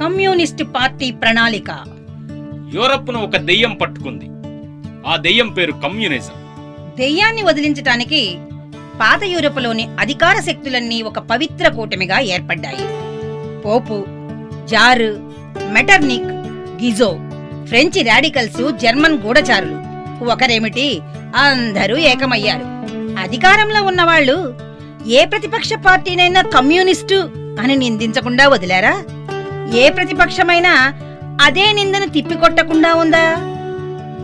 Communist party ప్రణాళిక. యూరప్ను ఒక దెయ్యం పట్టుకుంది. ఆ దెయ్యం పేరు కమ్యూనిజం. దెయ్యాన్ని వదిలించటానికి పాత యూరప్లోని అధికార శక్తులన్నీ ఒక పవిత్ర కూటమిగా ఏర్పడ్డాయి. పోపు, జారు, మెటర్నిక్, గిజో, ఫ్రెంచి రాడికల్స్, జర్మన్ గూఢచారులు ఒకరేమిటి అందరూ ఏకమయ్యారు. అధికారంలో ఉన్నవాళ్లు ఏ ప్రతిపక్ష పార్టీనైనా కమ్యూనిస్టు అని నిందించకుండా వదిలారా? ఏ ప్రతిపక్షమైనా అదే నిందను తిప్పికొట్టకుండా ఉందా?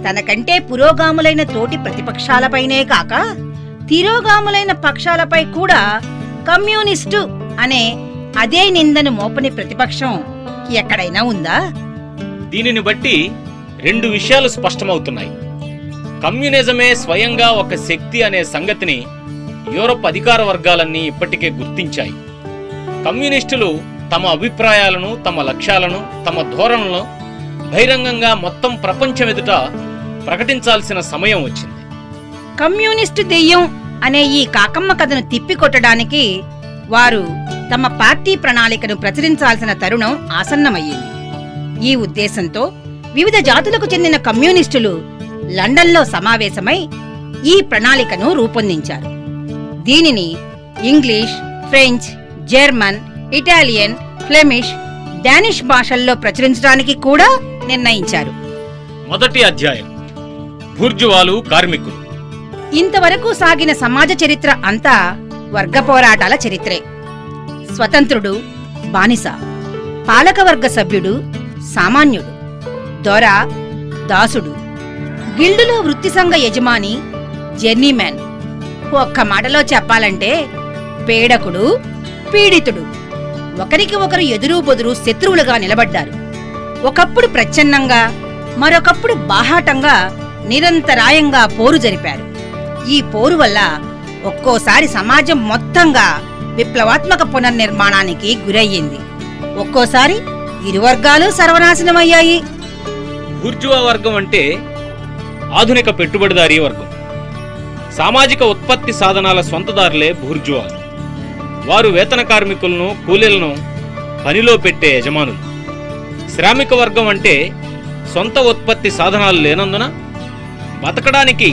తనకంటే పురోగాములైన తోటి ప్రతిపక్షాలపైనే కాక తిరోగాములైన పక్షాలపై కూడా కమ్యూనిస్టు అనే అదే నిందను మోపని ప్రతిపక్షం ఎక్కడైనా ఉందా? దీనిని బట్టి రెండు విషయాలు స్పష్టమవుతున్నాయి. కమ్యూనిజమే స్వయంగా ఒక శక్తి అనే సంగతిని యూరప్ అధికార వర్గాలన్నీ ఇప్పటికే గుర్తించాయి. కమ్యూనిస్టులు తమ అభిప్రాయాలను, తమ లక్ష్యాలను, తమ ధోరణులను బహిరంగంగా మొత్తం ప్రపంచం ఎదుట ప్రకటించాల్సిన సమయం వచ్చింది. కమ్యూనిస్టు దెయ్యం అనే ఈ కాకమ్మ కథను తిప్పికొట్టడానికి వారు తమ పార్టీ ప్రణాళికను ప్రచురించాల్సిన తరుణం ఆసన్నమయ్యింది. ఈ ఉద్దేశంతో వివిధ జాతులకు చెందిన కమ్యూనిస్టులు లండన్లో సమావేశమై ఈ ప్రణాళికను రూపొందించారు. దీనిని English, French, German, Italian, Flemish, Danish భాషల్లో ప్రచురించడానికి కూడా నిర్ణయించారు. మొదటి అధ్యాయం బూర్జువాలు, కార్మికులు. ఇంతవరకు సాగిన సమాజ చరిత్ర అంతా వర్గ పోరాటాల చరిత్రే. స్వతంత్రుడు, బానిస, పాలకవర్గ సభ్యుడు, సామాన్యుడు, దొర, దాసుడు, గిల్డులో వృత్తి సంఘ యజమాని, జర్నీమ్యాన్. ఒక్క మాటలో చెప్పాలంటే పీడకుడు, పీడితుడు ఒకరికి ఒకరు ఎదురు బొదురు శత్రువులుగా నిలబడ్డారు. ఒకప్పుడు ప్రచ్ఛన్నంగా, మరొకప్పుడు బాహాటంగా నిరంతరాయంగా పోరు జరిపారు. ఈ పోరు వల్ల ఒక్కోసారి సమాజం మొత్తంగా విప్లవాత్మక పునర్నిర్మాణానికి గురయ్యింది. ఒక్కోసారి ఇరు వర్గాలు సర్వనాశనమయ్యాయి. బూర్జువా వర్గం అంటే ఆధునిక పెట్టుబడిదారీ వర్గం. సామాజిక ఉత్పత్తి సాధనాల సొంతదారులే బూర్జువాలు. వారు వేతన కార్మికులను, కూలీలను పనిలో పెట్టే యజమానులు. శ్రామిక వర్గం అంటే సొంత ఉత్పత్తి సాధనాలు లేనందున బతకడానికి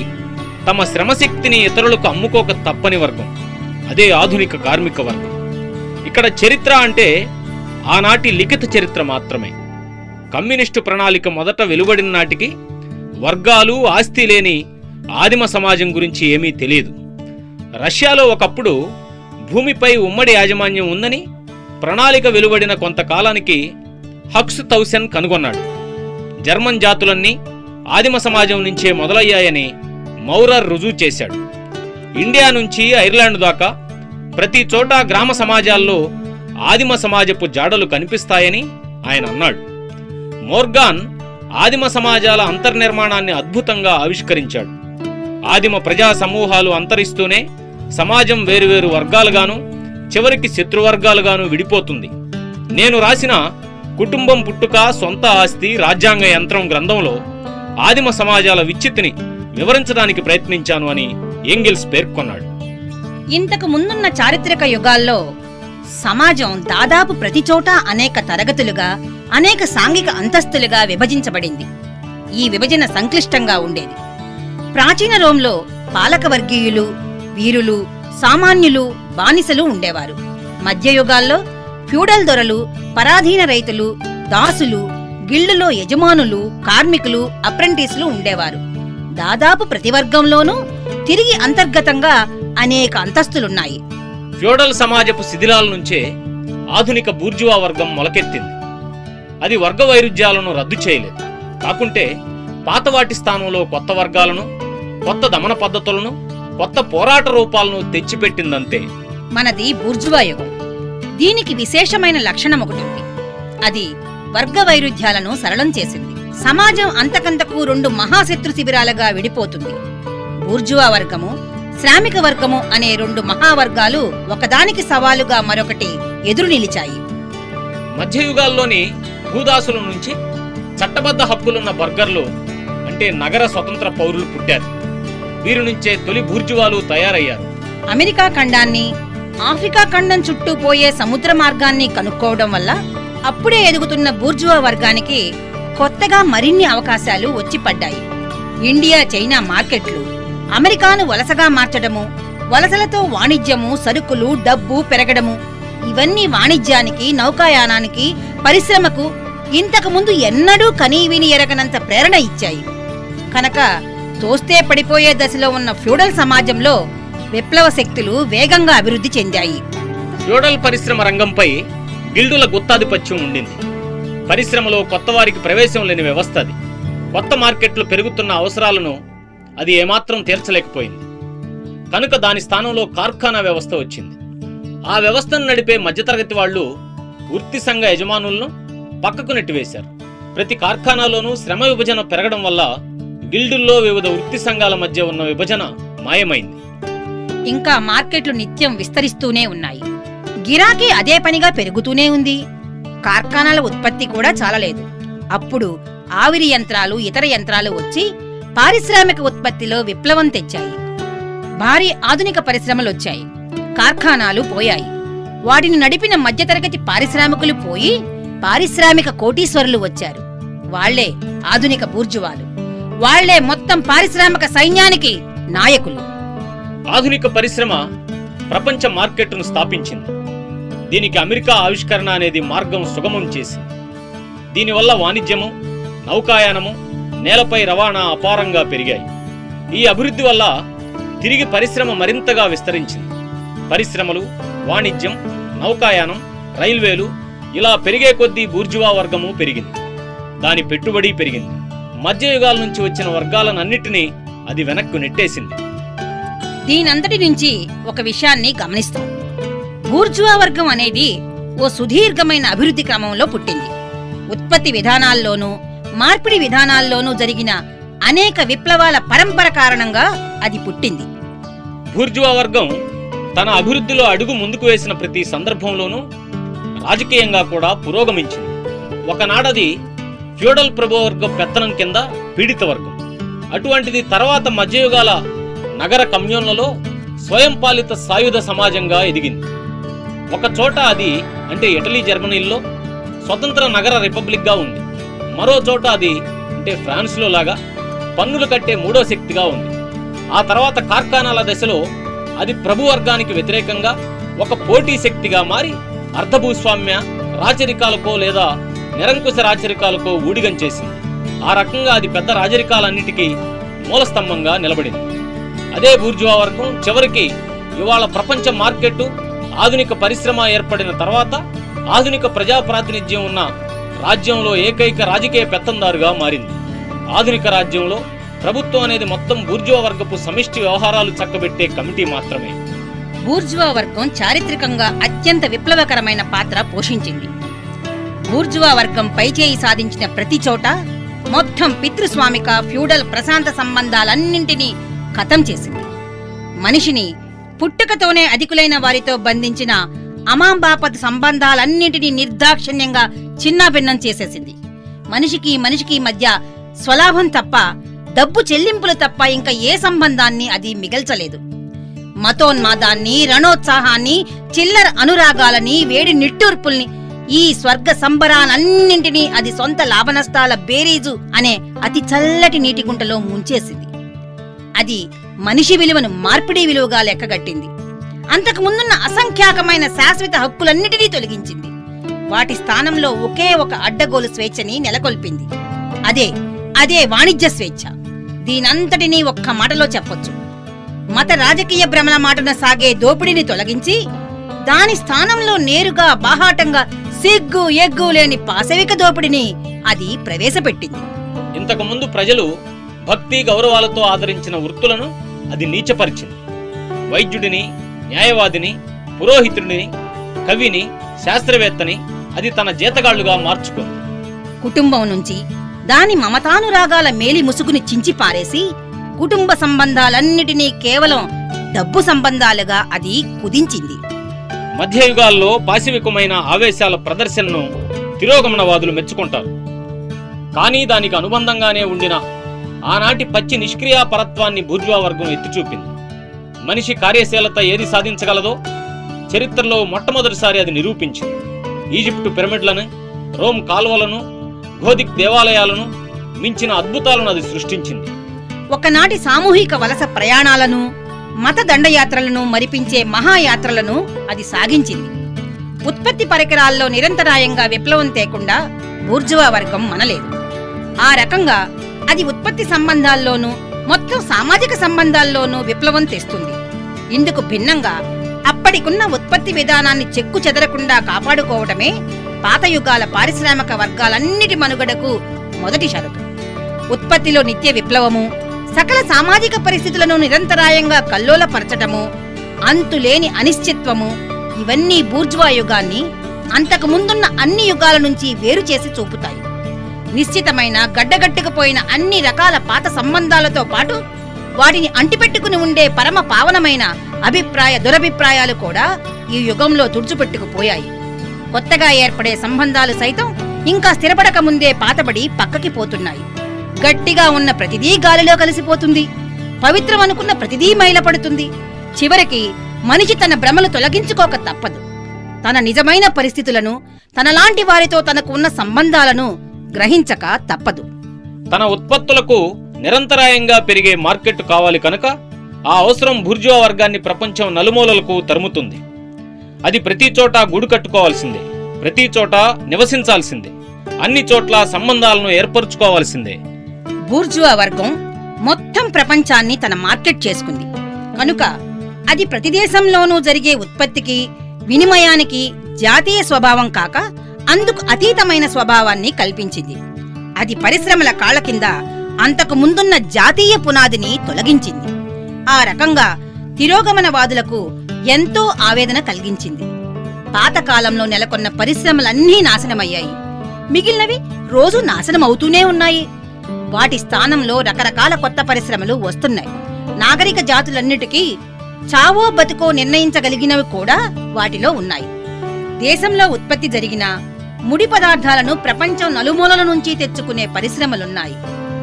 తమ శ్రమశక్తిని ఇతరులకు అమ్ముకోక తప్పని వర్గం. అదే ఆధునిక కార్మిక వర్గం. ఇక్కడ చరిత్ర అంటే ఆనాటి లిఖిత చరిత్ర మాత్రమే. కమ్యూనిస్టు ప్రణాళిక మొదట వెలువడిన నాటికి వర్గాలు, ఆస్తి లేని ఆదిమ సమాజం గురించి ఏమీ తెలియదు. రష్యాలో ఒకప్పుడు భూమిపై ఉమ్మడి యాజమాన్యం ఉందని ప్రణాళిక వెలువడిన కొంతకాలానికి హక్స్ తౌసెన్ కనుగొన్నాడు. జర్మన్ జాతులన్నీ ఆదిమ సమాజం నుంచే మొదలయ్యాయని మౌరర్ రుజువు చేశాడు. ఇండియా నుంచి ఐర్లాండ్ దాకా ప్రతి చోట గ్రామ సమాజాల్లో ఆదిమ సమాజపు జాడలు కనిపిస్తాయని ఆయన అన్నాడు. మోర్గాన్ ఆదిమ సమాజాల అంతర్నిర్మాణాన్ని అద్భుతంగా ఆవిష్కరించాడు. ఆదిమ ప్రజా సమూహాలు అంతరిస్తూనే సమాజం వేరువేరు వర్గాలుగాను, చివరికి శత్రువర్గాలుగాను విడిపోతుంది. నేను రాసిన కుటుంబం పుట్టుక, సొంత ఆస్తి, రాజ్యాంగ యంత్రం గ్రంథంలో ఆదిమ సమాజాల విచ్చిత్తిని వివరించడానికి ప్రయత్నించాను అని ఎంగిల్స్ పేర్కొన్నాడు. ఇంతకు ముందున్న చారిత్రక యుగాల్లో సమాజం దాదాపు ప్రతి చోట అనేక తరగతులుగా, అనేక సాంఘిక అంతస్తులుగా విభజించబడింది. ఈ విభజన సంక్లిష్టంగా ఉండేది. ప్రాచీన రోమ్లో పాలకవర్గీయులు, వీరులు, సామాన్యులు, బానిసలు ఉండేవారు. మధ్యయుగాల్లో ఫ్యూడల్ దొరలు, పరాధీన రైతులు, దాసులు, గిల్డులో యజమానులు, కార్మికులు, అప్రెంటిస్లు ఉండేవారు. దాదాపు ప్రతి వర్గంలోనూ తిరిగి అంతర్గతంగా అనేక అంతస్తులున్నాయి. ఫ్యూడల్ సమాజపు శిథిలాల నుంచే ఆధునిక బూర్జువా వర్గం మొలకెత్తింది. అది వర్గ వైరుధ్యాలను రద్దు చేయలేదు. కాకుంటే పాతవాటి స్థానంలో కొత్త వర్గాలను, కొత్త దమన పద్ధతులను, కొత్త పోరాట రూపాలను తెచ్చిపెట్టిందంతే. మనది బూర్జువా యుగం. దీనికి విశేషమైన లక్షణం ఒకటి ఉంది. అది వర్గ వైరుధ్యాలను సరళం చేసింది. సమాజం అంతకంతకు రెండు మహాశత్రు శిబిరాలుగా విడిపోతుంది. బూర్జువా వర్గము, శ్రామిక వర్గము అనే రెండు మహావర్గాలు ఒకదానికి సవాలుగా మరొకటి ఎదురు నిలిచాయి. మధ్యయుగాల్లోని భూదాసుల నుంచి చట్టబద్ధ హక్కులున్న బర్గర్లు అంటే నగర స్వతంత్ర పౌరులు పుట్టారు. వీరి నుంచే తొలి బూర్జువాలు తయారయ్యారు. అమెరికా ఖండాన్ని, ఆఫ్రికా ఖండం చుట్టూ పోయే సముద్ర మార్గాన్ని కనుక్కోవడం వల్ల అప్పుడే ఎదుగుతున్న బూర్జువా వర్గానికి కొత్తగా మరిన్ని అవకాశాలు వచ్చి పడ్డాయి. ఇండియా, చైనా మార్కెట్లు అమెరికాను వలసగా మార్చడము, వలసలతో వాణిజ్యము, సరుకులు, డబ్బు పెరగడము, ఇవన్నీ వాణిజ్యానికి, నౌకాయానానికి, పరిశ్రమకు ఇంతకుముందు ఎన్నడూ కనీవిని ఎరగనంత ప్రేరణ ఇచ్చాయి. కనుక తోస్తే పడిపోయే దశలో ఉన్న ఫ్యూడల్ సమాజంలో విప్లవ శక్తులు వేగంగా అభివృద్ధి చెందాయి. ఫ్యూడల్ పరిశ్రమ రంగంపై గిల్డుల గుత్తాధిపత్యం ఉండింది. పరిశ్రమలో కొత్త వారికి ప్రవేశం లేని వ్యవస్థ అది. కొత్త మార్కెట్లు పెరుగుతున్న అవసరాలను అది ఏమాత్రం తీర్చలేకపోయింది. కనుక దాని స్థానంలో కార్ఖానా వ్యవస్థ వచ్చింది. ఆ వ్యవస్థను నడిపే మధ్యతరగతి వాళ్లు వృత్తి సంఘ యజమానులను పక్కకు నెట్టివేశారు. ప్రతి కార్ఖానాలోనూ శ్రమ విభజన పెరగడం వల్ల గిల్డుల్లో వివిధ వృత్తి సంఘాల మధ్య ఉన్న విభజన మాయమైంది. ఇంకా మార్కెట్లు నిత్యం విస్తరిస్తూనే ఉన్నాయి. గిరాకీ అదే పనిగా పెరుగుతూనే ఉంది. కార్ఖానాల ఉత్పత్తి కూడా చాలలేదు. అప్పుడు ఆవిరి యంత్రాలు, ఇతర యంత్రాలు వచ్చి పారిశ్రామిక ఉత్పత్తిలో విప్లవం తెచ్చాయి. భారీ ఆధునిక పరిశ్రమలొచ్చాయి. కార్ఖానాలు పోయాయి. వాటిని నడిపిన మధ్యతరగతి పారిశ్రామికులు పోయి పారిశ్రామిక కోటీశ్వరులు వచ్చారు. వాళ్లే ఆధునిక బూర్జువాలు. వాళ్లే మొత్తం పారిశ్రామిక సైన్యానికి నాయకులు. ఆధునిక పరిశ్రమ ప్రపంచ మార్కెట్ను స్థాపించింది. దీనికి అమెరికా ఆవిష్కరణ అనేది మార్గం సుగమం చేసింది. దీనివల్ల వాణిజ్యము, నౌకాయానము, నేలపై రవాణా అపారంగా పెరిగాయి. ఈ అభివృద్ధి వల్ల తిరిగి పరిశ్రమ మరింతగా విస్తరించింది. పరిశ్రమలు, వాణిజ్యం, నౌకాయానం, రైల్వేలు ఇలా పెరిగే కొద్దీ బూర్జువా వర్గము పెరిగింది. దాని పెట్టుబడి పెరిగింది. మధ్యయుగాల నుంచి వచ్చిన వర్గాలనన్నిటినీ అది వెనక్కు నెట్టేసింది. దీనంతటి నుంచి ఒక విషయాన్ని గమనిస్తాం. బూర్జువా వర్గం అనేది ఓ సుదీర్ఘమైన అభివృద్ధి క్రమంలో పుట్టింది. ఉత్పత్తి విధానాల్లోనూ, మార్పిడి విధానాల్లోనూ జరిగిన అనేక విప్లవాల పరంపర కారణంగా అది పుట్టింది. బూర్జువా వర్గం తన అభివృద్ధిలో అడుగు ముందుకు వేసిన ప్రతి సందర్భంలోనూ రాజకీయంగా కూడా పురోగమించింది. ఒకనాడది ఫ్యూడల్ ప్రభువర్గం పెత్తనం కింద పీడిత వర్గం. అటువంటిది తర్వాత మధ్యయుగాల నగర కమ్యూన్లలో స్వయం పాలిత సాయుధ సమాజంగా ఎదిగింది. ఒక చోట అది అంటే ఇటలీ, జర్మనీల్లో స్వతంత్ర నగర రిపబ్లిక్గా ఉంది. మరో చోట అది అంటే ఫ్రాన్స్లో లాగా పన్నులు కట్టే మూడో శక్తిగా ఉంది. ఆ తర్వాత కార్ఖానాల దశలో అది ప్రభువర్గానికి వ్యతిరేకంగా ఒక పోటీ శక్తిగా మారి అర్ధభూస్వామ్య రాచరికాలకో లేదా నిరంకుశ రాచరికాలకో ఊడిగం చేసింది. ఆ రకంగా అది పెద్ద రాజరికాలన్నిటికీ మూలస్తంభంగా నిలబడింది. అదే బూర్జువా వర్గం చివరికి ఇవాళ ప్రపంచ మార్కెట్, ఆధునిక పరిశ్రమ ఏర్పడిన తర్వాత ఆధునిక ప్రజా ప్రాతినిధ్యం ఉన్న రాజ్యంలో ఏకైక రాజకీయ పెత్తందారుగా మారింది. ఆధునిక రాజ్యంలో ప్రభుత్వం అనేది మొత్తం బూర్జువా వర్గపు సమిష్టి వ్యవహారాలు చక్కబెట్టే కమిటీ మాత్రమే. బూర్జువా వర్గం చారిత్రకంగా అత్యంత విప్లవకరమైన పాత్ర పోషించింది. బూర్జువా వర్గం పైచేయి సాధించిన ప్రతి చోట మొత్తం పితృస్వామిక, ఫ్యూడల్, ప్రశాంత సంబంధాలన్నింటినీ ఖతం చేసింది. మనిషిని పుట్టుకతోనే అధికులైన వారితో బంధించిన అమాంబాపత్ సంబంధాలన్నింటినీ నిర్దాక్షిణ్యంగా చిన్నాభిన్నం చేసేసింది. మనిషికి మధ్య స్వలాభం తప్ప, డబ్బు చెల్లింపులు తప్ప ఇంకా ఏ సంబంధాన్ని అది మిగల్చలేదు. మతోన్మాదాన్ని, రణోత్సాహాన్ని, చిల్లర అనురాగాలని, వేడి నిట్టూర్పుల్ని, ఈ స్వర్గ సంబరాలన్నింటినీ అది సొంత లాభనష్టాల బేరీజు అనే అతి చల్లటి నీటి గుంటలో ముంచేసింది. అది మనిషి విలువను మార్పిడి విలువగా లెక్కగట్టింది. అంతకు ముందున్న అసంఖ్యాకమైన శాశ్వత హక్కులన్నిటినీ తొలగించింది. వాటి స్థానంలో ఒకే ఒక అడ్డగోలు స్వేచ్ఛని నెలకొల్పింది. అదే వాణిజ్య స్వేచ్ఛ. దీనంతటినీ ఒక్క మాటలో చెప్పొచ్చు. మత రాజకీయ భ్రమల మాటన సాగే దోపిడీని తొలగించి దాని స్థానంలో నేరుగా బాహాటంగా సిగ్గు ఎగ్గు లేని పాశవిక దోపిడిని అది ప్రవేశపెట్టింది. ఇంతకు ముందు ప్రజలు భక్తి గౌరవాలతో ఆదరించిన వృత్తులను అది నీచపరిచింది. వైద్యుడిని, న్యాయవాదిని, పురోహితుడిని, కవిని, శాస్త్రవేత్తని అది తన జీతగాళ్లుగా మార్చుకుంది. కుటుంబం నుంచి దాని మమతానురాగాల మేలి ముసుగుని చించి పారేసి కుటుంబ సంబంధాలన్నిటినీ కేవలం డబ్బు సంబంధాలుగా అది కుదించింది. మధ్యయుగాల్లో పాశవికమైన ఆవేశాల ప్రదర్శనను తిరోగమనవాదులు మెచ్చుకుంటారు. కానీ దానికి అనుబంధంగానే ఉండిన ఆనాటి పచ్చి నిష్క్రియాపరత్వాన్ని బూర్జువా వర్గం ఎత్తిచూపింది. మనిషి కార్యశీలత ఏది సాధించగలదో చరిత్రలో మొట్టమొదటిసారి అది నిరూపించింది. ఈజిప్టు పిరమిడ్లను, రోమ్ కాల్వలను, గోధిక్ దేవాలయాలను మించిన అద్భుతాలను అది సృష్టించింది. ఒకనాటి సామూహిక వలస ప్రయాణాలను, మత దండయాత్రలను మరిపించే మహాయాత్రలను అది సాగించింది. ఉత్పత్తి పరికరాల్లో నిరంతరాయంగా విప్లవం తేకుండా బూర్జువా వర్గం మనలేదు. ఆ రకంగా అది ఉత్పత్తి సంబంధాల్లోనూ మొత్తం సామాజిక సంబంధాల్లోనూ విప్లవం తెస్తుంది. ఇందుకు భిన్నంగా అప్పటికున్న ఉత్పత్తి విధానాన్ని చెక్కు చెదరకుండా కాపాడుకోవటమే పాత యుగాల పారిశ్రామిక వర్గాలన్నిటి మనుగడకు మొదటి షరతు. ఉత్పత్తిలో నిత్య విప్లవము, సకల సామాజిక పరిస్థితులను నిరంతరాయంగా కల్లోలపరచటము, అంతులేని అనిశ్చిత్వము ఇవన్నీ బూర్జువా యుగాన్ని అంతకు ముందున్న అన్ని యుగాల నుంచి వేరు చేసి చూపుతాయి. నిశ్చితమైన గడ్డగట్టుకుపోయిన అన్ని రకాల పాత సంబంధాలతో పాటు వాటిని అంటిపెట్టుకుని ఉండే పరమ పావనమైన అభిప్రాయ దురభిప్రాయాలు కూడా ఈ యుగంలో తుడుచుపెట్టుకుపోయాయి. కొత్తగా ఏర్పడే సంబంధాలు సైతం ఇంకా స్థిరపడక ముందే పాతబడి పక్కకి పోతున్నాయి. గట్టిగా ఉన్న ప్రతిదీ గాలిలో కలిసిపోతుంది. పవిత్రం అనుకున్న ప్రతిదీ మైలపడుతుంది. చివరికి మనిషి తన భ్రమలు తొలగించుకోక తప్పదు. తన నిజమైన పరిస్థితులను, తనలాంటి వారితో తనకు ఉన్న సంబంధాలను గ్రహించక తప్పదు. తన ఉత్పత్తులకు నిరంతరాయంగా పెరిగే మార్కెట్ కావాలి కనుక ఆ అవసరం బూర్జువా వర్గాన్ని ప్రపంచం నలుమూలలకు తరుముతుంది. అది ప్రతి చోట గూడు కట్టుకోవాల్సిందే, ప్రతి చోట నివసించాల్సిందే, అన్ని చోట్ల సంబంధాలను ఏర్పరచుకోవాల్సిందే. బూర్జువా వర్గం మొత్తం ప్రపంచాన్ని తన మార్కెట్ చేసుకుంది కనుక అది ప్రతి దేశంలోనూ జరిగే ఉత్పత్తికి, వినిమయానికి జాతీయ స్వభావం కాక అందుకు అతీతమైన స్వభావాన్ని కల్పించింది. అది పరిశ్రమల కాళ్ల కింద అంతకు ముందున్న జాతీయ పునాదిని తొలగించింది. ఆ రకంగా తిరోగమనవాదులకు ఎంతో ఆవేదన కలిగించింది. పాతకాలంలో నెలకొన్న పరిశ్రమలన్నీ నాశనమయ్యాయి. మిగిలినవి రోజు నాశనమవుతూనే ఉన్నాయి. వాటి స్థానంలో రకరకాల కొత్త పరిశ్రమలు వస్తున్నాయి. నాగరిక జాతులన్నిటికీ చావో బతుకో నిర్ణయించగలిగినవి కూడా వాటిలో ఉన్నాయి. దేశంలో ఉత్పత్తి జరిగిన ముడి పదార్థాలను ప్రపంచం నలుమూలల నుంచి తెచ్చుకునే పరిశ్రమలున్నాయి.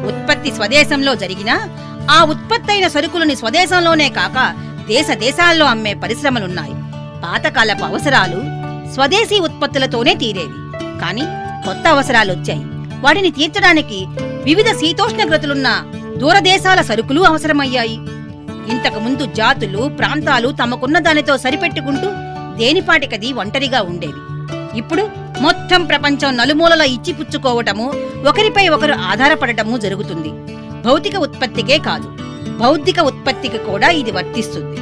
ఉత్పత్తి స్వదేశంలో జరిగినా ఆ ఉత్పత్తైన సరుకులని స్వదేశంలోనే కాక దేశ దేశాల్లో అమ్మే పరిశ్రమలున్నాయి. పాతకాలపు అవసరాలు స్వదేశీ ఉత్పత్తులతోనే తీరేవి. కాని కొత్త అవసరాలొచ్చాయి. వాటిని తీర్చడానికి వివిధ శీతోష్ణగ్రతులున్న దూరదేశాల సరుకులు అవసరమయ్యాయి. ఇంతకు ముందు జాతులు, ప్రాంతాలు తమకున్న దానితో సరిపెట్టుకుంటూ దేనిపాటికది ఒంటరిగా ఉండేవి. ఇప్పుడు మొత్తం ప్రపంచం నలుమూలల ఇచ్చిపుచ్చుకోవటము, ఒకరిపై ఒకరు ఆధారపడటము జరుగుతుంది. భౌతిక ఉత్పత్తికే కాదు, బౌద్ధిక ఉత్పత్తికి కూడా ఇది వర్తిస్తుంది.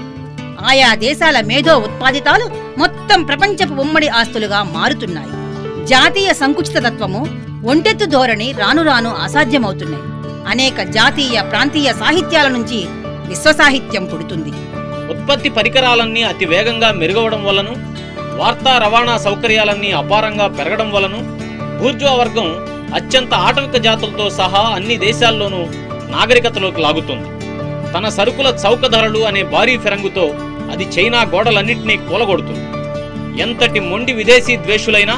ఆయా దేశాల మేధో ఉత్పాదితాలు మొత్తం ప్రపంచపు ఉమ్మడి ఆస్తులుగా మారుతున్నాయి. జాతీయ సంకుచితత్వము, ఒంటెత్తు ధోరణి రాను రాను అసాధ్యమవుతున్నాయి. అనేక జాతీయ, ప్రాంతీయ సాహిత్యాల నుంచి విశ్వసాహిత్యం పుడుతుంది. ఉత్పత్తి పరికరాలన్నీ అతి వేగంగా మెరుగవడం వలను, వార్తా రవాణా సౌకర్యాలన్నీ అపారంగా పెరగడం వలను బూర్జువా వర్గం అత్యంత ఆటవిక జాతులతో సహా అన్ని దేశాల్లోనూ నాగరికతలోకి లాగుతుంది. తన సరుకుల చౌక ధరలు అనే భారీ ఫిరంగుతో అది చైనా గోడలన్నింటినీ కూలగొడుతుంది. ఎంతటి మొండి విదేశీ ద్వేషులైనా,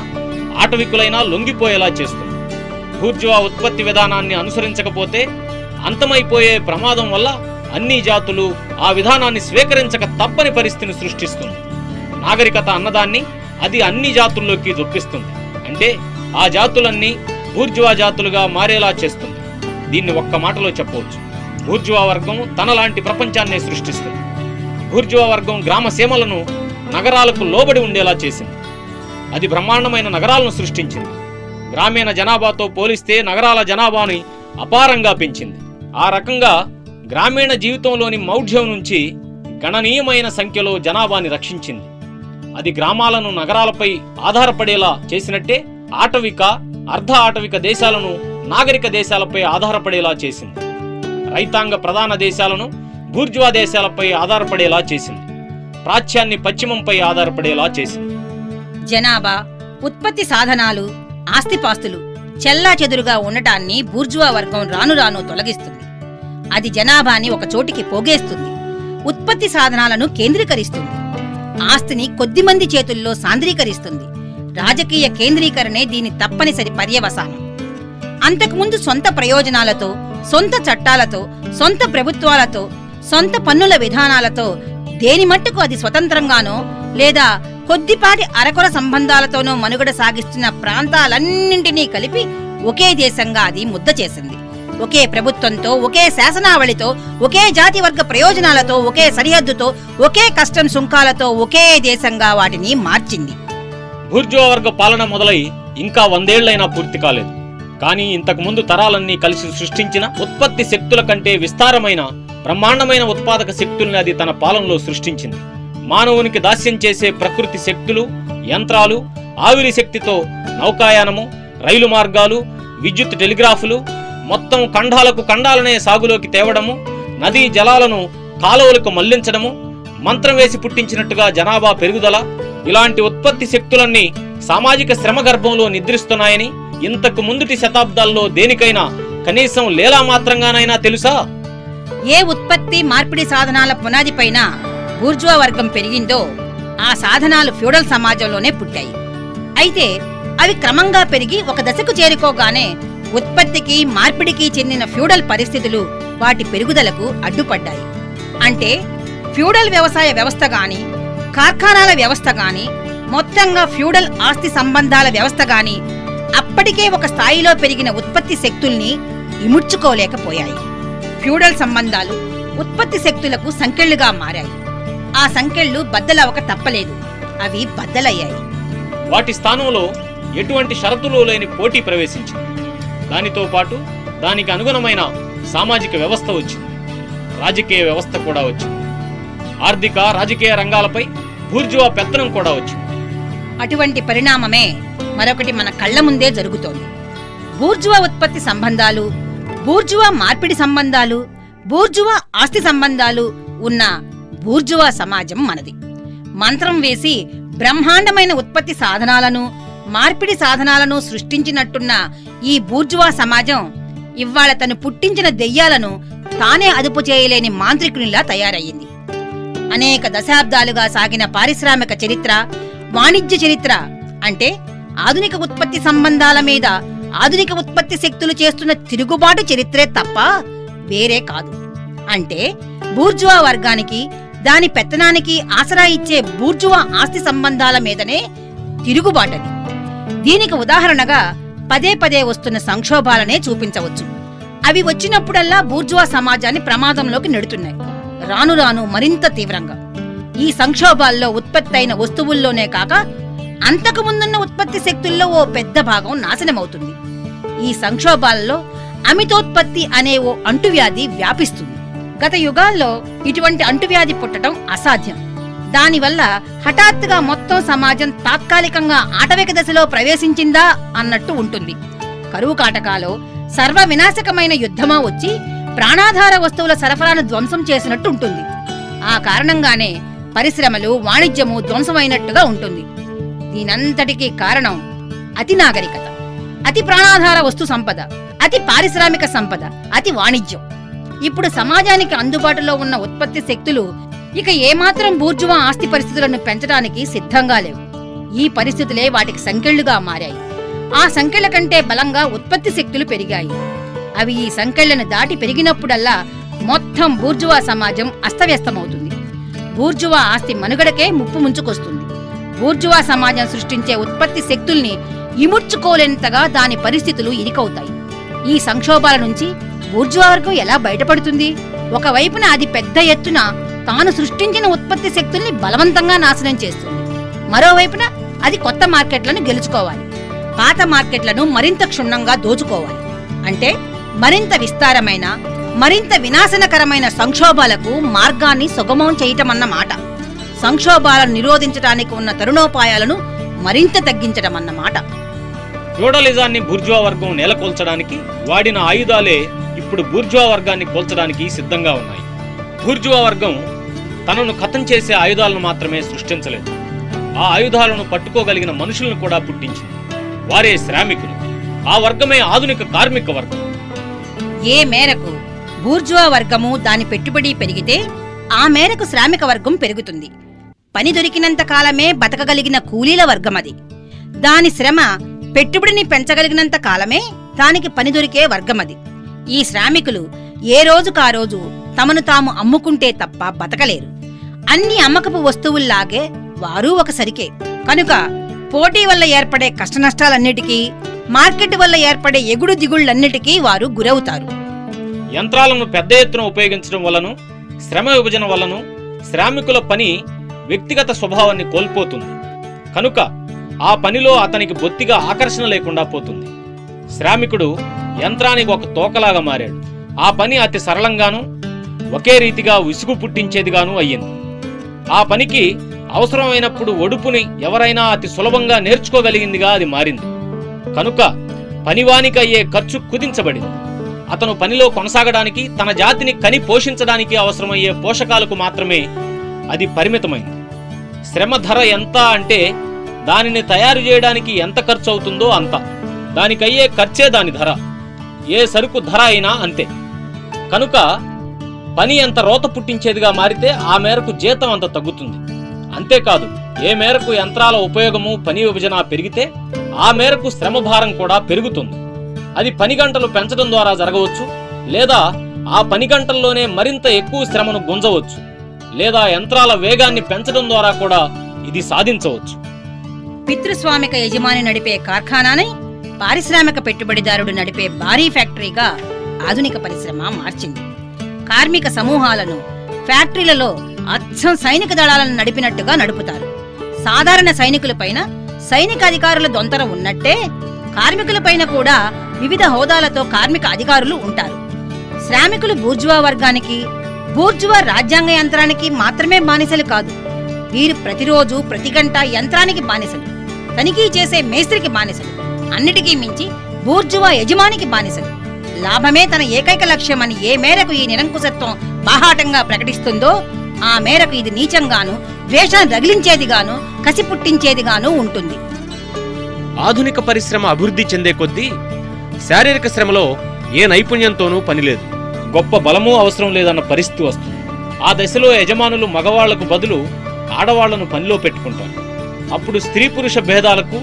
ఆటవికులైనా లొంగిపోయేలా చేస్తుంది. బూర్జువా ఉత్పత్తి విధానాన్ని అనుసరించకపోతే అంతమైపోయే ప్రమాదం వల్ల అన్ని జాతులు ఆ విధానాన్ని స్వీకరించక తప్పని పరిస్థితిని సృష్టిస్తుంది. నాగరికత అన్నదాన్ని అది అన్ని జాతుల్లోకి జొప్పిస్తుంది. అంటే ఆ జాతులన్నీ బూర్జువా జాతులుగా మారేలా చేస్తుంది. దీన్ని ఒక్క మాటలో చెప్పవచ్చు, బూర్జువా వర్గం తనలాంటి ప్రపంచాన్నే సృష్టిస్తుంది. బూర్జువా వర్గం గ్రామ సీమలను నగరాలకు లోబడి ఉండేలా చేసింది. అది బ్రహ్మాండమైన నగరాలను సృష్టించింది. గ్రామీణ జనాభాతో పోలిస్తే నగరాల జనాభాని అపారంగా పెంచింది. ఆ రకంగా గ్రామీణ జీవితంలోని మౌఢ్యం నుంచి గణనీయమైన సంఖ్యలో జనాభాని రక్షించింది. అది గ్రామాలను నగరాలపై ఆధారపడేలా చేసినట్టే ఆటవిక, అర్ధ ఆటవిక దేశాలను నాగరిక దేశాలపై ఆధారపడేలా చేసింది. రైతాంగ ప్రధాన దేశాలను బూర్జువా దేశాలపై ఆధారపడేలా చేసింది. ప్రాచ్యాన్ని పశ్చిమంపై ఆధారపడేలా చేసింది. జనాభా, ఉత్పత్తి సాధనాలు, ఆస్తిపాస్తులు చెల్లా చెదురుగా ఉండటాన్ని బూర్జువా వర్గం రాను రాను తొలగిస్తుంది. అది జనాభాని ఒక చోటికి పోగేస్తుంది. ఉత్పత్తి సాధనాలను కేంద్రీకరిస్తుంది. ఆస్తిని కొద్దిమంది చేతుల్లో సాంద్రీకరిస్తుంది. రాజకీయ కేంద్రీకరణే దీని తప్పనిసరి పర్యవసానం. అంతకుముందు సొంత ప్రయోజనాలతో, సొంత చట్టాలతో, సొంత ప్రభుత్వాలతో, సొంత పన్నుల విధానాలతో దేని మట్టుకు అది స్వతంత్రంగానో లేదా కొద్దిపాటి అరకొర సంబంధాలతోనూ మనుగడ సాగిస్తున్న ప్రాంతాలన్నింటినీ కలిపి ఒకే దేశంగా అది ముద్ద చేసింది. ఒకే ప్రభుత్వంతో, ఒకే శాసనావళితో, ఒకే జాతి వర్గ ప్రయోజనాలతో, ఒకే సరిహద్దుతో, ఒకే కస్టమ్ సుంకాలతో ఒకే దేశంగా వాటిని మార్చింది. బూర్జువా వర్గ పాలన మొదలై ఇంకా 100 ఏళ్లైనా పూర్తి కాలేదు. కానీ ఇంతకు ముందు తరాలన్నీ కలిసి సృష్టించిన ఉత్పత్తి శక్తుల కంటే విస్తారమైన బ్రహ్మాండమైన ఉత్పాదక శక్తుల్ని అది తన పాలనలో సృష్టించింది. మానవునికి దాస్యం చేసే ప్రకృతి శక్తులు, యంత్రాలు, ఆవిరి శక్తితో నౌకాయానము, రైలు మార్గాలు, విద్యుత్ టెలిగ్రాఫులు, మొత్తం ఖండాలకు ఖండాలనే సాగులోకి తేవడము, నదీ జలాలను కాలువలకు మళ్లించడము, మంత్రం వేసి పుట్టించినట్టుగా జనాభా పెరుగుదల, ఇలాంటి ఉత్పత్తి శక్తులన్నీ సామాజిక శ్రమ గర్భంలో నిద్రిస్తున్నాయని ఇంతకు ముందుటి శతాబ్దాల్లో దేనికైనా కనీసం లేలా మాత్రంగానైనా తెలుసా? ఏ ఉత్పత్తి మార్పిడి సాధనాల పునాదిపైన బూర్జువా వర్గం పెరిగిందో ఆ సాధనాలు ఫ్యూడల్ సమాజంలోనే పుట్టాయి. అయితే అవి క్రమంగా పెరిగి ఒక దశకు చేరుకోగానే ఉత్పత్తికి మార్పిడికి చెందిన ఫ్యూడల్ పరిస్థితులు వాటి పెరుగుదలకు అడ్డుపడ్డాయి. అంటే ఫ్యూడల్ వ్యవసాయ వ్యవస్థ గాని, కార్ఖానాల వ్యవస్థ గాని, మొత్తంగా ఫ్యూడల్ ఆస్తి సంబంధాల వ్యవస్థ గాని అప్పటికే ఒక స్థాయిలో పెరిగిన ఉత్పత్తి శక్తుల్ని ఇముడ్చుకోలేకపోయాయి. ఫ్యూడల్ సంబంధాలు ఉత్పత్తి శక్తులకు సంకెళ్లుగా మారాయి. ఆ సంకెళ్లు బద్దలవక తప్పలేదు. అవి బద్దలయ్యాయి. వాటి స్థానంలో ఎటువంటి షరతులు లేని పోటీ ప్రవేశించింది. దానితో పాటు దానికి అనుగుణమైన సామాజిక వ్యవస్థ వచ్చింది. రాజకీయ వ్యవస్థ కూడా వచ్చింది. ఆర్థిక, రాజకీయ రంగాలపై బూర్జువా పెత్తనం కూడా వచ్చింది. అటువంటి పరిణామమే మరొకటి మన కళ్ల ముందే జరుగుతోంది. బూర్జువా ఉత్పత్తి సంబంధాలు, బూర్జువా మార్పిడి సంబంధాలు, బూర్జువా ఆస్తి సంబంధాలు ఉన్న బూర్జువా సమాజం మనది. మంత్రం వేసి బ్రహ్మాండమైన ఉత్పత్తి సాధనాలను, మార్పిడి సాధనాలను సృష్టించినట్టున్న ఈ బూర్జువా సమాజం ఇవాళ తను పుట్టించిన దెయ్యాలను తానే అదుపు చేయలేని మాంత్రికునిలా తయారయ్యింది. అనేక దశాబ్దాలుగా సాగిన పారిశ్రామిక చరిత్ర, వాణిజ్య చరిత్ర అంటే ఆధునిక ఉత్పత్తి సంబంధాల మీద ఆధునిక ఉత్పత్తి శక్తులు చేస్తున్న తిరుగుబాటు చరిత్రే తప్ప వేరే కాదు. అంటే బూర్జువా వర్గానికి, దాని పెత్తనానికి ఆసరా ఇచ్చే బూర్జువా ఆస్తి సంబంధాల మీదనే తిరుగుబాటది. దీనికి ఉదాహరణగా పదే పదే వస్తున్న సంక్షోభాలనే చూపించవచ్చు. అవి వచ్చినప్పుడల్లా బూర్జువా సమాజాన్ని ప్రమాదంలోకి నెడుతున్నాయి, రాను రాను మరింత తీవ్రంగా. ఈ సంక్షోభాల్లో ఉత్పత్తి అయిన వస్తువుల్లోనే కాక అంతకు ముందున్న ఉత్పత్తి శక్తుల్లో ఓ పెద్ద భాగం నాశనమవుతుంది. ఈ సంక్షోభాల్లో అమితోత్పత్తి అనే ఓ అంటువ్యాధి వ్యాపిస్తుంది. గత యుగాల్లో ఇటువంటి అంటువ్యాధి పుట్టడం అసాధ్యం. దానివల్ల హఠాత్తుగా మొత్తం సమాజం తాత్కాలికంగా ఆటవిక దశలో ప్రవేశించిందా అన్నట్టు ఉంటుంది. కరువు కాటకాలో సర్వ వినాశకమైన యుద్ధమా వచ్చి ప్రాణాధార వస్తువుల సరఫరాను ధ్వంసం చేసినట్టు ఉంటుంది. ఆ కారణంగానే పరిశ్రమలు, వాణిజ్యము ధ్వంసమైనట్టుగా ఉంటుంది. దీనంతటికీ కారణం అతి నాగరికత, అతి ప్రాణాధార వస్తు సంపద, అతి పారిశ్రామిక సంపద, అతి వాణిజ్యం. ఇప్పుడు సమాజానికి అందుబాటులో ఉన్న ఉత్పత్తి శక్తులు ఇక ఏమాత్రం బూర్జువా ఆస్తి పరిస్థితులను పెంచడానికి సిద్ధంగా లేవు. ఈ పరిస్థితులే వాటికి సంకెళ్లుగా మారాయి. ఆ సంకెళ్ల కంటే బలంగా ఉత్పత్తి శక్తులు పెరిగాయి. అవి ఈ సంకెళ్లను దాటి పెరిగినప్పుడల్లా మొత్తం బూర్జువా సమాజం అస్తవ్యస్తమవుతుంది. బూర్జువా ఆస్తి మనుగడకే ముప్పు ముంచుకొస్తుంది. బూర్జువా సమాజం సృష్టించే ఉత్పత్తి శక్తుల్ని ఇముడ్చుకోలేంతగా దాని పరిస్థితులు ఇరికవుతాయి. ఈ సంక్షోభాల నుంచి బూర్జువా వర్గం ఎలా బయటపడుతుంది? ఒకవైపున అది పెద్ద ఎత్తున తాను సృష్టించిన ఉత్పత్తి శక్తుల్ని బలవంతంగా నాశనం చేస్తుంది. మరోవైపున అది కొత్త మార్కెట్లను గెలుచుకోవాలి, పాత మార్కెట్లను మరింత క్షుణ్ణంగా దోచుకోవాలి. అంటే మరింత విస్తారమైన, మరింత వినాశనకరమైన సంక్షోభాలకు మార్గాన్ని సుగమం చేయటమన్నమాట. సంక్షోభాలను నిరోధించడానికి ఉన్న తరుణోపాయాలను మరింత తగ్గించటమన్నమాట. ఫ్యూడలిజాన్ని బూర్జువా వర్గం నెలకొల్చడానికి వాడిన ఆయుధాలే ఇప్పుడు బూర్జువా వర్గాన్ని కోల్చడానికి సిద్ధంగా ఉన్నాయి. బూర్జువా వర్గం తనను ఖతం చేసే ఆయుధాలను మాత్రమే సృష్టించలేదు, ఆ ఆయుధాలను పట్టుకోగలిగిన మనుషులను కూడా పుట్టించింది. వారే శ్రామికులు. ఆ వర్గమే ఆధునిక కార్మిక వర్గం. ఏ మేరకు బూర్జువా వర్గము దాని పెట్టుబడి పెరిగితే ఆ మేరకు శ్రామిక వర్గం పెరుగుతుంది. పని దొరికినంత కాలమే బతకగలిగిన కూలీల వర్గం అది. దాని శ్రమ పెట్టుబడిని పెంచగలిగినంత కాలమే దానికి పని దొరికే వర్గమది. ఈ శ్రామికులు ఏ రోజుకా రోజు తమను తాము అమ్ముకుంటే తప్ప బతకలేరు. అన్ని అమ్మకపు వస్తువుల్లాగే వారు ఒక సరికే. కనుక పోటీ వల్ల ఏర్పడే కష్టనష్టాలన్నిటికీ, మార్కెట్ వల్ల ఏర్పడే ఎగుడు దిగుళ్లన్నిటికీ వారు గురవుతారు. యంత్రాలను పెద్ద ఎత్తున ఉపయోగించడం వలను, శ్రమ విభజన వలను శ్రామికుల పని వ్యక్తిగత స్వభావాన్ని కోల్పోతుంది. కనుక ఆ పనిలో అతనికి బొత్తిగా ఆకర్షణ లేకుండా పోతుంది. శ్రామికుడు యంత్రానికి ఒక తోకలాగా మారాడు. ఆ పని అతి సరళంగానూ ఒకే రీతిగా విసుగు పుట్టించేదిగానూ అయ్యింది. ఆ పనికి అవసరమైనప్పుడు ఒడుపుని ఎవరైనా అతి సులభంగా నేర్చుకోగలిగిందిగా అది మారింది. కనుక పనివానికి అయ్యే ఖర్చు కుదించబడింది. అతను పనిలో కొనసాగడానికి, తన జాతిని కని పోషించడానికి అవసరమయ్యే పోషకాలకు మాత్రమే అది పరిమితమైంది. శ్రమ ధర ఎంత అంటే దానిని తయారు చేయడానికి ఎంత ఖర్చు అవుతుందో అంత. దానికయ్యే ఖర్చే దాని ధర. ఏ సరుకు ధర అయినా అంతే. కనుక పని ఎంత రోత పుట్టించేదిగా మారితే ఆ మేరకు జీతం అంత తగ్గుతుంది. అంతేకాదు, ఏ మేరకు యంత్రాల ఉపయోగము, పని విభజన పెరిగితే ఆ మేరకు శ్రమ భారం కూడా పెరుగుతుంది. అది పని గంటలు పెంచడం ద్వారా జరగవచ్చు, లేదా ఆ పని గంటల్లోనే మరింత ఎక్కువ శ్రమను గుంజవచ్చు, లేదా యంత్రాల వేగాన్ని పెంచడం ద్వారా కూడా ఇది సాధించవచ్చు. పితృస్వామిక యజమాని నడిపే కార్ఖానాని పారిశ్రామిక పెట్టుబడిదారుడు నడిపే భారీ ఫ్యాక్టరీగా ఆధునిక పరిశ్రమ మార్చింది. కార్మిక సమూహాలను ఫ్యాక్టరీలలో అచ్చం సైనిక దళాలను నడిపినట్టుగా నడుపుతారు. సాధారణ సైనికులపైన సైనిక అధికారుల దొంతర ఉన్నట్టే కార్మికులపైన కూడా వివిధ హోదాలతో కార్మిక అధికారులు ఉంటారు. శ్రామికులు బూర్జువా వర్గానికి, బూర్జువా రాజ్యాంగ యంత్రానికి మాత్రమే బానిసలు కాదు. వీరు ప్రతిరోజు ప్రతి గంట యంత్రానికి బానిసలు, తనిఖీ చేసే మేస్త్రికి బానిసలు, అన్నిటికీ మించి బూర్జువా యజమానికి బానిసలు. లాభమే తన ఏకైక లక్ష్యమని ఏ మేరకు ఈ నిరంకుశత్వం బాహాటంగా ప్రకటిస్తుందో ఆ మేరకు ఇది నీచంగాను, ద్వేషాన్ని రగిలించేదిగాను, కసి పుట్టించేదిగాను ఉంటుంది. ఆధునిక పరిశ్రమ అభివృద్ధి చెందే కొద్దీ శారీరక శ్రమలో ఏ నైపుణ్యంతోనూ పనిలేదు, గొప్ప బలమూ అవసరం లేదన్న పరిస్థితి వస్తుంది. ఆ దశలో యజమానులు మగవాళ్లకు బదులు ఆడవాళ్లను పనిలో పెట్టుకుంటారు. అప్పుడు స్త్రీ పురుష భేదాలకు,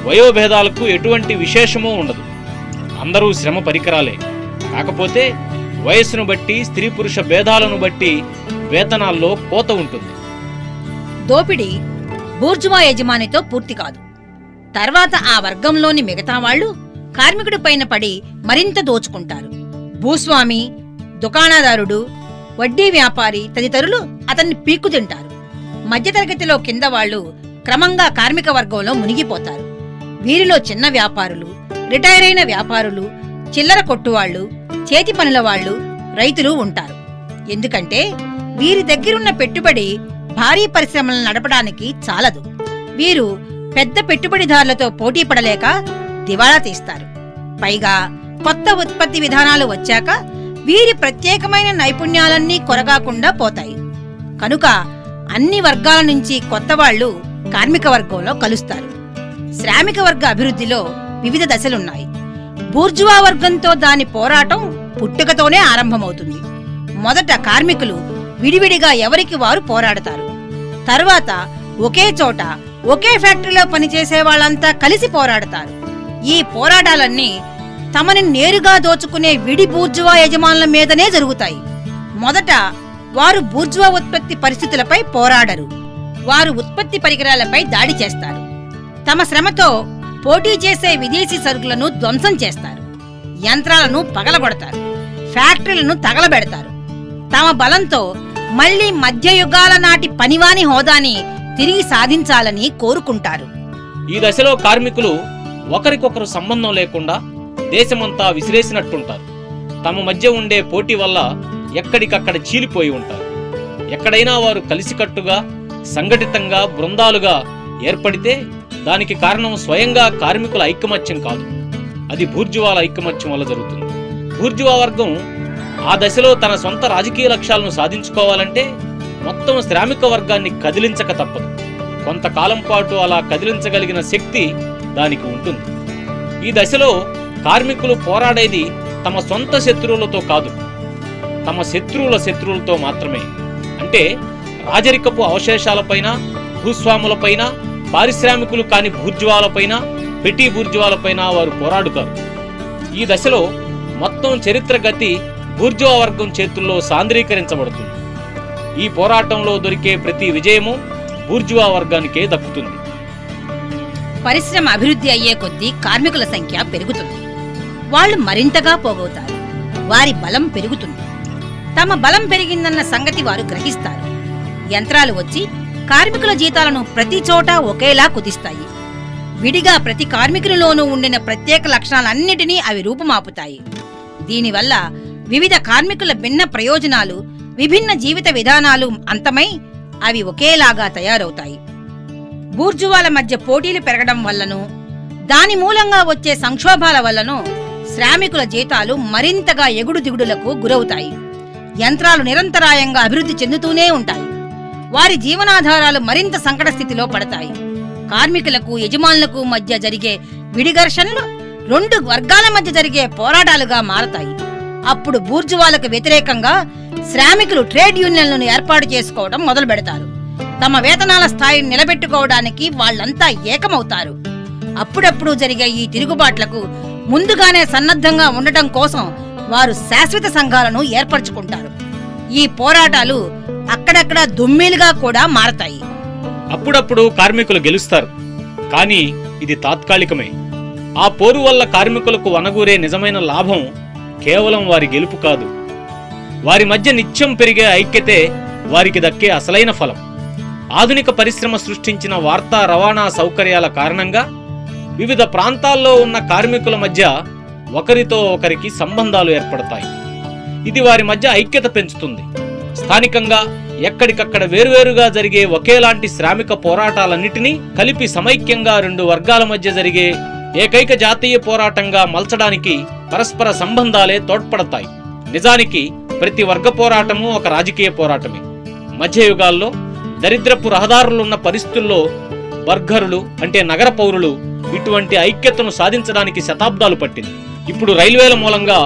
వయోభేదాలకు ఎటువంటి విశేషమూ ఉండదు. అందరూ శ్రమ పరికరాలే. కాకపోతే వయస్సును బట్టి, స్త్రీ పురుష భేదాలను బట్టి వేతనాల్లో కోత ఉంటుంది. దోపిడీ బూర్జువా యజమానితో పూర్తి కాదు. తర్వాత ఆ వర్గంలోని మిగతా వాళ్లు కార్మికుడి పైన పడి మరింత దోచుకుంటారు. భూస్వామి, దుకాణదారుడు, వడ్డీ వ్యాపారి తదితరులు అతన్ని పీక్కు తింటారు. మధ్యతరగతిలో కింద వాళ్లు క్రమంగా కార్మిక వర్గంలో మునిగిపోతారు. వీరిలో చిన్న వ్యాపారులు, రిటైర్ అయిన వ్యాపారులు, చిల్లర కొట్టువాళ్లు, చేతి పనుల వాళ్లు, రైతులు ఉంటారు. ఎందుకంటే వీరి దగ్గరున్న పెట్టుబడి భారీ పరిశ్రమలను నడపడానికి చాలదు. వీరు పెద్ద పెట్టుబడిదారులతో పోటీ పడలేక దివాళా తీస్తారు. పైగా కొత్త ఉత్పత్తి విధానాలు వచ్చాక వీరి ప్రత్యేకమైన నైపుణ్యాలన్నీ కొరగాకుండా పోతాయి. కనుక అన్ని వర్గాల నుంచి కొత్త వాళ్లు కార్మిక వర్గంలో కలుస్తారు. శ్రామిక వర్గ అభివృద్ధిలో వివిధ దశలున్నాయి. బూర్జువా వర్గంతో దాని పోరాటం పుట్టుకతోనే ఆరంభమవుతుంది. మొదట కార్మికులు విడివిడిగా ఎవరికి వారు పోరాడతారు. తర్వాత ఒకే చోట ఒకే ఫ్యాక్టరీలో పనిచేసే వాళ్ళంతా కలిసి పోరాడతారు. ఈ పోరాటాలన్నీ తమని నేరుగా దోచుకునే విడి బూర్జువా యజమానుల మీదనే జరుగుతాయి. మొదట వారు బూర్జువా ఉత్పత్తి పరిస్థితులపై పోరాడరు. వారు ఉత్పత్తి పరికరాలపై దాడి చేస్తారు. తమ శ్రమతో పోటీ చేసే విదేశీ సరుకులను ధ్వంసం చేస్తారు. యంత్రాలను పగలగొడతారు. ఫ్యాక్టరీలను తగలబెడతారు. తమ బలంతో మళ్లీ మధ్యయుగాల నాటి పనివాని హోదాని తిరిగి సాధించాలని కోరుకుంటారు. ఈ దశలో కార్మికులు ఒకరికొకరు సంబంధం లేకుండా దేశమంతా విసిరేసినట్టుంటారు. తమ మధ్య ఉండే పోటీ వల్ల ఎక్కడికక్కడ చీలిపోయి ఉంటారు. ఎక్కడైనా వారు కలిసికట్టుగా, సంఘటితంగా, బృందాలుగా ఏర్పడితే దానికి కారణం స్వయంగా కార్మికుల ఐకమత్యం కాదు, అది బూర్జువాల ఐకమత్యం వల్ల జరుగుతుంది. బూర్జువా వర్గం ఆ దశలో తన సొంత రాజకీయ లక్ష్యాలను సాధించుకోవాలంటే మొత్తం శ్రామిక వర్గాన్ని కదిలించక తప్పదు. కొంతకాలం పాటు అలా కదిలించగలిగిన శక్తి దానికి ఉంటుంది. ఈ దశలో కార్మికులు పోరాడేది తమ సొంత శత్రువులతో కాదు, తమ శత్రువుల శత్రువులతో మాత్రమే. అంటే రాజరికపు అవశేషాలపైన, భూస్వాములపైన, పారిశ్రామికులు కాని బూర్జువాలపైన, పెటీ బూర్జువాలపైన వారు పోరాడుతారు. ఈ దశలో మొత్తం చరిత్ర గతి బూర్జువా వర్గం చేతుల్లో సాంద్రీకరించబడుతుంది. ఈ పోరాటంలో దొరికే ప్రతి విజయము బూర్జువా వర్గానికే దక్కుతుంది. పరిశ్రమ అభివృద్ధి అయ్యే కొద్దీ కార్మికుల సంఖ్య పెరుగుతుంది. వాళ్ళు మరింతగా పోగవుతారు. వారి బలం పెరుగుతుంది. తమ బలం పెరిగిందన్న సంగతి వారు గ్రహిస్తారు. యంత్రాలు వచ్చి కార్మికుల జీతాలను ప్రతి చోట ఒకేలా కుదిస్తాయి. విడిగా ప్రతి కార్మికునిలోనూ ఉండిన ప్రత్యేక లక్షణాలన్నిటినీ అవి రూపుమాపుతాయి. దీనివల్ల వివిధ కార్మికుల భిన్న ప్రయోజనాలు, విభిన్న జీవిత విధానాలు అంతమై అవి ఒకేలాగా తయారవుతాయి. బూర్జువాల మధ్య పోటీలు పెరగడం వల్లనూ, దాని మూలంగా వచ్చే సంక్షోభాల వల్లనూ శ్రామికుల జీతాలు మరింతగా ఎగుడు దిగుడులకు గురవుతాయి. యంత్రాలు నిరంతరాయంగా అభివృద్ధి చెందుతూనే ఉంటాయి. వారి జీవనాధారాలు మరింత సంకట స్థితిలో పడతాయి. కార్మికులకు, యజమానులకు మధ్య జరిగే విడిఘర్షణలు రెండు వర్గాల మధ్య జరిగే పోరాటాలుగా మారతాయి. అప్పుడు బూర్జువాలకు వ్యతిరేకంగా శ్రామికులు ట్రేడ్ యూనియన్లను ఏర్పాటు చేసుకోవడం మొదలు పెడతారు. తమ వేతనాల స్థాయిని నిలబెట్టుకోవడానికి వాళ్ళంతా ఏకమవుతారు. అప్పుడప్పుడు జరిగే ఈ తిరుగుబాట్లకు ముందుగానే సన్నద్ధంగా ఉండటం కోసం వారు శాశ్వత సంఘాలను ఏర్పరచుకుంటారు. ఈ పోరాటాలు అక్కడక్కడ దుమ్మీలుగా కూడా మారతాయి. అప్పుడప్పుడు కార్మికులు గెలుస్తారు, కానీ ఇది తాత్కాలికమే. ఆ పోరు వల్ల కార్మికులకు వనగూరే నిజమైన లాభం కేవలం వారి గెలుపు కాదు. వారి మధ్య నిత్యం పెరిగే ఐక్యతే వారికి దక్కే అసలైన ఫలం. ఆధునిక పరిశ్రమ సృష్టించిన వార్తా రవాణా సౌకర్యాల కారణంగా వివిధ ప్రాంతాల్లో ఉన్న కార్మికుల మధ్య ఒకరితో ఒకరికి సంబంధాలు ఏర్పడతాయి. ఇది వారి మధ్య ఐక్యత పెంచుతుంది. స్థానికంగా ఎక్కడికక్కడ వేరువేరుగా జరిగే ఒకేలాంటి శ్రామిక పోరాటాలన్నిటినీ కలిపి సమైక్యంగా రెండు వర్గాల మధ్య జరిగే ఏకైక జాతీయ పోరాటంగా మలచడానికి పరస్పర సంబంధాలే తోడ్పడతాయి. నిజానికి ప్రతి వర్గ పోరాటము ఒక రాజకీయ పోరాటమే. మధ్యయుగాల్లో దరిద్రపు రహదారులున్న పరిస్థితుల్లో బర్గరులు అంటే నగర పౌరులు ఇటువంటి ఐక్యతను సాధించడానికి శతాబ్దాలు పట్టింది. ఇప్పుడు రైల్వేల మూలంగా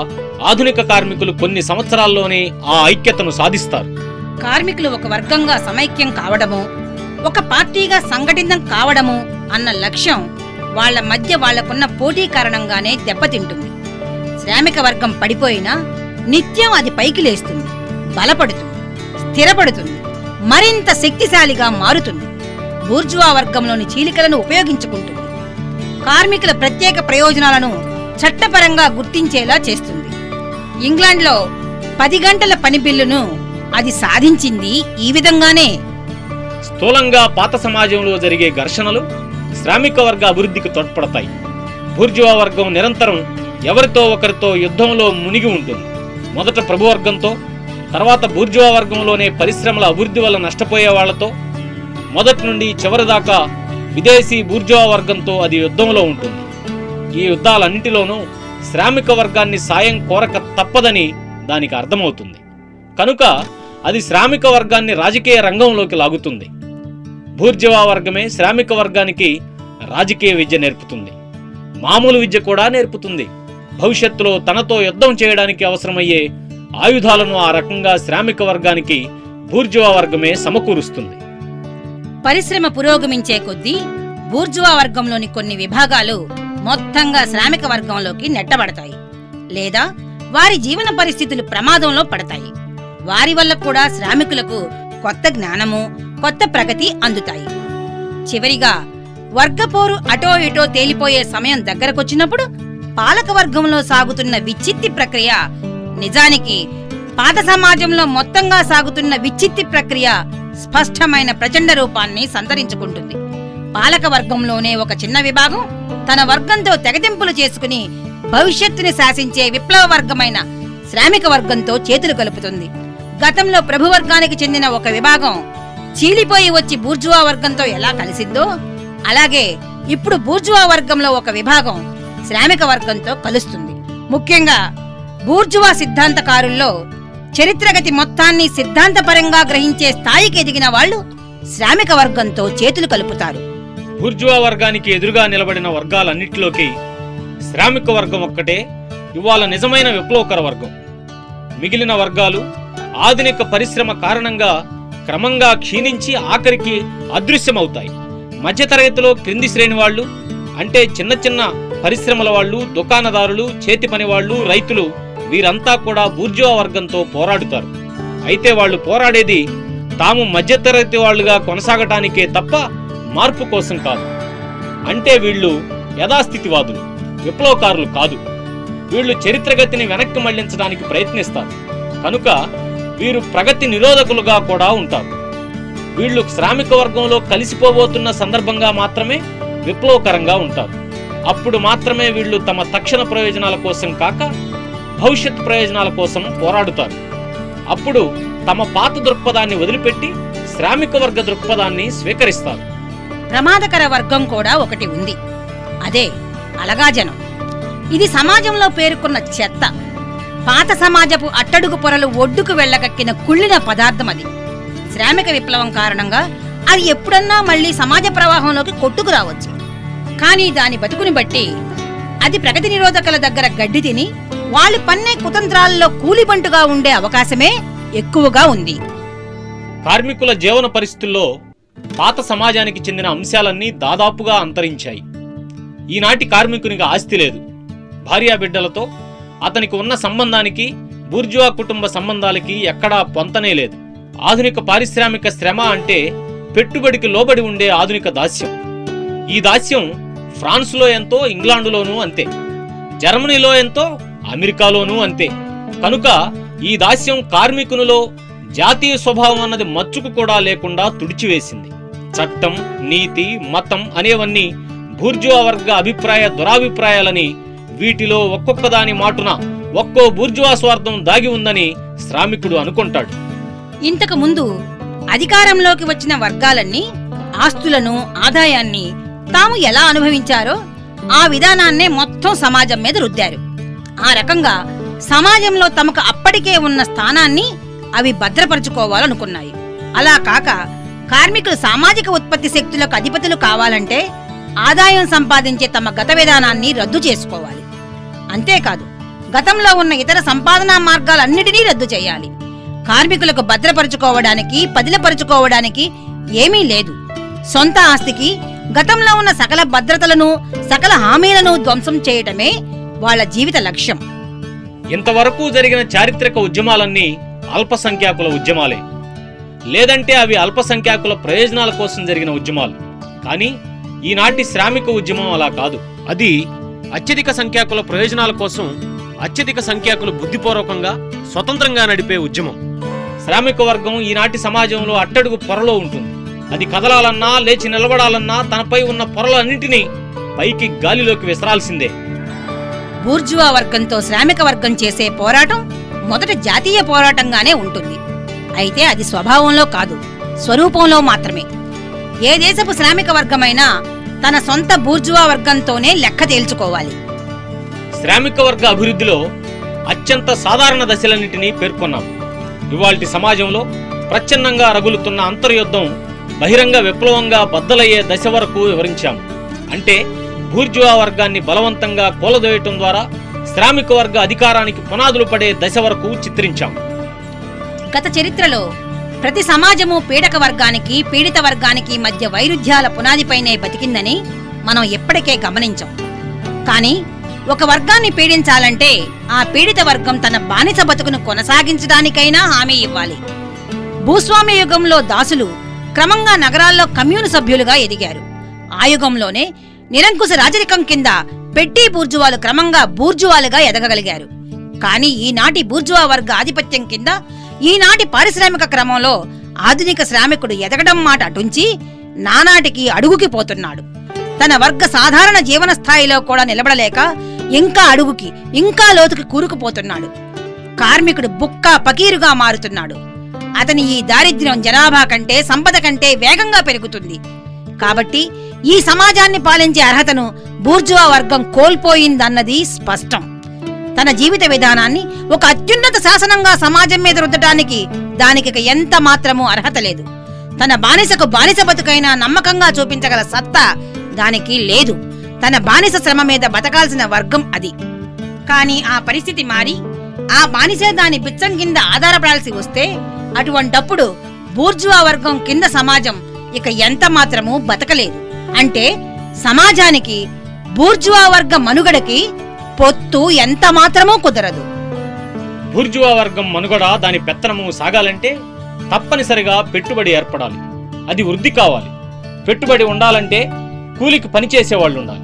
ఆధునిక కార్మికులు కొన్ని సంవత్సరాల్లోనే ఆ ఐక్యతను సాధిస్తారు. కార్మికులు ఒక వర్గంగా సమైక్యం కావడము, ఒక పార్టీగా సంఘటితం కావడము అన్న లక్ష్యం వాళ్ల మధ్య వాళ్లకున్న పోటీ కారణంగానే దెబ్బతింటుంది. శ్రామిక వర్గం పడిపోయినా నిత్యం అది పైకి లేస్తుంది, బలపడుతుంది, స్థిరపడుతుంది, మరింత శక్తిశాలిగా మారుతుంది. బూర్జువా వర్గంలోని చీలికలను ఉపయోగించుకుంటుంది. కార్మికుల ప్రత్యేక ప్రయోజనాలను చట్టపరంగా గుర్తించేలా చేస్తుంది. ఇంగ్లాండ్లో 10 గంటల పని బిల్లును అది సాధించింది ఈ విధంగానే. స్థూలంగా పాత సమాజంలో జరిగే ఘర్షణలు శ్రామిక వర్గ అభివృద్ధికి తోడ్పడతాయి. బూర్జువా వర్గం నిరంతరం ఎవరితో ఒకరితో యుద్ధంలో మునిగి ఉంటుంది. మొదట ప్రభువర్గంతో, తర్వాత బూర్జువా వర్గంలోనే పరిశ్రమల అభివృద్ధి వల్ల నష్టపోయే వాళ్లతో, మొదటి నుండి చివరి దాకా విదేశీ బూర్జువా వర్గంతో అది యుద్ధంలో ఉంటుంది. ఈ యుద్ధాలన్నింటిలోనూ శ్రామిక వర్గాన్ని సాయం కోరక తప్పదని దానికి అర్థమవుతుంది. కనుక అది శ్రామిక వర్గాన్ని రాజకీయ రంగంలోకి లాగుతుంది. బూర్జువా వర్గమే శ్రామిక వర్గానికి రాజకీయ విద్య నేర్పుతుంది, మామూలు విద్య కూడా నేర్పుతుంది. భవిష్యత్తులో తనతో యుద్ధం చేయడానికి అవసరమయ్యే ఆయుధాలను ఆ రకంగా శ్రామిక వర్గానికి బూర్జువా వర్గమే సమకూరుస్తుంది. పరిశ్రమ పురోగమించే కొద్దీ బూర్జువా వర్గంలోని కొన్ని విభాగాలు మొత్తంగా శ్రామిక వర్గంలోకి నెట్టబడతాయి, లేదా వారి జీవన పరిస్థితులు ప్రమాదంలో పడతాయి. వారి వల్ల కూడా శ్రామికులకు కొత్త జ్ఞానము, కొత్త ప్రగతి అందుతాయి. చివరిగా వర్గపోరు అటో ఇటో తేలిపోయే సమయం దగ్గరకొచ్చినప్పుడు పాలక వర్గంలో సాగుతున్న విచ్చిత్తి ప్రక్రియ నిజానికి పాత సమాజంలో మొత్తంగా సాగుతున్న విచ్చిత్తి ప్రక్రియ స్పష్టమైన ప్రచండ రూపాన్ని సంతరించుకుంటుంది. పాలక వర్గంలోనే ఒక చిన్న విభాగం తన వర్గంతో తెగతింపులు చేసుకుని భవిష్యత్తుని శాసించే విప్లవ వర్గమైన శ్రామిక వర్గంతో చేతులు కలుపుతుంది. గతంలో ప్రభువర్గానికి చెందిన ఒక విభాగం చీలిపోయి వచ్చి బూర్జువా వర్గంతో ఎలా కలిసిందో, అలాగే ఇప్పుడు బూర్జువా వర్గంలో ఒక విభాగం శ్రామిక వర్గంతో కలుస్తుంది. ముఖ్యంగా బూర్జువా సిద్ధాంతకారుల్లో చరిత్రగతి మొత్తాన్ని సిద్ధాంతపరంగా గ్రహించే స్థాయికి ఎదిగిన వాళ్ళు శ్రామిక వర్గంతో చేతులు కలుపుతారు. బూర్జువా వర్గానికి ఎదురుగా నిలబడిన వర్గాలన్నిటిలోకి శ్రామిక వర్గం ఒక్కటే ఇవాళ నిజమైన విప్లవకర వర్గం. మిగిలిన వర్గాలు ఆధునిక పరిశ్రమ కారణంగా క్రమంగా క్షీణించి ఆఖరికి అదృశ్యమవుతాయి. మధ్యతరగతిలో క్రింది శ్రేణి వాళ్ళు అంటే చిన్న చిన్న పరిశ్రమల వాళ్ళు, దుకాణదారులు, చేతి పని వాళ్ళు, రైతులు వీరంతా కూడా బూర్జువా వర్గంతో పోరాడుతారు. అయితే వాళ్ళు పోరాడేది తాము మధ్యతరగతి వాళ్లుగా కొనసాగటానికే తప్ప మార్పు కోసం కాదు. అంటే వీళ్ళు యథాస్థితివాదులు, విప్లవకారులు కాదు. వీళ్ళు చరిత్రగతిని వెనక్కి మళ్లించడానికి ప్రయత్నిస్తారు. కనుక వీరు ప్రగతి నిరోధకులుగా కూడా ఉంటారు. వీళ్ళు శ్రామిక వర్గంలో కలిసిపోబోతున్న సందర్భంగా మాత్రమే విప్లవకరంగా ఉంటారు. అప్పుడు మాత్రమే వీళ్ళు తమ తక్షణ ప్రయోజనాల కోసం కాక భవిష్యత్ ప్రయోజనాల కోసం పోరాడుతారు. అప్పుడు తమ పాత దృక్పథాన్ని వదిలిపెట్టి శ్రామిక వర్గ దృక్పథాన్ని స్వీకరిస్తారు. ప్రమాదకర వర్గం కూడా ఒకటి ఉంది. అదే అలగాజనం. ఇది సమాజంలో పేరుకున్న చెత్త. పాత సమాజపు అట్టడుగు పొరలు ఒడ్డుకు వెళ్లగక్కిన కుళ్ళిన పదార్థం అది. శ్రామిక విప్లవం కారణంగా అది ఎప్పుడన్నా మళ్లీ సమాజ ప్రవాహంలోకి కొట్టుకు రావచ్చు. కానీ దాని బతుకుని బట్టి అది ప్రగతి నిరోధకుల దగ్గర గడ్డి తిని వాళ్ళు పన్నే కుతంత్రాల్లో కూలిబంటుగా ఉండే అవకాశమే ఎక్కువగా ఉంది. కార్మికుల జీవన పరిస్థితుల్లో పాత సమాజానికి చెందిన అంశాలన్నీ దాదాపుగా అంతరించాయి. ఈనాటి కార్మికునికి ఆస్తి లేదు. భార్యాబిడ్డలతో అతనికి ఉన్న సంబంధానికి బూర్జువా కుటుంబ సంబంధాలకి ఎక్కడా పొంతనే లేదు. ఆధునిక పారిశ్రామిక శ్రమ అంటే పెట్టుబడికి లోబడి ఉండే ఆధునిక దాస్యం. ఈ దాస్యం ఫ్రాన్స్లో ఎంతో, ఇంగ్లాండులోనూ అంతే, జర్మనీలో ఎంతో, అమెరికాలోనూ అంతే. కనుక ఈ దాస్యం కార్మికునిలో జాతీయ స్వభావం అన్నది మచ్చుకు కూడా లేకుండా తుడిచివేసింది. చట్టం, నీతి, మతం అనేవన్నీ బూర్జువా వర్గ అభిప్రాయ దురాభిప్రాయాలని, వీటిలో ఒక్కొక్క దాని మాటున ఒక్కో బూర్జువా స్వార్థం దాగి ఉందని శ్రామికుడు అనుకుంటాడు. ఇంతకు ముందు అధికారంలోకి వచ్చిన వర్గాలన్నీ ఆస్తులను, ఆదాయాన్ని తాము ఎలా అనుభవించారో ఆ విధానాన్నే మొత్తం సమాజం మీద రుద్దారు. ఆ రకంగా సమాజంలో తమకు అప్పటికే ఉన్న స్థానాన్ని అవి భద్రపరుచుకోవాలనుకున్నాయి. అలా కాక కార్మికులు సామాజిక ఉత్పత్తి శక్తులకు అధిపతులు కావాలంటే ఆదాయం సంపాదించే తమ గత విధానాన్ని రద్దు చేసుకోవాలి. అంతేకాదు, గతంలో ఉన్న ఇతర సంపాదనా మార్గాలన్నిటినీ రద్దు చేయాలి. కార్మికులకు భద్రపరుచుకోవడానికి, పదిలపరుచుకోవడానికి ఏమీ లేదు. సొంత ఆస్తికి గతంలో ఉన్న సకల భద్రతలను, సకల హామీలను ధ్వంసం చేయటమే వాళ్ళ జీవిత లక్ష్యం. ఇంతవరకు జరిగిన చారిత్రక ఉద్యమాలన్నీ అల్పసంఖ్యాకుల ఉద్యమాలే, లేదంటే అవి అల్పసంఖ్యాకుల ప్రయోజనాల కోసం జరిగిన ఉద్యమాలు. కానీ ఈనాటి శ్రామిక ఉద్యమం అలా కాదు. అది అత్యధిక సంఖ్యాకుల ప్రయోజనాల కోసం అత్యధిక సంఖ్యాకులు బుద్ధిపూర్వకంగా స్వతంత్రంగా నడిపే ఉద్యమం. శ్రామిక వర్గం ఈనాటి సమాజంలో అట్టడుగు పొరలో ఉంటుంది. అది కదలాలన్నా, లేచి నిలబడాలన్నా తనపై ఉన్న పొరలన్నింటినీ పైకి గాలిలోకి విసరాల్సిందే. బూర్జువా వర్గంతో శ్రామిక వర్గం చేసే పోరాటం మొదట జాతీయ పోరాటంగానే ఉంటుంది. అయితే అది స్వభావంలో కాదు, స్వరూపంలో మాత్రమే. ఏ దేశపు శ్రామిక వర్గమైనా తన సొంత బూర్జువా వర్గంతోనే లెక్క తేల్చుకోవాలి. శ్రామిక వర్గ అభివృద్ధిలో అత్యంత సాధారణ దశలన్నింటినీ పేర్కొన్నాం. ఇవాల్టి సమాజంలో ప్రచ్ఛన్నంగా రగులుతున్న అంతర్యుద్ధం బహిరంగ విప్లవంగా బద్దలయ్యే దశ వరకు వివరించాం. అంటే బూర్జువా వర్గాన్ని బలవంతంగా కూలదోయటం ద్వారా శ్రామిక వర్గ అధికారానికి పునాదులు పడే దశ వరకు చిత్రించాం. గత చరిత్రలో ప్రతి సమాజము పీడక వర్గానికి, పీడిత వర్గానికి మధ్య వైరుధ్యాల పునాదిపైనే బతికిందని మనం ఎప్పటికే గమనించాం. కానీ ఒక వర్గాన్ని పీడించాలంటే ఆ పీడిత వర్గం తన బానిస బతుకును కొనసాగించడానికైనా హామీ ఇవ్వాలి. భూస్వామ్య యుగంలో దాసులు క్రమంగా నగరాల్లో కమ్యూను సభ్యులుగా ఎదిగారు. ఆ యుగంలోనే నిరంకుశ రాజరికం కింద పెట్టి బూర్జువాలు క్రమంగా బూర్జువాలుగా ఎదగగలిగారు. కానీ ఈనాటి బూర్జువా వర్గ ఆధిపత్యం కింద ఈనాటి పారిశ్రామిక క్రమంలో ఆధునిక శ్రామికుడు ఎదగడం మాట అటుంచి నానాటికి అడుగుకి పోతున్నాడు. తన వర్గ సాధారణ జీవన స్థాయిలో కూడా నిలబడలేక ఇంకా అడుగుకి, ఇంకా లోతుకి కూరుకుపోతున్నాడు. కార్మికుడు బుక్క పకీరుగా మారుతున్నాడు. అతని ఈ దారిద్ర్యం జనాభా కంటే, సంపద కంటే వేగంగా పెరుగుతుంది. కాబట్టి ఈ సమాజాన్ని పాలించే అర్హతను బూర్జువా వర్గం కోల్పోయిందన్నది స్పష్టం. తన జీవిత విధానాన్ని ఒక అత్యున్నత శాసనంగా సమాజం మీద రుద్దటానికి దానికి ఎంత మాత్రమూ అర్హత లేదు. తన బానిసకు బానిస బతుకైనా నమ్మకంగా చూపించగల సత్తా దానికి లేదు. తన బానిస శ్రమ మీద బతకాల్సిన వర్గం అది. కానీ ఆ పరిస్థితి మారి ఆ బానిసే దాని బిచ్చం కింద ఆధారపడాల్సి వస్తే అటువంటప్పుడు బూర్జువా వర్గం కింద సమాజం ఇక ఎంత మాత్రమూ బతకలేదు. అంటే సమాజానికి బూర్జువా వర్గ మనుగడకి పొత్తు ఎంత మాత్రమూ కుదరదు. బూర్జువా వర్గం మనుగడ, దాని పెత్తనము సాగాలంటే తప్పనిసరిగా పెట్టుబడి ఏర్పడాలి. అది వృద్ధి కావాలి. పెట్టుబడి ఉండాలంటే కూలికి పనిచేసేవాళ్ళు ఉండాలి.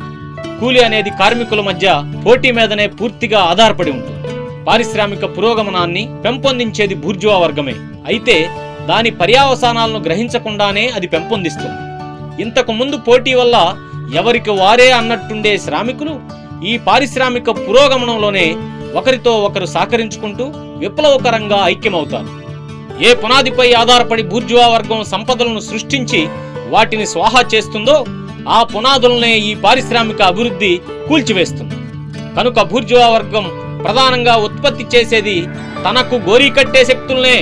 కూలి అనేది కార్మికుల మధ్య పోటీ మీదనే పూర్తిగా ఆధారపడి ఉంటుంది. పారిశ్రామిక పురోగమనాన్ని పెంపొందించేది బూర్జువా వర్గమే. అయితే దాని పర్యావసానాలను గ్రహించకుండానే అది పెంపొందిస్తుంది. ఇంతకు ముందు పోటీ వల్ల ఎవరికి వారే అన్నట్టుండే శ్రామికులు ఈ పారిశ్రామిక పురోగమనంలోనే ఒకరితో ఒకరు సహకరించుకుంటూ విప్లవకరంగా ఐక్యమవుతారు. ఏ పునాదిపై ఆధారపడి బూర్జువా వర్గం సంపదలను సృష్టించి వాటిని స్వాహా చేస్తుందో ఆ పునాదులనే ఈ పారిశ్రామిక అభివృద్ధి కూల్చివేస్తుంది. కనుక బూర్జువా వర్గం ప్రధానంగా ఉత్పత్తి చేసేది తనకు గోరీకట్టే శక్తుల్నే.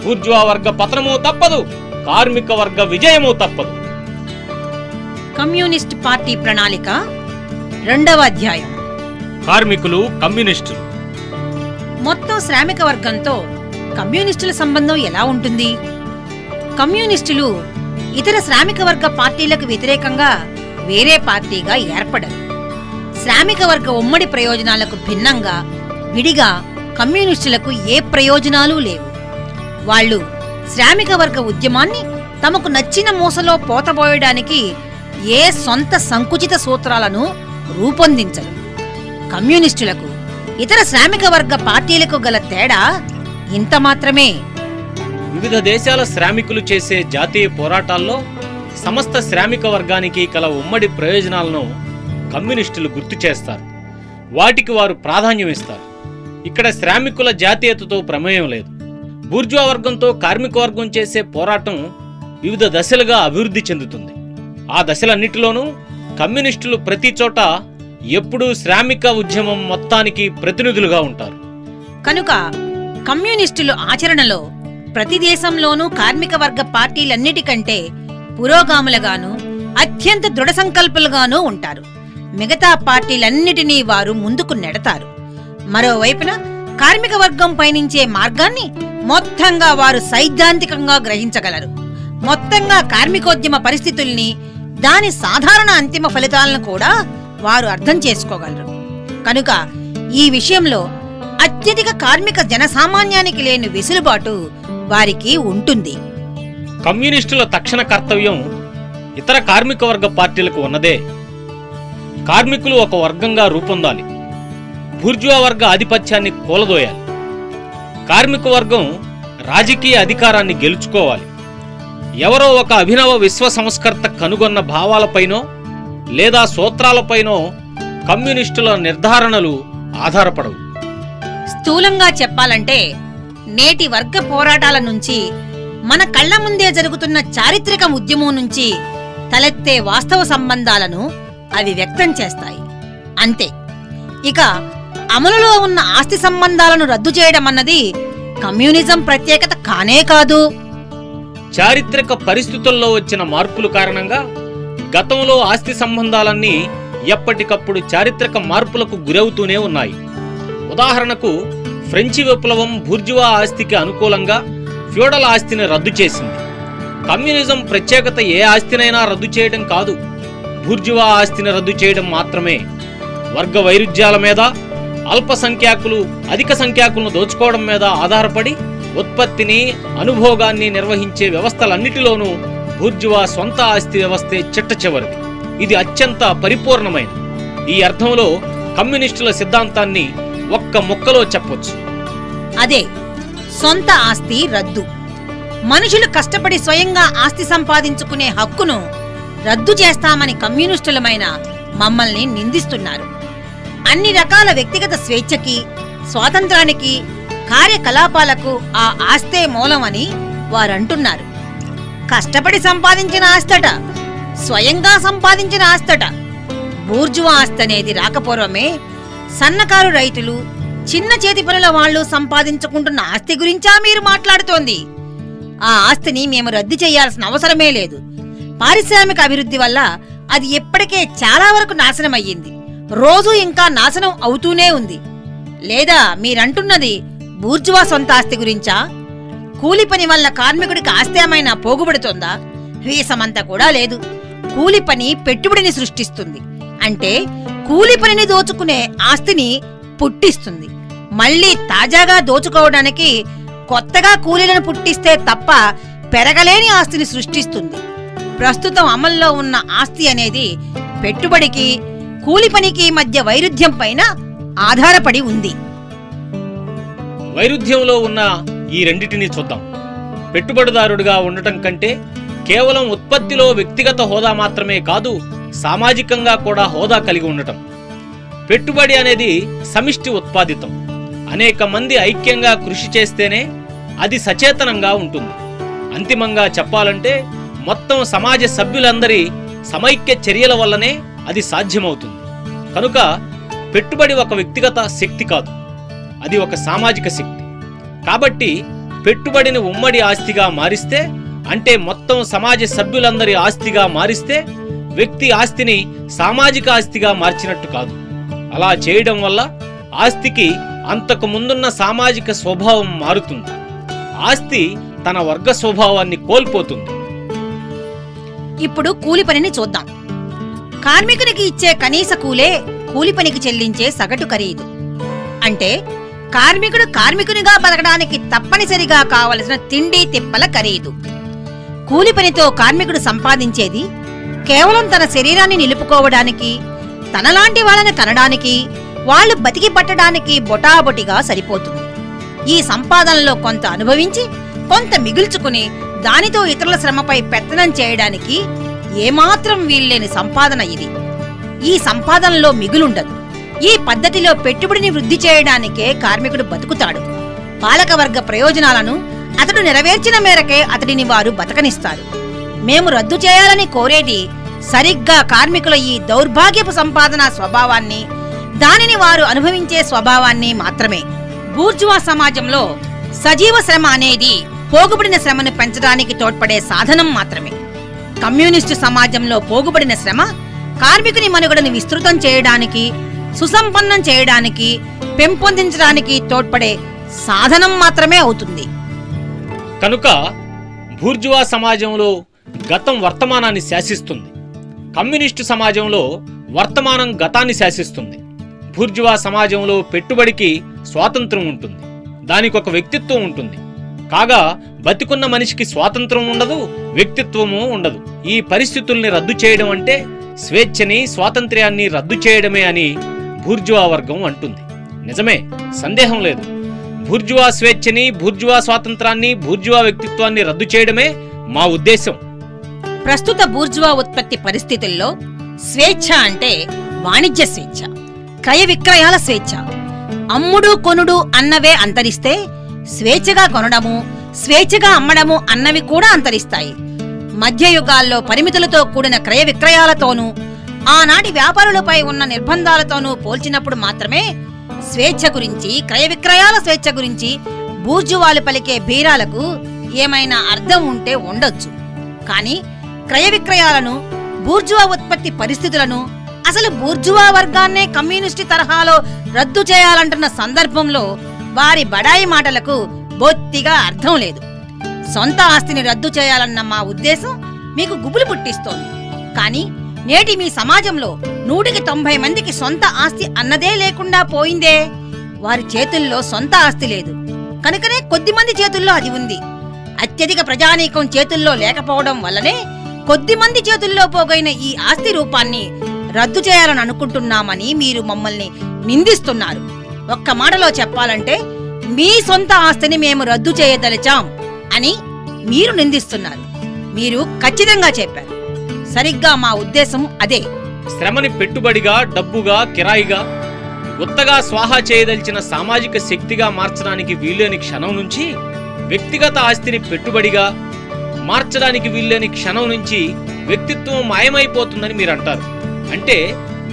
బూర్జువా వర్గ పతనము తప్పదు, కార్మిక వర్గ విజయము తప్పదు. కమ్యూనిస్ట్ పార్టీ ప్రణాళిక 2వ అధ్యాయం. కార్మికులు, కమ్యూనిస్టులు. మొత్తం శ్రామిక వర్గంతో కమ్యూనిస్టుల సంబంధం ఎలా ఉంటుంది? కమ్యూనిస్టులు ఇతర శ్రామిక వర్గ పార్టీలకు వ్యతిరేకంగా వేరే పార్టీగా ఏర్పడరు. శ్రామిక వర్గ ఉమ్మడి ప్రయోజనాలకు భిన్నంగా విడిగా కమ్యూనిస్టులకు ఏ ప్రయోజనాలు లేవు. వాళ్ళు శ్రామిక వర్గ ఉద్యమాన్ని తమకు నచ్చిన మూసలో పోతబోయడానికి ఏ సొంత సంకుచిత సూత్రాలను రూపొందించరు. కమ్యూనిస్టులకు ఇతర శ్రామిక వర్గ పార్టీలకు గల తేడా ఇంత మాత్రమే. వివిధ దేశాల శ్రామికులు చేసే జాతీయ పోరాటాల్లో సమస్త శ్రామిక వర్గానికి కల ఉమ్మడి ప్రయోజనాలను కమ్యూనిస్టులు గుర్తు చేస్తారు. వాటికి వారు ప్రాధాన్యం ఇస్తారు. ఇక్కడ శ్రామికుల జాతీయతతో ప్రమేయం లేదు. బూర్జువా వర్గంతో కార్మిక వర్గం చేసే పోరాటం వివిధ దశలుగా అభివృద్ధి చెందుతుంది. ఆ దశలన్నిటిలోనూ కమ్యూనిస్టులు ప్రతి చోట ఎప్పుడూ శ్రామిక ఉద్యమం మొత్తానికి ప్రతినిధులుగా ఉంటారు. కనుక కమ్యూనిస్టులు ఆచరణలో ప్రతి దేశంలోనూ కార్మిక వర్గ పార్టీలన్నిటికంటే పురోగాములుగాను అత్యంత దృఢ సంకల్పులుగానూ ఉంటారు. మిగతా పార్టీలన్నిటినీ వారు ముందుకు నెడతారు. మరోవైపున కార్మిక వర్గం పయనించే మార్గాన్ని మొత్తంగా వారు సైద్ధాంతికంగా గ్రహించగలరు. మొత్తంగా కార్మికోద్యమ పరిస్థితుల్ని, దాని సాధారణ అంతిమ ఫలితాలను కూడా వారు అర్థం చేసుకోగలరు. కనుక ఈ విషయంలో అత్యధిక కార్మిక జనసామాన్యానికి లేని వెసులుబాటు వారికి ఉంటుంది. కమ్యూనిస్టుల తక్షణ కర్తవ్యం ఇతర కార్మిక వర్గ పార్టీలకు ఉన్నదే. కార్మికులు ఒక వర్గంగా రూపొందాలి. బూర్జువా వర్గ ఆధిపత్యాన్ని కూలదోయాలి. కార్మిక వర్గం రాజకీయ అధికారాన్ని గెలుచుకోవాలి. ఎవరో ఒక అభినవ విశ్వ సంస్కర్త కనుగొన్న భావాలపైనో లేదా సూత్రాలపైనో కమ్యూనిస్టుల నిర్ధారణలు ఆధారపడవు. స్థూలంగా చెప్పాలంటే నేటి వర్గ పోరాటాల నుంచి, మన కళ్ల ముందే జరుగుతున్న చారిత్రక ఉద్యమం నుంచి తలెత్తే వాస్తవ సంబంధాలను అవి వ్యక్తం చేస్తాయి. అంతే. ఇక అమలులో ఉన్న ఆస్తి సంబంధాలను రద్దు చేయడం అన్నది కమ్యూనిజం ప్రత్యేకత కానే కాదు. చారిత్రక పరిస్థితుల్లో వచ్చిన మార్పుల కారణంగా గతంలో ఆస్తి సంబంధాలన్నీ ఎప్పటికప్పుడు చారిత్రక మార్పులకు గురవుతూనే ఉన్నాయి. ఉదాహరణకు ఫ్రెంచి విప్లవం బూర్జువా ఆస్తికి అనుకూలంగా ఫ్యూడల్ ఆస్తిని రద్దు చేసింది. కమ్యూనిజం ప్రత్యేకత ఏ ఆస్తినైనా రద్దు చేయడం కాదు, బూర్జువా ఆస్తిని రద్దు చేయడం మాత్రమే. వర్గ వైరుధ్యాల మీద, అల్పసంఖ్యాకులు అధిక సంఖ్యాకులను దోచుకోవడం మీద ఆధారపడి ఉత్పత్తిని, అనుభోగాన్ని నిర్వహించే వ్యవస్థలన్నిటిలోనూ బూర్జువా సొంత ఆస్తి వ్యవస్థే చిట్ట చివరిది. ఇది అత్యంత పరిపూర్ణమైనది. ఈ అర్థంలో కమ్యూనిస్టుల సిద్ధాంతాన్ని ఒక్క ముక్కలో చెప్పొచ్చు. అదే సొంత ఆస్తి రద్దు. మనుషులు కష్టపడి స్వయంగా ఆస్తి సంపాదించుకునే హక్కును రద్దు చేస్తామని కమ్యూనిస్టులమైన మమ్మల్ని నిందిస్తున్నారు. అన్ని రకాల వ్యక్తిగత స్వేచ్ఛకి, స్వాతంత్రానికి, కార్యకలాపాలకు ఆ ఆస్తే మూలమని వారంటున్నారు. కష్టపడి సంపాదించిన ఆస్తట, స్వయంగా సంపాదించిన ఆస్తట. బూర్జువా ఆస్తి అనేది రాకపూర్వమే సన్నకారు రైతులు, చిన్న చేతి పనుల వాళ్ళు సంపాదించుకుంటున్న ఆస్తి గురించా మీరు మాట్లాడుతోంది? ఆ ఆస్తిని మేము రద్దు చేయాల్సిన అవసరమే లేదు. పారిశ్రామిక అభివృద్ధి వల్ల అది ఇప్పటికే చాలా వరకు నాశనమయ్యింది. రోజు ఇంకా నాశనం అవుతూనే ఉంది. లేదా మీరంటున్నది బూర్జువా సొంత ఆస్తి గురించా? కూలి పని వల్ల కార్మికుడికి ఆస్తి ఏమైనా పోగుబడుతోందా? వీసమంతా కూడా లేదు. కూలి పని పెట్టుబడిని సృష్టిస్తుంది. అంటే కూలి పనిని దోచుకునే ఆస్తిని పుట్టిస్తుంది. మళ్లీ తాజాగా దోచుకోవడానికి కొత్తగా కూలీలను పుట్టిస్తే తప్ప పెరగలేని ఆస్తిని సృష్టిస్తుంది. ప్రస్తుతం అమల్లో ఉన్న ఆస్తి అనేది పెట్టుబడికి, కూలి పనికి మధ్య వైరుధ్యం పైన ఆధారపడి ఉంది. వైరుధ్యంలో ఉన్న ఈ రెండిటిని చూద్దాం. పెట్టుబడిదారుడిగా ఉండటం కంటే కేవలం ఉత్పత్తిలో వ్యక్తిగత హోదా మాత్రమే కాదు, సామాజికంగా కూడా హోదా కలిగి ఉండటం. పెట్టుబడి అనేది సమిష్టి ఉత్పాదితం. అనేక మంది ఐక్యంగా కృషి చేస్తేనే అది సచేతనంగా ఉంటుంది. అంతిమంగా చెప్పాలంటే మొత్తం సమాజ సభ్యులందరి సమైక్య చర్యల వల్లనే అది సాధ్యమవుతుంది. కనుక పెట్టుబడి ఒక వ్యక్తిగత శక్తి కాదు, అది ఒక సామాజిక శక్తి. కాబట్టి పెట్టుబడిని ఉమ్మడి ఆస్తిగా మారిస్తే, అంటే మొత్తం సమాజ సభ్యులందరి ఆస్తిగా మారిస్తే, వ్యక్తి ఆస్తిని సామాజిక ఆస్తిగా మార్చినట్టు కాదు. అలా చేయడం వల్ల ఆస్తికి అంతకు ముందున్న సామాజిక స్వభావం మారుతుంది. ఆస్తి తన వర్గ స్వభావాన్ని కోల్పోతుంది. ఇప్పుడు కూలి పనిని చూద్దాం. కార్మికునికి ఇచ్చే కనీస కూలే కూలి పనికి చెల్లించే సగటు ఖరీదు. అంటే కార్మికుడు కార్మికునిగా బతకడానికి తప్పనిసరిగా కావలసిన తిండి తిప్పల ఖరీదు. కూలి పనితో కార్మికుడు సంపాదించేది కేవలం తన శరీరాన్ని నిలుపుకోవడానికి, తనలాంటి వాళ్ళని కనడానికి, వాళ్ళు బతికి పట్టడానికి బొటాబొటిగా సరిపోతుంది. ఈ సంపాదనలో కొంత అనుభవించి కొంత మిగుల్చుకుని దానితో ఇతరుల శ్రమపై పెత్తనం చేయడానికి ఏమాత్రం వీల్లేని సంపాదన ఇది. ఈ సంపాదనలో మిగులుండదు. ఈ పద్ధతిలో పెట్టుబడిని వృద్ధి చేయడానికే కార్మికుడు బతుకుతాడు. పాలకవర్గ ప్రయోజనాలను అతడు నెరవేర్చిన మేరకే అతడిని వారు బతకనిస్తారు. మేము రద్దు చేయాలని కోరేది సరిగ్గా కార్మికుల ఈ దౌర్భాగ్యపు సంపాదన స్వభావాన్ని, దానిని వారు అనుభవించే స్వభావాన్ని మాత్రమే. బూర్జువా సమాజంలో సజీవ శ్రమ అనేది పోగుబడిన శ్రమను పెంచడానికి తోడ్పడే సాధనం మాత్రమే. కమ్యూనిస్టు సమాజంలో పోగుబడిన శ్రమ కార్మికుని మనుగడను విస్తృతం చేయడానికి, సుసంపన్నం చేయడానికి, పెంపొందించడానికి తోడ్పడే సాధనం మాత్రమే అవుతుంది. కనుక బూర్జువా సమాజంలో గతం వర్తమానాన్ని శాసిస్తుంది. కమ్యూనిస్టు సమాజంలో వర్తమానం గతాన్ని శాసిస్తుంది. బూర్జువా సమాజంలో పెట్టుబడికి స్వాతంత్రం ఉంటుంది, దానికి ఒక వ్యక్తిత్వం ఉంటుంది. కాగా బతికున్న మనిషికి స్వాతంత్రం ఉండదు, వ్యక్తిత్వము ఉండదు. ఈ పరిస్థితుల్ని రద్దు చేయడం అంటే స్వేచ్ఛని, స్వాతంత్ర్యాన్ని రద్దు చేయడమే అని బూర్జువా వర్గం అంటుంది. నిజమే, సందేహం లేదు. బూర్జువా స్వేచ్ఛని, బూర్జువా స్వాతంత్రాన్ని, బూర్జువా వ్యక్తిత్వాన్ని రద్దు చేయడమే మా ఉద్దేశం. ప్రస్తుత బూర్జువా ఉత్పత్తి పరిస్థితుల్లో స్వేచ్ఛ అంటే వాణిజ్య స్వేచ్ఛ, క్రయ విక్రయాల స్వేచ్ఛ. అమ్ముడు కొనుడు అన్నవే అంతరిస్తే స్వేచ్ఛగా కొనడము, స్వేచ్ఛగా అమ్మడము అన్నవి కూడా అంతరిస్తాయి. మధ్యయుగాల్లో పరిమితులతో కూడిన క్రయ విక్రయాలతోనూ, ఆనాటి వ్యాపారులపై ఉన్న నిర్బంధాలతోనూ పోల్చినప్పుడు మాత్రమే స్వేచ్ఛ గురించి, క్రయ విక్రయాల స్వేచ్ఛ గురించి బూర్జువాలు పలికే బీరాలకు ఏమైనా అర్థం ఉంటే ఉండొచ్చు. కానీ క్రయ విక్రయాలను, బూర్జువా ఉత్పత్తి పరిస్థితులను, అసలు బూర్జువా వర్గాన్నే కమ్యూనిస్టు తరహాలో రద్దు చేయాలంటున్న సందర్భంలో వారి బడాయి మాటలకు బొత్తిగా అర్థం లేదు. సొంత ఆస్తిని రద్దు చేయాలన్న మా ఉద్దేశం మీకు గుబులు పుట్టిస్తోంది. కానీ నేటి మీ సమాజంలో 190 మందికి సొంత ఆస్తి అన్నదే లేకుండా పోయిందే. వారి చేతుల్లో సొంత ఆస్తి లేదు, కనుకనే కొద్దిమంది చేతుల్లో అది ఉంది. అత్యధిక ప్రజానీకం చేతుల్లో లేకపోవడం వల్లనే కొద్దిమంది చేతుల్లో పోగైన ఈ ఆస్తి రూపాన్ని రద్దు చేయాలని అనుకుంటున్నామని మీరు మమ్మల్ని నిందిస్తున్నారు. ఒక్క మాటలో చెప్పాలంటే మీ సొంత ఆస్తిని మేము రద్దు చేయదలిచాం అని మీరు నిందిస్తున్నారు. మీరు ఖచ్చితంగా చెప్పారు. సరిగ్గా మా ఉద్దేశం అదే. శ్రమని పెట్టుబడిగా, డబ్బుగా, కిరాయిగా, కొత్తగా స్వాహా చేయదలిచిన సామాజిక శక్తిగా మార్చడానికి వీల్లేని క్షణం నుంచి, వ్యక్తిగత ఆస్తిని పెట్టుబడిగా మార్చడానికి వీల్లేని క్షణం నుంచి వ్యక్తిత్వం మాయమైపోతుందని మీరు అంటారు. అంటే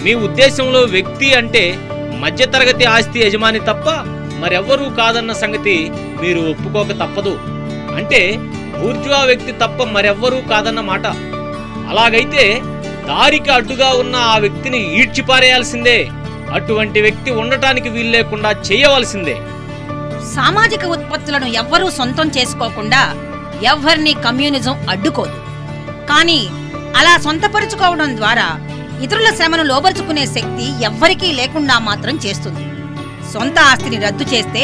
మీ ఉద్దేశంలో వ్యక్తి అంటే మధ్యతరగతి ఆస్తి యజమాని తప్ప మరెవ్వరూ కాదన్న సంగతి మీరు ఒప్పుకోక తప్పదు. అంటే బూర్జువా వ్యక్తి తప్ప మరెవ్వరూ కాదన్న మాట. అలాగైతే దారికి అడ్డుగా ఉన్న ఆ వ్యక్తిని ఈడ్చిపారేయాల్సిందే. అటువంటి వ్యక్తి ఉండటానికి వీల్లేకుండా చేయవలసిందే. సామాజిక ఉత్పత్తులను ఎవ్వరూ సొంతం చేసుకోకుండా ఎవ్వరిని కమ్యూనిజం అడ్డుకోదు. కానీ అలా సొంతపరుచుకోవడం ద్వారా ఇతరుల శ్రమను లోబరుచుకునే శక్తి ఎవ్వరికీ లేకుండా మాత్రం చేస్తుంది. సొంత ఆస్తిని రద్దు చేస్తే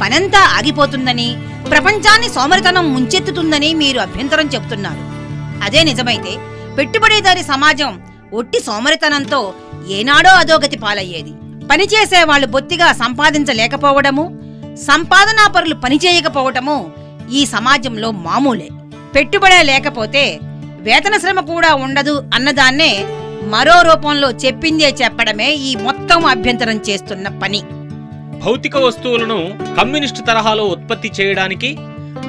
పనంతా ఆగిపోతుందని, ప్రపంచాన్ని సోమరితనం ముంచెత్తుతుందని మీరు అభ్యంతరం చెబుతున్నారు. అదే నిజమైతే పెట్టుబడిదారి సమాజం ఒట్టి సోమరితనంతో ఏనాడో అధోగతి పాలయ్యేది. పనిచేసే వాళ్ళు బొత్తిగా సంపాదించలేకపోవడము, సంపాదనాపరులు పనిచేయకపోవటము ఈ సమాజంలో మామూలే. పెట్టుబడే లేకపోతే వేతన శ్రమ కూడా ఉండదు అన్నదాన్నే మరో రూపంలో చెప్పిందే చెప్పడమే ఈ మొత్తం అభ్యంతరం చేస్తున్న పని. భౌతిక వస్తువులను కమ్యూనిస్టు తరహాలో ఉత్పత్తి చేయడానికి,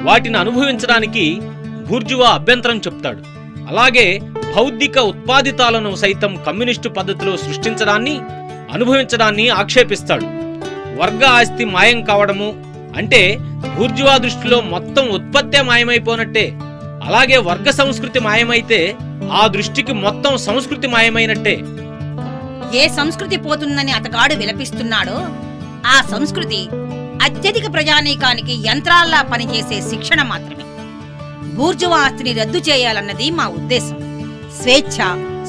వాటిని అనుభవించడానికి బూర్జువా అభ్యంతరం చెప్తాడు. అలాగే బౌద్ధిక ఉత్పాదితాలను సైతం కమ్యూనిస్టు పద్ధతిలో సృష్టించడాన్ని, అనుభవించడాన్ని ఆక్షేపిస్తాడు. వర్గ ఆస్తి మాయం కావడము అంటే బూర్జువా దృష్టిలో మొత్తం ఉత్పత్తే మాయమైపోనట్టే. అలాగే వర్గ సంస్కృతి మాయమైతే ఆ దృష్టికి మొత్తం సంస్కృతి మాయమైనట్టే. ఏ సంస్కృతి పోతుందని అతగాడు విలపిస్తున్నాడో ఆ సంస్కృతి అత్యధిక ప్రజానీకానికి యంత్రాల్లా పనిచేసే శిక్షణ మాత్రమే. బూర్జువా ఆస్తిని రద్దు చేయాలన్నది మా ఉద్దేశం. స్వేచ్ఛ,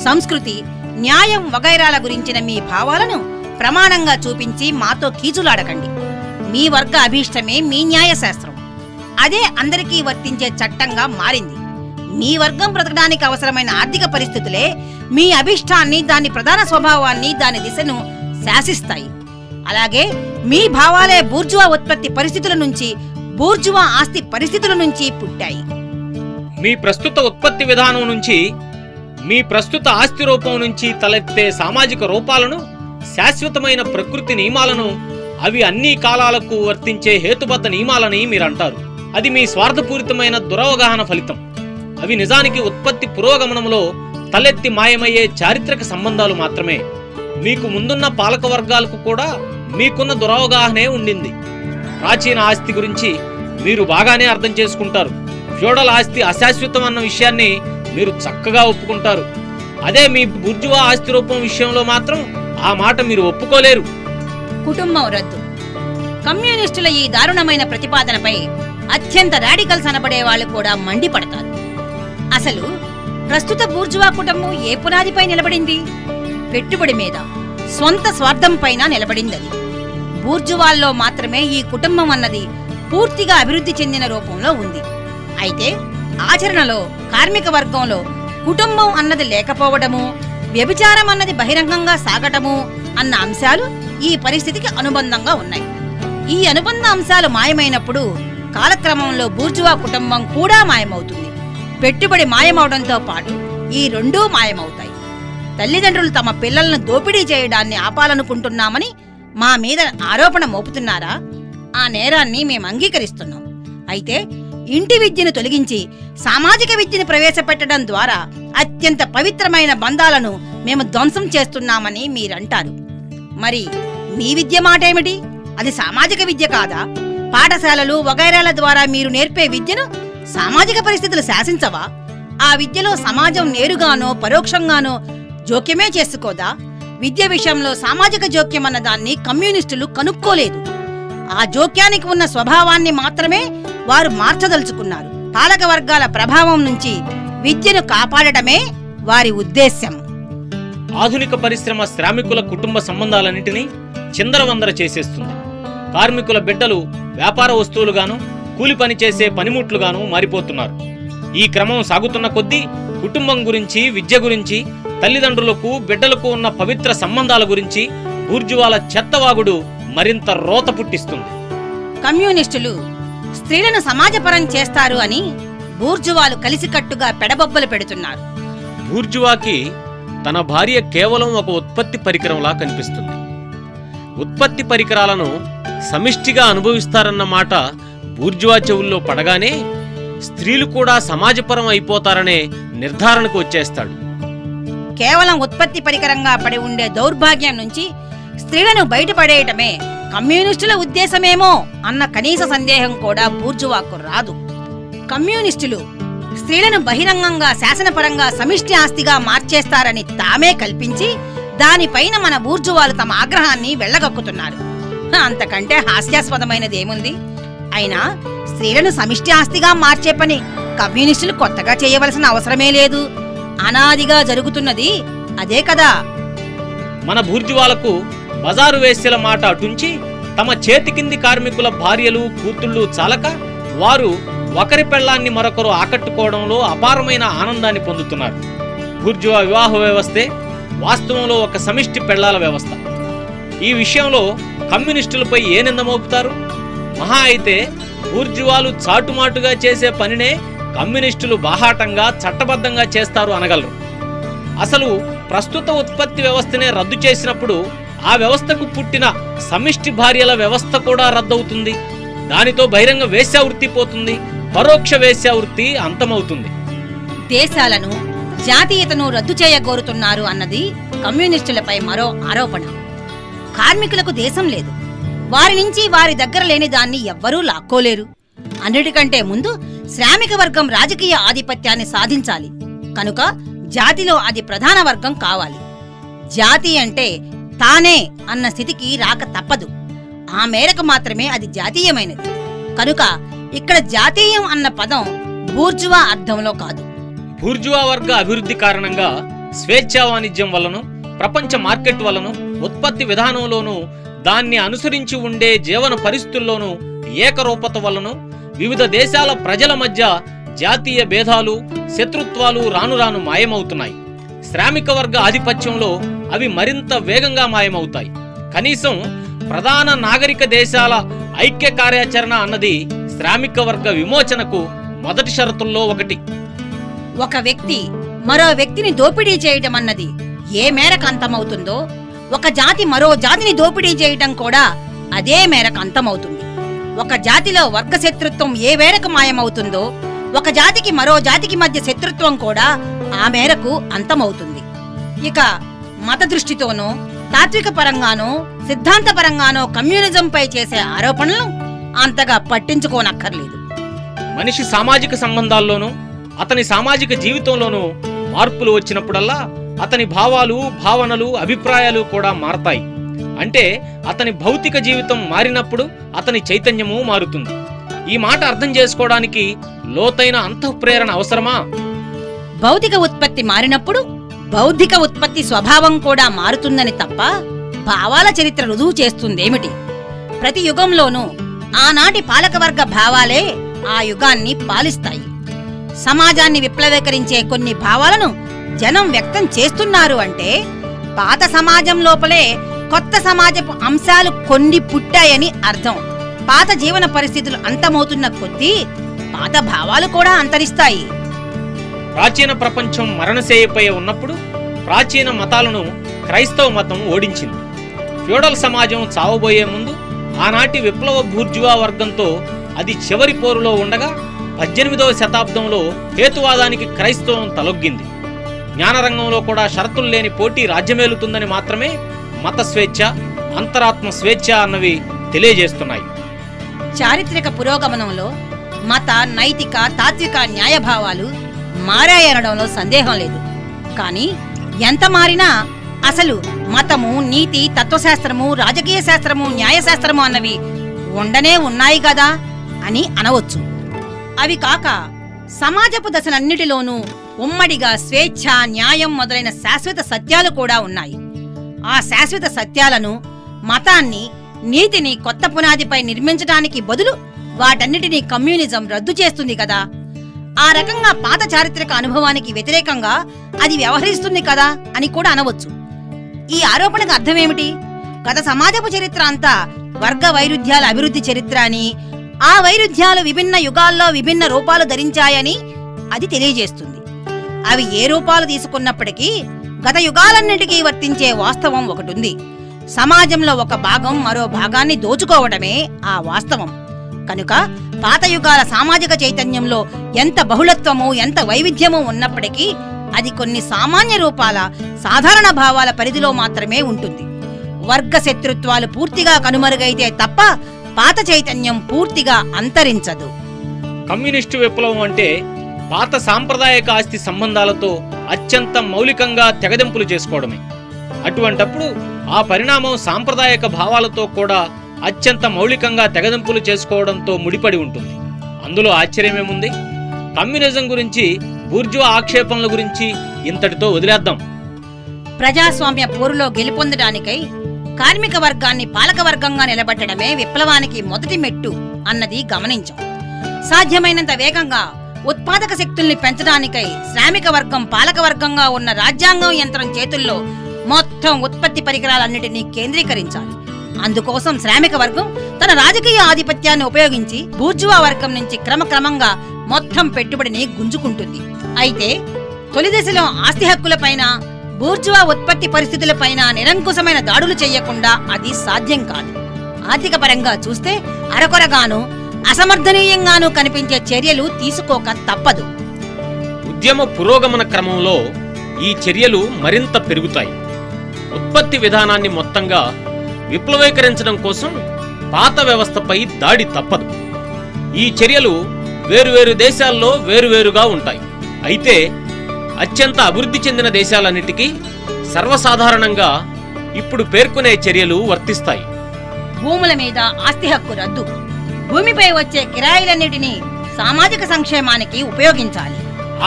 సంస్కృతి, న్యాయం వగైరాల గురించిన మీ భావాలను ప్రమాణంగా చూపించి మాతో కీచులాడకండి. మీ వర్గ అభీష్టమే మీ న్యాయశాస్త్రం. అదే అందరికీ వర్తించే చట్టంగా మారింది. మీ వర్గం బ్రతకడానికి అవసరమైన ఆర్థిక పరిస్థితులే మీ అభీష్టాన్ని, దాని ప్రధాన స్వభావాన్ని, దాని దిశను శాసిస్తాయి. అలాగే మీ భావాలే బూర్జువా ఉత్పత్తి పరిస్థితుల నుంచి, బూర్జువా ఆస్తి పరిస్థితుల నుంచి పుట్టాయి. మీ ప్రస్తుత ఉత్పత్తి విధానం నుంచి, మీ ప్రస్తుత ఆస్తి రూపం నుంచి తలెత్తే సామాజిక రూపాలను, శాశ్వతమైన ప్రకృతి నియమాలను, అవి అన్ని కాలాలకు వర్తించే హేతుబద్ధ నియమాలని మీరంటారు. అది మీ స్వార్థపూరితమైన దురవగాహన ఫలితం. అవి నిజానికి ఉత్పత్తి పురోగమనంలో తలెత్తి మాయమయ్యే చారిత్రక సంబంధాలు మాత్రమే. మీకు ముందున్న పాలక వర్గాలకు కూడా మీకున్న దురవగాహనే ఉండింది. ప్రాచీన ఆస్తి గురించి మీరు బాగానే అర్థం చేసుకుంటారు. ఫ్యూడల్ ఆస్తి అశాశ్వతం అన్న విషయాన్ని మీరు చక్కగా ఒప్పుకుంటారు. అదే మీ బూర్జువా ఆస్తి రూపం విషయంలో మాత్రం ఆ మాట మీరు ఒప్పుకోలేరు. కుటుంబం రద్దు. కమ్యూనిస్టుల ఈ దారుణమైన ప్రతిపాదనపై అత్యంత రాడికల్స్ అనబడే వాళ్ళు కూడా మండిపడతారు. అసలు ప్రస్తుత బూర్జువా కుటుంబం ఏ పునాదిపై నిలబడింది? పెట్టుబడి మీద, స్వంత స్వార్థం పైన నిలబడిందది. బూర్జువాల్లో మాత్రమే ఈ కుటుంబం అన్నది పూర్తిగా అభివృద్ధి చెందిన రూపంలో ఉంది. అయితే ఆచరణలో కార్మిక వర్గంలో కుటుంబం అన్నది లేకపోవడము, వ్యభిచారం అన్నది బహిరంగంగా సాగటము అన్న అంశాలు ఈ పరిస్థితికి అనుబంధంగా ఉన్నాయి. ఈ అనుబంధ అంశాలు మాయమైనప్పుడు కాలక్రమంలో బూర్జువా కుటుంబం కూడా మాయమవుతుంది. పెట్టుబడి మాయమవడంతో పాటు ఈ రెండూ మాయమవుతాయి. తల్లిదండ్రులు తమ పిల్లలను దోపిడీ చేయడాన్ని ఆపాలనుకుంటున్నామని మా మీద ఆరోపణ మోపుతున్నారా? ఆ నేరాన్ని మేము అంగీకరిస్తున్నాం. అయితే ఇంటి విద్యను తొలగించి సామాజిక విద్యను ప్రవేశపెట్టడం ద్వారా అత్యంత పవిత్రమైన బంధాలను మేము ధ్వంసం చేస్తున్నామని మీరంటారు. మరి మీ విద్య మాటేమిటి? అది సామాజిక విద్య కాదా? పాఠశాలలు వగైరాల ద్వారా మీరు నేర్పే విద్యను సామాజిక పరిస్థితులు శాసించవా? ఆ విద్యలో సమాజం నేరుగానో పరోక్షంగానో జోక్యమే చేసుకోదా? విద్య విషయంలో సామాజిక జోక్యం అన్న దాన్ని కమ్యూనిస్టులు కనుక్కోలేదు. ఆ జోక్యానికి ఉన్న స్వభావాన్ని మాత్రమే వారు మార్చదలుచుకున్నారు. పాలక వర్గాల ప్రభావం నుంచి విద్యను కాపాడటమే వారి ఉద్దేశ్యం. ఆధునిక పరిశ్రమ శ్రామికుల కుటుంబ సంబంధాలన్నింటినీ చిందరవందర చేసేస్తుంది. కార్మికుల బిడ్డలు వ్యాపార వస్తువులుగాను, కూలి పని చేసే పనిముట్లుగాను మారిపోతున్నారు. ఈ క్రమం సాగుతున్న కొద్దీ కుటుంబం గురించి, విద్య గురించి, తల్లిదండ్రులకు బిడ్డలకు ఉన్న పవిత్ర సంబంధాల గురించి బూర్జువాల చెత్తవాగుడు మరింత రోత పుట్టిస్తుంది. కమ్యూనిస్టులు స్త్రీలను సమాజపరం చేస్తారు అని బూర్జువాలు కలిసికట్టుగా పెడబొబ్బలు పెడుతున్నారు. బూర్జువాకి తన భార్య కేవలం ఒక ఉత్పత్తి పరికరంలా కనిపిస్తుంది. ఉత్పత్తి పరికరాలను సమిష్టిగా అనుభవిస్తారన్న మాట బూర్జువా చెవుల్లో పడగానే స్త్రీలు కూడా సమాజపరం అయిపోతారనే నిర్ధారణకు వచ్చేస్తాడు. కేవలం ఉత్పత్తి పరికరంగా పడి ఉండే దౌర్భాగ్యం నుంచి స్త్రీలను బయటపడేయటమే కమ్యూనిస్టుల ఉద్దేశమేమో అన్న కనీస సందేహం కూడా బూర్జువాకు రాదు. కమ్యూనిస్టులు స్త్రీలను బహిరంగంగా శాసనపరంగా సమిష్టి ఆస్తిగా మార్చేస్తారని తామే కల్పించి దానిపైన మన బూర్జువాలు తమ ఆగ్రహాన్ని వెళ్ళగక్కుతున్నారు. అంతకంటే హాస్యాస్పదమైనదేముంది? అయినా స్త్రీలను సమిష్టి ఆస్తిగా మార్చే పని కమ్యూనిస్టులు కొత్తగా చేయవలసిన అవసరమే లేదు. అనాదిగా జరుగుతున్నది అదే కదా. మన బూర్జువాలకు బజారు వేశ్యల మాట అటుంచి తమ చేతి కింది కార్మికుల భార్యలు కూతుళ్ళు చాలక వారు ఒకరి పెళ్లాన్ని మరొకరు ఆకట్టుకోవడంలో అపారమైన ఆనందాన్ని పొందుతున్నారు. బూర్జువా వివాహ వ్యవస్థే వాస్తవంలో ఒక సమిష్టి పెళ్లాల వ్యవస్థ. ఈ విషయంలో కమ్యూనిస్టులపై ఏ నింద మోపుతారు? మహా అయితే బూర్జువాలు చాటుమాటుగా చేసే పనినే కమ్యూనిస్టులు బాహాటంగా చట్టబద్ధంగా చేస్తారు అనగలరు. అసలు ప్రస్తుత ఉత్పత్తి వ్యవస్థనే రద్దు చేసినప్పుడు ఆ వ్యవస్థకు పుట్టిన సమిష్టి భార్యల వ్యవస్థ కూడా రద్దవుతుంది. దానితో బహిరంగ వేశ్యావృత్తి పోతుంది, పరోక్ష వేశ్యావృత్తి అంతమవుతుంది. దేశాలను జాతీయతను రద్దు చేయగోరుతున్నారు అన్నది కమ్యూనిస్టులపై మరో ఆరోపణ. కార్మికులకు దేశం లేదు, వారి నుంచి వారి దగ్గర లేని దాన్ని ఎవ్వరూ లాక్కోలేరు. అన్నిటికంటే ముందు శ్రామిక వర్గం రాజకీయ ఆధిపత్యాన్ని సాధించాలి కనుక జాతిలో అది ప్రధాన వర్గం కావాలి. జాతి అంటే తానే అన్న స్థితికి రాక తప్పదు. ఆ మేరకు మాత్రమే అది జాతీయమైనది. కనుక ఇక్కడ జాతీయం అన్న పదం బూర్జువా అర్థంలో కాదు. బూర్జువా వర్గ అభివృద్ధి కారణంగా స్వేచ్ఛా వాణిజ్యం వలన, ప్రపంచ మార్కెట్ వలన, ఉత్పత్తి విధానంలోనూ దాన్ని అనుసరించి ఉండే జీవన పరిస్థితుల్లోనూ ఏకరూపత వలన వివిధ దేశాల ప్రజల మధ్య జాతీయ భేదాలు, శత్రుత్వాలు రాను రాను మాయమవుతున్నాయి. శ్రామిక వర్గ ఆధిపత్యంలో అవి మరింత వేగంగా మాయమవుతాయి. కనీసం ప్రధాన నాగరిక దేశాల ఐక్య కార్యాచరణ అన్నది శ్రామిక వర్గ విమోచనకు మొదటి షరతుల్లో ఒకటి. ఒక వ్యక్తి మరో వ్యక్తిని దోపిడీ చేయటం అన్నది ఏ మేరకు అంతమవుతుందో, ఒక జాతి మరో జాతిని దోపిడీ చేయటం కూడా అదే మేరకు అంతమవుతుంది. ఒక జాతిలో వర్గ శత్రుత్వం ఏ మేరకు మాయమవుతుందో, ఒక జాతికి మరో జాతికి మధ్య శత్రుత్వం కూడా ఆ మేరకు అంతమవుతుంది. ఇక మత దృష్టితోనో, తాత్విక పరంగానో, సిద్ధాంత పరంగానో కమ్యూనిజంపై చేసే ఆరోపణలు అంతగా పట్టించుకోనక్కర్లేదు. మనిషి సామాజిక సంబంధాల్లోనూ, అతని సామాజిక జీవితంలోనూ మార్పులు వచ్చినప్పుడల్లా అతని భావాలు, భావనలు, అభిప్రాయాలు కూడా మారతాయి. అంటే అతని భౌతిక జీవితం మారినప్పుడు అతని చైతన్యము మారుతుంది. ఈ మాట అర్థం చేసుకోవడానికి లోతైన అంతఃప్రేరణ అవసరమా? భౌతిక ఉత్పత్తి మారినప్పుడు బౌద్ధిక ఉత్పత్తి స్వభావం కూడా మారుతుందని తప్ప భావాల చరిత్ర రుజువు చేస్తుందేమిటి? ప్రతి యుగంలోనూ ఆనాటి పాలకవర్గ భావాలే ఆ యుగాన్ని పాలిస్తాయి. సమాజాన్ని విప్లవీకరించే కొన్ని భావాలను జనం వ్యక్తం చేస్తున్నారు అంటే పాత సమాజం లోపలే కొత్త సమాజపు అంశాలు కొన్ని పుట్టాయని అర్థం. పాత జీవన పరిస్థితులు అంతమవుతున్న కొద్దీ పాత భావాలు కూడా అంతరిస్తాయి. ప్రాచీన ప్రపంచం మరణశయ్యపై ఉన్నప్పుడు ప్రాచీన మతాలను క్రైస్తవ మతం ఓడించింది. ఫ్యూడల్ సమాజం చావబోయే ముందు ఆనాటి విప్లవ బూర్జువా వర్గంతో అది చివరి పోరులో ఉండగా 18వ శతాబ్దంలో హేతువాదానికి క్రైస్తవం తలొగ్గింది. జ్ఞానరంగంలో కూడా షరతులు లేని పోటీ రాజ్యమేలుతుందని మాత్రమే మత స్వేచ్ఛ, అంతరాత్మ స్వేచ్ఛ అన్నవి తెలియజేస్తున్నాయి. చారిత్రక పురోగమనంలో మత, నైతిక, తాత్విక న్యాయభావాలు మారాయనడంలో సందేహం లేదు. కానీ ఎంత మారినా అసలు మతము, నీతి, తత్వశాస్త్రము, రాజకీయ శాస్త్రము, న్యాయశాస్త్రము అన్నవి ఉండనే ఉన్నాయి కదా అని అనవచ్చు. అవి కాక సమాజపు దశలన్నిటిలోనూ ఉమ్మడిగా స్వేచ్ఛ, న్యాయం మొదలైన శాశ్వత సత్యాలు కూడా ఉన్నాయి. ఆ శాశ్వత సత్యాలను, మతాన్ని, నీతిని కొత్త పునాదిపై నిర్మించడానికి బదులు వాటన్నిటినీ కమ్యూనిజం రద్దు చేస్తుంది కదా. ఆ రకంగా పాత చారిత్రక అనుభవానికి వ్యతిరేకంగా అది వ్యవహరిస్తుంది కదా అని కూడా అనవచ్చు. ఈ ఆరోపణకు అర్థమేమిటి? గత సమాజపు చరిత్ర అంతా వర్గ వైరుధ్యాల అభివృద్ధి చరిత్ర అని, ఆ వైరుధ్యాలు విభిన్న యుగాల్లో విభిన్న రూపాలు ధరించాయని అది తెలియజేస్తుంది. అవి ఏ రూపాలు తీసుకున్నప్పటికీ గత యుగాలన్నిటికీ వర్తించే వాస్తవం ఒకటుంది. సమాజంలో ఒక భాగం మరో భాగాన్ని దోచుకోవడమే ఆ వాస్తవం. కనుక పాత యుగాల సామాజిక చైతన్యంలో ఎంత బహుళత్వము, ఎంత వైవిధ్యము ఉన్నప్పటికీ అది కొన్ని సామాన్య రూపాల, సాధారణ భావాల పరిధిలో మాత్రమే ఉంటుంది. వర్గ శత్రుత్వాలు పూర్తిగా కనుమరుగైతే తప్ప పాత చైతన్యం పూర్తిగా అంతరించదు. కమ్యూనిస్టు విప్లవం అంటే పాత సాంప్రదాయక ఆస్తి సంబంధాలతో అత్యంత మౌలికంగా తెగదెంపులు చేసుకోవడమే. అటువంటప్పుడు ఆ పరిణామం సాంప్రదాయక భావాలతో కూడా అత్యంత మౌలికంగా తెగదెంపులు చేసుకోవడంతో ముడిపడి ఉంటుంది. అందులో ఆశ్చర్యమేముంది? కమ్యూనిజం గురించి, బూర్జువా ఆక్షేపణల గురించి ఇంతటితో వదిలేద్దాం. ప్రజాస్వామ్య పోరులో గెలుపొందడానికై కార్మిక వర్గాన్ని పాలక వర్గంగా నిలబెట్టడమే విప్లవానికి మొదటి మెట్టు అన్నది గమనించాం. సాధ్యమైనంత వేగంగా ఉత్పాదక శక్తుల్ని పెంచడానికై శ్రామిక వర్గం పాలక వర్గంగా ఉన్న రాజ్యాంగం యంత్రం చేతుల్లో మొత్తం ఉత్పత్తి పరికరాలన్నిటినీ కేంద్రీకరించాలి. అందుకోసం శ్రామిక వర్గం తన రాజకీయ ఆధిపత్యాన్ని ఉపయోగించి బూర్జువా వర్గం నుంచి క్రమక్రమంగా మొత్తం పెట్టుబడిని గుంజుకుంటుంది. అయితే తొలి దశలో ఆస్తి హక్కులపైన, బూర్జువా ఉత్పత్తి పరిస్థితులపైన నిరంకుశమైన దాడులు చేయకుండా అది సాధ్యం కాదు. ఆర్థిక పరంగా చూస్తే అరకొరగాను అసమర్థనీయంగానూ కనిపించే చర్యలు తీసుకోక తప్పదు. ఉద్యమ పురోగమన క్రమంలో ఈ చర్యలు మరింత పెరుగుతాయి. ఉత్పత్తి విధానాన్ని మొత్తంగా విప్లవీకరించడం కోసం పాత వ్యవస్థపై దాడి తప్పదు. ఈ చర్యలు వేరువేరు దేశాల్లో వేరువేరుగా ఉంటాయి. అయితే అత్యంత అభివృద్ధి చెందిన దేశాలన్నిటికీ సర్వసాధారణంగా ఇప్పుడు పేర్కొనే చర్యలు వర్తిస్తాయి. భూముల మీద ఆస్తి హక్కు రద్దు, భూమిపై వచ్చే కిరాయిలన్నిటినీ సామాజిక సంక్షేమానికి ఉపయోగించాలి.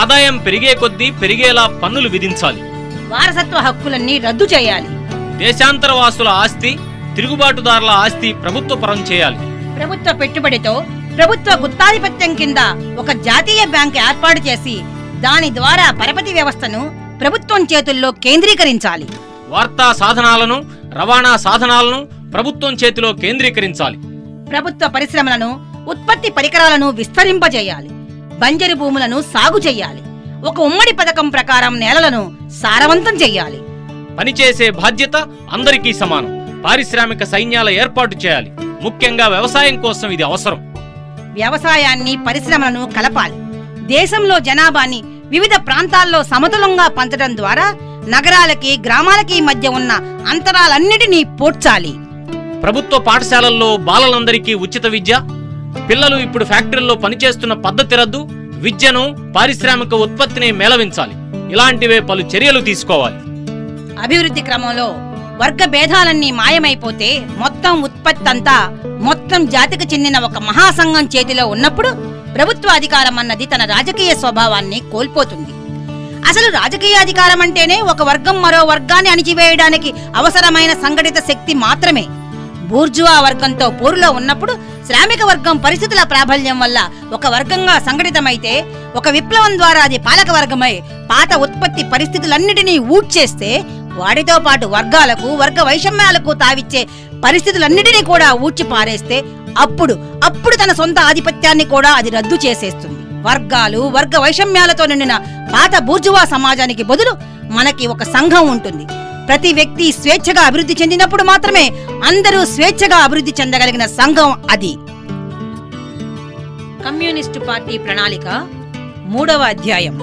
ఆదాయం పెరిగే కొద్దీ పెరిగేలా పన్నులు విధించాలి. వారసత్వ హక్కులన్నీ రద్దు చేయాలి. దేశాంతరవాసుల ఆస్తి, తిరుగుబాటుదారుల ఆస్తి ప్రభుత్వ పరం చేయాలి. ప్రభుత్వ పెట్టుబడితో ప్రభుత్వ గుత్తాధిపత్యం కింద ఒక జాతీయ బ్యాంకు ఏర్పాటు చేసి దాని ద్వారా పరపతి వ్యవస్థను ప్రభుత్వం చేతుల్లో కేంద్రీకరించాలి. వార్తా సాధనాలను, రవాణా సాధనాలను ప్రభుత్వం చేతిలో కేంద్రీకరించాలి. ప్రభుత్వ పరిశ్రమలను, ఉత్పత్తి పరికరాలను విస్తరింపజేయాలి. బంజరు భూములను సాగు చేయాలి. ఒక ఉమ్మడి పథకం ప్రకారం నేలలను సారవంతం చేయాలి. పనిచేసే బాధ్యత అందరికీ సమానం. పారిశ్రామిక సైన్యాల ఏర్పాటు చేయాలి. ముఖ్యంగా వ్యవసాయం కోసం ఇది అవసరం. వ్యవసాయాన్ని, పరిశ్రమలను కలపాలి. దేశంలో జనాభాని వివిధ ప్రాంతాల్లో సమతులంగా పంచడం ద్వారా నగరాలకి, గ్రామాలకి మధ్య ఉన్న అంతరాలన్నిటినీ పూడ్చాలి. ప్రభుత్వ పాఠశాలల్లో బాలలందరికీ ఉచిత విద్య, పిల్లలు ఇప్పుడు ఫ్యాక్టరీల్లో పనిచేస్తున్న పద్ధతి రద్దు, విద్యను, పారిశ్రామిక ఉత్పత్తిని మేళవించాలి. ఇలాంటివే పలు చర్యలు తీసుకోవాలి. అభివృద్ధి క్రమంలో వర్గ భేదాలన్నీ మాయమైపోతే మొత్తం ఉత్పత్తి అంతా మొత్తం జాతికి చెందిన ఒక మహాసంఘం చేతిలో ఉన్నప్పుడు ప్రభుత్వ అధికారం అన్నది తన రాజకీయ స్వభావాన్ని కోల్పోతుంది. అసలు రాజకీయ అధికారం అంటేనే ఒక వర్గం మరో వర్గాన్ని అణిచివేయడానికి అవసరమైన సంఘటిత శక్తి మాత్రమే. బూర్జువా వర్గంతో పోరులో ఉన్నప్పుడు శ్రామిక వర్గం పరిస్థితుల ప్రాబల్యం వల్ల ఒక వర్గంగా సంఘటితమైతే, ఒక విప్లవం ద్వారా అది పాలక వర్గమై పాత ఉత్పత్తి పరిస్థితులన్నిటినీ ఊడ్చేస్తే, వాటితో పాటు వర్గాలకు, వర్గ వైషమ్యాలకు తావిచ్చే పరిస్థితులన్నిటినీ కూడా ఊడ్చి పారేస్తే అప్పుడు తన సొంత ఆధిపత్యాన్ని కూడా అది రద్దు చేసేస్తుంది. వర్గాలు, వర్గ వైషమ్యాలతో నిండిన పాత బూర్జువా సమాజానికి బదులు మనకి ఒక సంఘం ఉంటుంది. ప్రతి వ్యక్తి స్వేచ్ఛగా అభివృద్ధి చెందినప్పుడు మాత్రమే అందరూ స్వేచ్ఛగా అభివృద్ధి చెందగలిగిన సంఘం అది. కమ్యూనిస్టు పార్టీ ప్రణాళిక 3వ అధ్యాయం.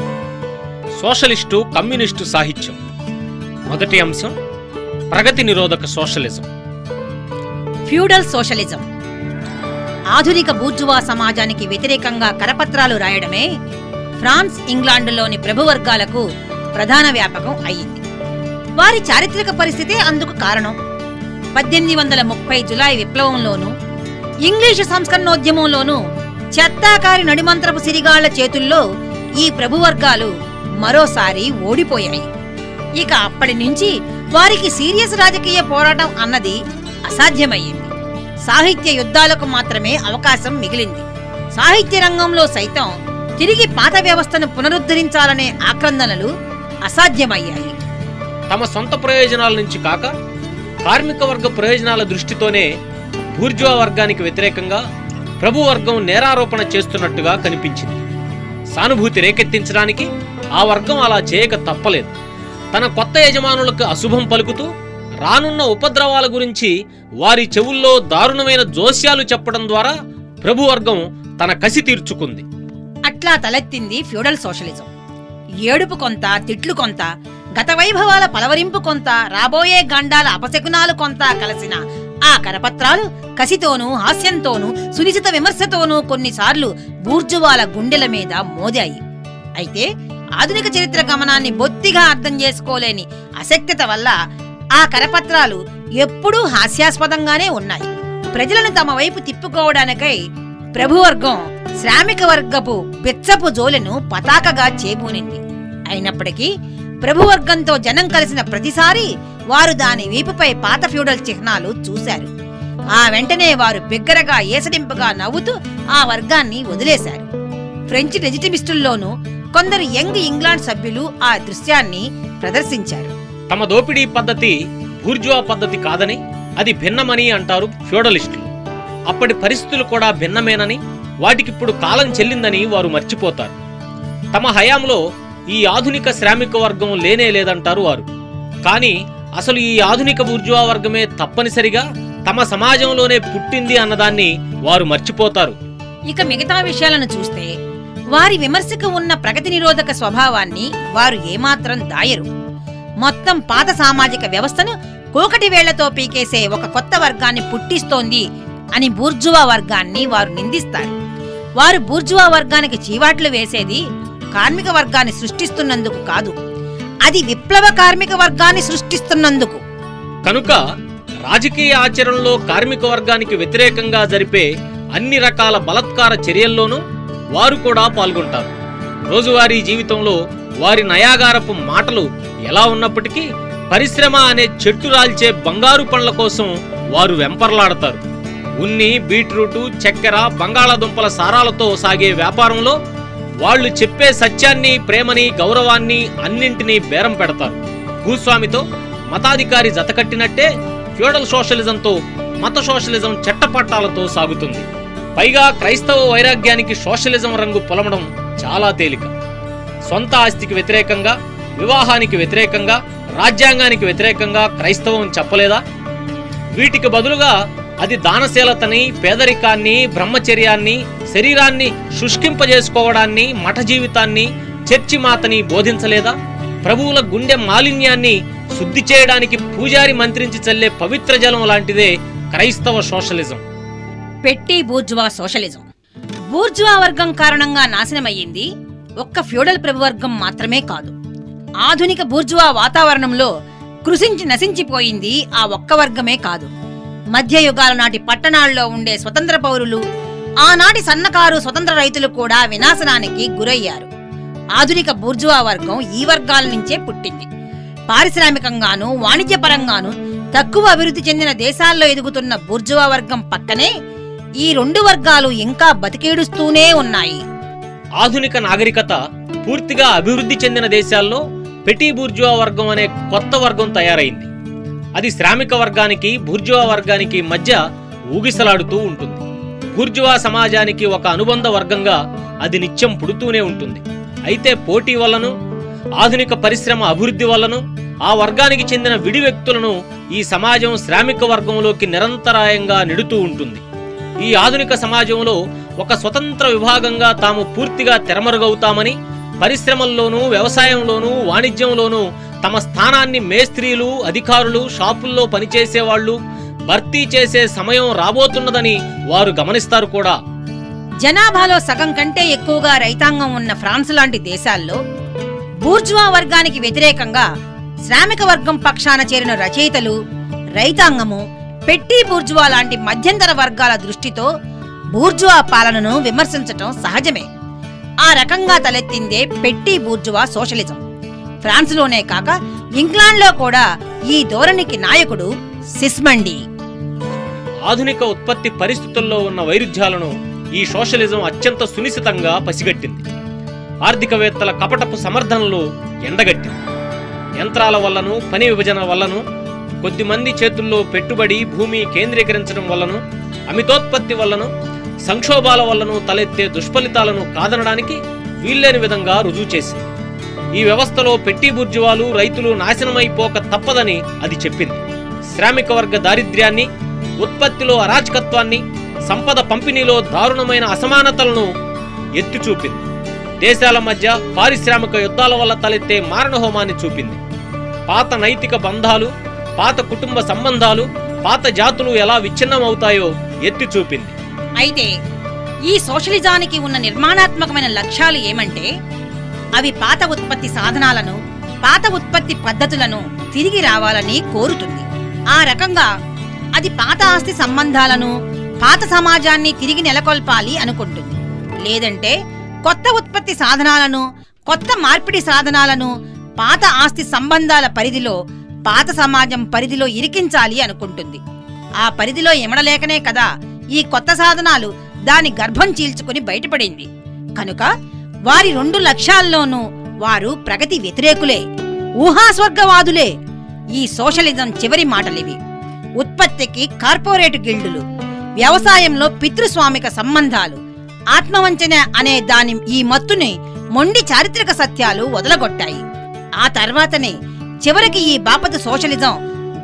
సోషలిస్టు, కమ్యూనిస్టు సాహిత్యం. మొదటి అంశం ప్రగతి నిరోధక సోషలిజం. Feudal socialism. ఆధునిక బూర్జువా సమాజానికి వ్యతిరేకంగా కరపత్రాలు రాయడమే ఫ్రాన్స్, ఇంగ్లాండులోని ప్రభువర్గాలకు ప్రధాన వ్యాపకం అయ్యింది. వారి చారిత్రక పరిస్థితే అందుకు కారణం. 1830 జులై విప్లవంలోనూ, ఇంగ్లీషు సంస్కరణోద్యమంలోనూ చెత్తాకారి నడిమంత్రపు సిరిగాళ్ల చేతుల్లో ఈ ప్రభువర్గాలు మరోసారి ఓడిపోయాయి. ఇక అప్పటి నుంచి వారికి సీరియస్ రాజకీయ పోరాటం అన్నది అసాధ్యమయ్యింది. సాహిత్య యుద్ధాలకు మాత్రమే అవకాశం మిగిలింది. సాహిత్య రంగంలో సైతం తిరిగి పాత వ్యవస్థను పునరుద్ధరించాలనే ఆక్రందనలు అసాధ్యమయ్యాయి. తమ సొంత ప్రయోజనాల నుంచి కాక కార్మిక వర్గ ప్రయోజనాల దృష్టితోనే బూర్జువా వర్గానికి వ్యతిరేకంగా ప్రభు వర్గం నేరారోపణ చేస్తున్నట్టుగా కనిపించింది. సానుభూతి రేకెత్తించడానికి ఆ వర్గం అలా చేయక తప్పలేదు. తన కొత్త యజమానులకు అశుభం పలుకుతూ రానున్న ఉపద్రవాల గురించి వారి చెవుల్లో దారుణమైన జోస్యాలు చెప్పడం ద్వారా ప్రభువర్గం తన కసి తీర్చుకుంది. అట్లా తలెత్తింది ఫ్యూడల్ సోషలిజం. ఏడుపు కొంత, తిట్లు కొంత, గత వైభవాల పలవరింపు కొంత, రాబోయే గండాల అపశకునాలు కొంత కలిసిన ఆ కరపత్రాలు కసితోనూ, హాస్యంతోనూ, సునిశిత విమర్శతోనూ కొన్నిసార్లు బూర్జువాల గుండెల మీద మోదాయి. అయితే ఆధునిక చరిత్ర గమనాన్ని బొత్తిగా అర్థం చేసుకోలేని అశక్తత వల్ల ఆ కరపత్రాలు ఎప్పుడూ హాస్యాస్పదంగానే ఉన్నాయి. ప్రజలను తమ వైపు తిప్పుకోవడానికై ప్రభువర్గం శ్రామిక వర్గపు బెచ్చపు జోలెను పతాకగా చేబూనింది. అయినప్పటికీ ప్రభువర్గంతో జనం కలిసిన ప్రతిసారి వారు దాని వీపుపై పాత ఫ్యూడల్ చిహ్నాలు చూశారు. ఆ వెంటనే వారు బిగ్గరగా ఏసడింపుగా నవ్వుతూ ఆ వర్గాన్ని వదిలేశారు. ఫ్రెంచ్ లెజిటిమిస్టుల్లోనూ కొందరు యంగ్ ఇంగ్లాండ్ సభ్యులు ఆ దృశ్యాన్ని ప్రదర్శించారు. తమ దోపిడీ పద్ధతి బూర్జువా పద్ధతి కాదని, అది భిన్నమని అంటారు ఫ్యూడలిస్టులు. అప్పటి పరిస్థితులు కూడా భిన్నమేనని, వాటికిప్పుడు కాలం చెల్లిందని వారు మర్చిపోతారు. తమ హయాంలో ఈ ఆధునిక శ్రామిక వర్గం లేనే లేదంటారు వారు. కానీ అసలు ఈ ఆధునిక బూర్జువా వర్గమే తప్పనిసరిగా తమ సమాజంలోనే పుట్టింది అన్నదాన్ని వారు మర్చిపోతారు. ఇక మిగతా విషయాలను చూస్తే వారి విమర్శకు ఉన్న ప్రగతి నిరోధక స్వభావాన్ని వారు ఏమాత్రం దాయరు. మొత్తం పాత సామాజిక వ్యవస్థను కోకటి వేళ్లతో పీకేసే ఒక కొత్త వర్గాన్ని పుట్టిస్తోంది అని బూర్జువా వర్గాన్ని వారు నిందిస్తారు. వారు బూర్జువా వర్గానికి చీవాట్లు వేసేది కార్మిక వర్గాన్ని సృష్టిస్తున్నందుకు కాదు, అది విప్లవ కార్మిక వర్గాన్ని సృష్టిస్తున్నందుకు. కనుక రాజకీయ ఆచరణలో కార్మిక వర్గానికి వ్యతిరేకంగా జరిపే అన్ని రకాల బలత్కార చర్యల్లోనూ వారు కూడా పాల్గొంటారు. రోజువారీ జీవితంలో వారి నయాగారపు మాటలు ఎలా ఉన్నప్పటికీ పరిశ్రమ అనే చెట్టు రాల్చే బంగారు పండ్ల కోసం వారు వెంపర్లాడతారు. ఉన్ని, బీట్రూటు, చక్కెర, బంగాళాదుంపల సారాలతో సాగే వ్యాపారంలో వాళ్లు చెప్పే సత్యాన్ని, ప్రేమని, గౌరవాన్ని అన్నింటినీ బేరం పెడతారు. భూస్వామితో మతాధికారి జతకట్టినట్టే ఫ్యూడల్ సోషలిజంతో మత సోషలిజం చట్టపట్టాలతో సాగుతుంది. పైగా క్రైస్తవ వైరాగ్యానికి సోషలిజం రంగు పొలమడం చాలా తేలిక. సొంత ఆస్తికి వ్యతిరేకంగా, వివాహానికి వ్యతిరేకంగా, రాజ్యాంగానికి వ్యతిరేకంగా క్రైస్తవం చెప్పలేదా? వీటికి బదులుగా అది దానశీలతని, పేదరికాన్ని, బ్రహ్మచర్యాన్ని, శరీరాన్ని శుష్కింపజేసుకోవడాన్ని, మఠ జీవితాన్ని, చర్చి మాతని బోధించలేదా? ప్రభువుల గుండె మాలిన్యాన్ని శుద్ధి చేయడానికి పూజారి మంత్రించి చల్లే పవిత్ర జలం లాంటిదే క్రైస్తవ సోషలిజం. పెట్టి బూర్జువా సోషలిజం. బూర్జువా వర్గం కారణంగా నాశనమయ్యింది ఒక్క ఫ్యూడల్ ప్రభువర్గం మాత్రమే కాదు. ఆధునిక బూర్జువా వాతావరణంలో కృషించి నశించిపోయింది ఆ ఒక్క వర్గమే కాదు. మధ్యయుగాల నాటి పట్టణాల్లో ఉండే స్వతంత్ర పౌరులు, ఆనాటి సన్నకారు స్వతంత్ర రైతులు కూడా వినాశనానికి గురయ్యారు. ఆధునిక బూర్జువా వర్గం ఈ వర్గాల నుంచే పుట్టింది. పారిశ్రామికంగానూ వాణిజ్యపరంగానూ తక్కువ అభివృద్ధి చెందిన దేశాల్లో ఎదుగుతున్న బూర్జువా వర్గం పక్కనే ఈ రెండు వర్గాలు ఇంకా బతికేడుస్తూనే ఉన్నాయి. ఆధునిక నాగరికత పూర్తిగా అభివృద్ధి చెందిన దేశాల్లో పెటీ బూర్జువా వర్గం అనే కొత్త వర్గం తయారైంది. అది శ్రామిక వర్గానికి, బూర్జువా వర్గానికి మధ్య ఊగిసలాడుతూ ఉంటుంది. బూర్జువా సమాజానికి ఒక అనుబంధ వర్గంగా అది నిత్యం పుడుతూనే ఉంటుంది. అయితే పోటీ వల్లను, ఆధునిక పరిశ్రమ అభివృద్ధి వల్లను ఆ వర్గానికి చెందిన విడి వ్యక్తులను ఈ సమాజం శ్రామిక వర్గంలోకి నిరంతరాయంగా నెడుతూ ఉంటుంది. ఈ ఆధునిక సమాజంలో ఒక స్వతంత్ర విభాగంగా తాము పూర్తిగా తెరమరుగవుతామని, పరిశ్రమల్లోనూ, వ్యవసాయంలోనూ, వాణిజ్యంలోనూ తమ స్థానాన్ని మేస్త్రీలు, అధికారులు, షాపుల్లో పనిచేసేవాళ్లు భర్తీ చేసే సమయం రాబోతున్నదని వారు గమనిస్తారు కూడా. జనాభాలో సగం కంటే ఎక్కువగా రైతాంగం ఉన్న ఫ్రాన్స్ లాంటి దేశాల్లో బూర్జువా వర్గానికి వ్యతిరేకంగా శ్రామిక వర్గం పక్షాన చేరిన రచయితలు, రైతాంగము పెట్టి బూర్జువా లాంటి మధ్యంతర వర్గాల దృష్టితో బూర్జువా పాలనను విమర్శించటం సహజమే. ఆ రకంగా తలెత్తిందే పెట్టి బూర్జువా సోషలిజం. ఫ్రాన్స్లోనే కాక ఇంగ్లాండ్లో కూడా ఈ ధోరణికి నాయకుడు సిస్మండి. ఆధునిక ఉత్పత్తి పరిస్థితుల్లో ఉన్న వైరుధ్యాలను ఈ సోషలిజం అత్యంత సునిశితంగా పసిగట్టింది. ఆర్థికవేత్తల కపటపు సమర్థనలు ఎండగట్టింది. యంత్రాల వల్లను, పని విభజన వల్లను, కొద్దిమంది చేతుల్లో పెట్టుబడి, భూమి కేంద్రీకరించడం వల్లను, అమితోత్పత్తి వల్లను, సంక్షోభాల వల్లను తలెత్తే దుష్ఫలితాలను కాదనడానికి వీల్లేని విధంగా రుజువు చేసింది. ఈ వ్యవస్థలో పెట్టి బూర్జువాలు, రైతులు నాశనమైపోక తప్పదని అది చెప్పింది. శ్రామిక వర్గ దారిద్ర్యాన్ని, ఉత్పత్తిలో అరాచకత్వాన్ని, సంపద పంపిణీలో దారుణమైన అసమానతలను ఎత్తి చూపింది. దేశాల మధ్య పారిశ్రామిక యుద్ధాల వల్ల తలెత్తే మారణహోమాన్ని చూపింది. పాత నైతిక బంధాలు, పాత కుటుంబ సంబంధాలు, పాత జాతులు ఎలా విచ్ఛిన్నమవుతాయో ఎత్తి చూపింది. అయితే ఈ సోషలిజానికి ఉన్న నిర్మాణాత్మకమైన లక్ష్యాలు ఏమంటే, అవి పాత ఉత్పత్తి సాధనాలను, పాత ఉత్పత్తి పద్ధతులను తిరిగి రావాలని కోరుతుంది. ఆ రకంగా అది పాత ఆస్తి సంబంధాలను, పాత సమాజాన్ని తిరిగి నెలకొల్పాలి అనుకుంటుంది. లేదంటే కొత్త ఉత్పత్తి సాధనాలను, కొత్త మార్పిడి సాధనాలను పాత ఆస్తి సంబంధాల పరిధిలో పాత సమాజం పరిధిలో ఇరికించాలి అనుకుంటుంది. ఆ పరిధిలో ఇమడలేకనే కదా ఈ కొత్త సాధనాలు దాని గర్భం చీల్చుకుని బయటపడింది. కనుక వారి 2 లక్ష్యాల్లోనూ వారు ప్రగతి వ్యతిరేకులే, ఊహాస్వర్గవాదులే. ఈ సోషలిజం చివరి మాటలివి. ఉత్పత్తికి కార్పొరేట్ గిల్డులు, వ్యవసాయంలో పితృస్వామిక సంబంధాలు, ఆత్మవంచన అనే దాని ఈ మత్తుని మొండి చారిత్రక సత్యాలు వదలగొట్టాయి. ఆ తర్వాతనే చివరికి ఈ బాపతు సోషలిజం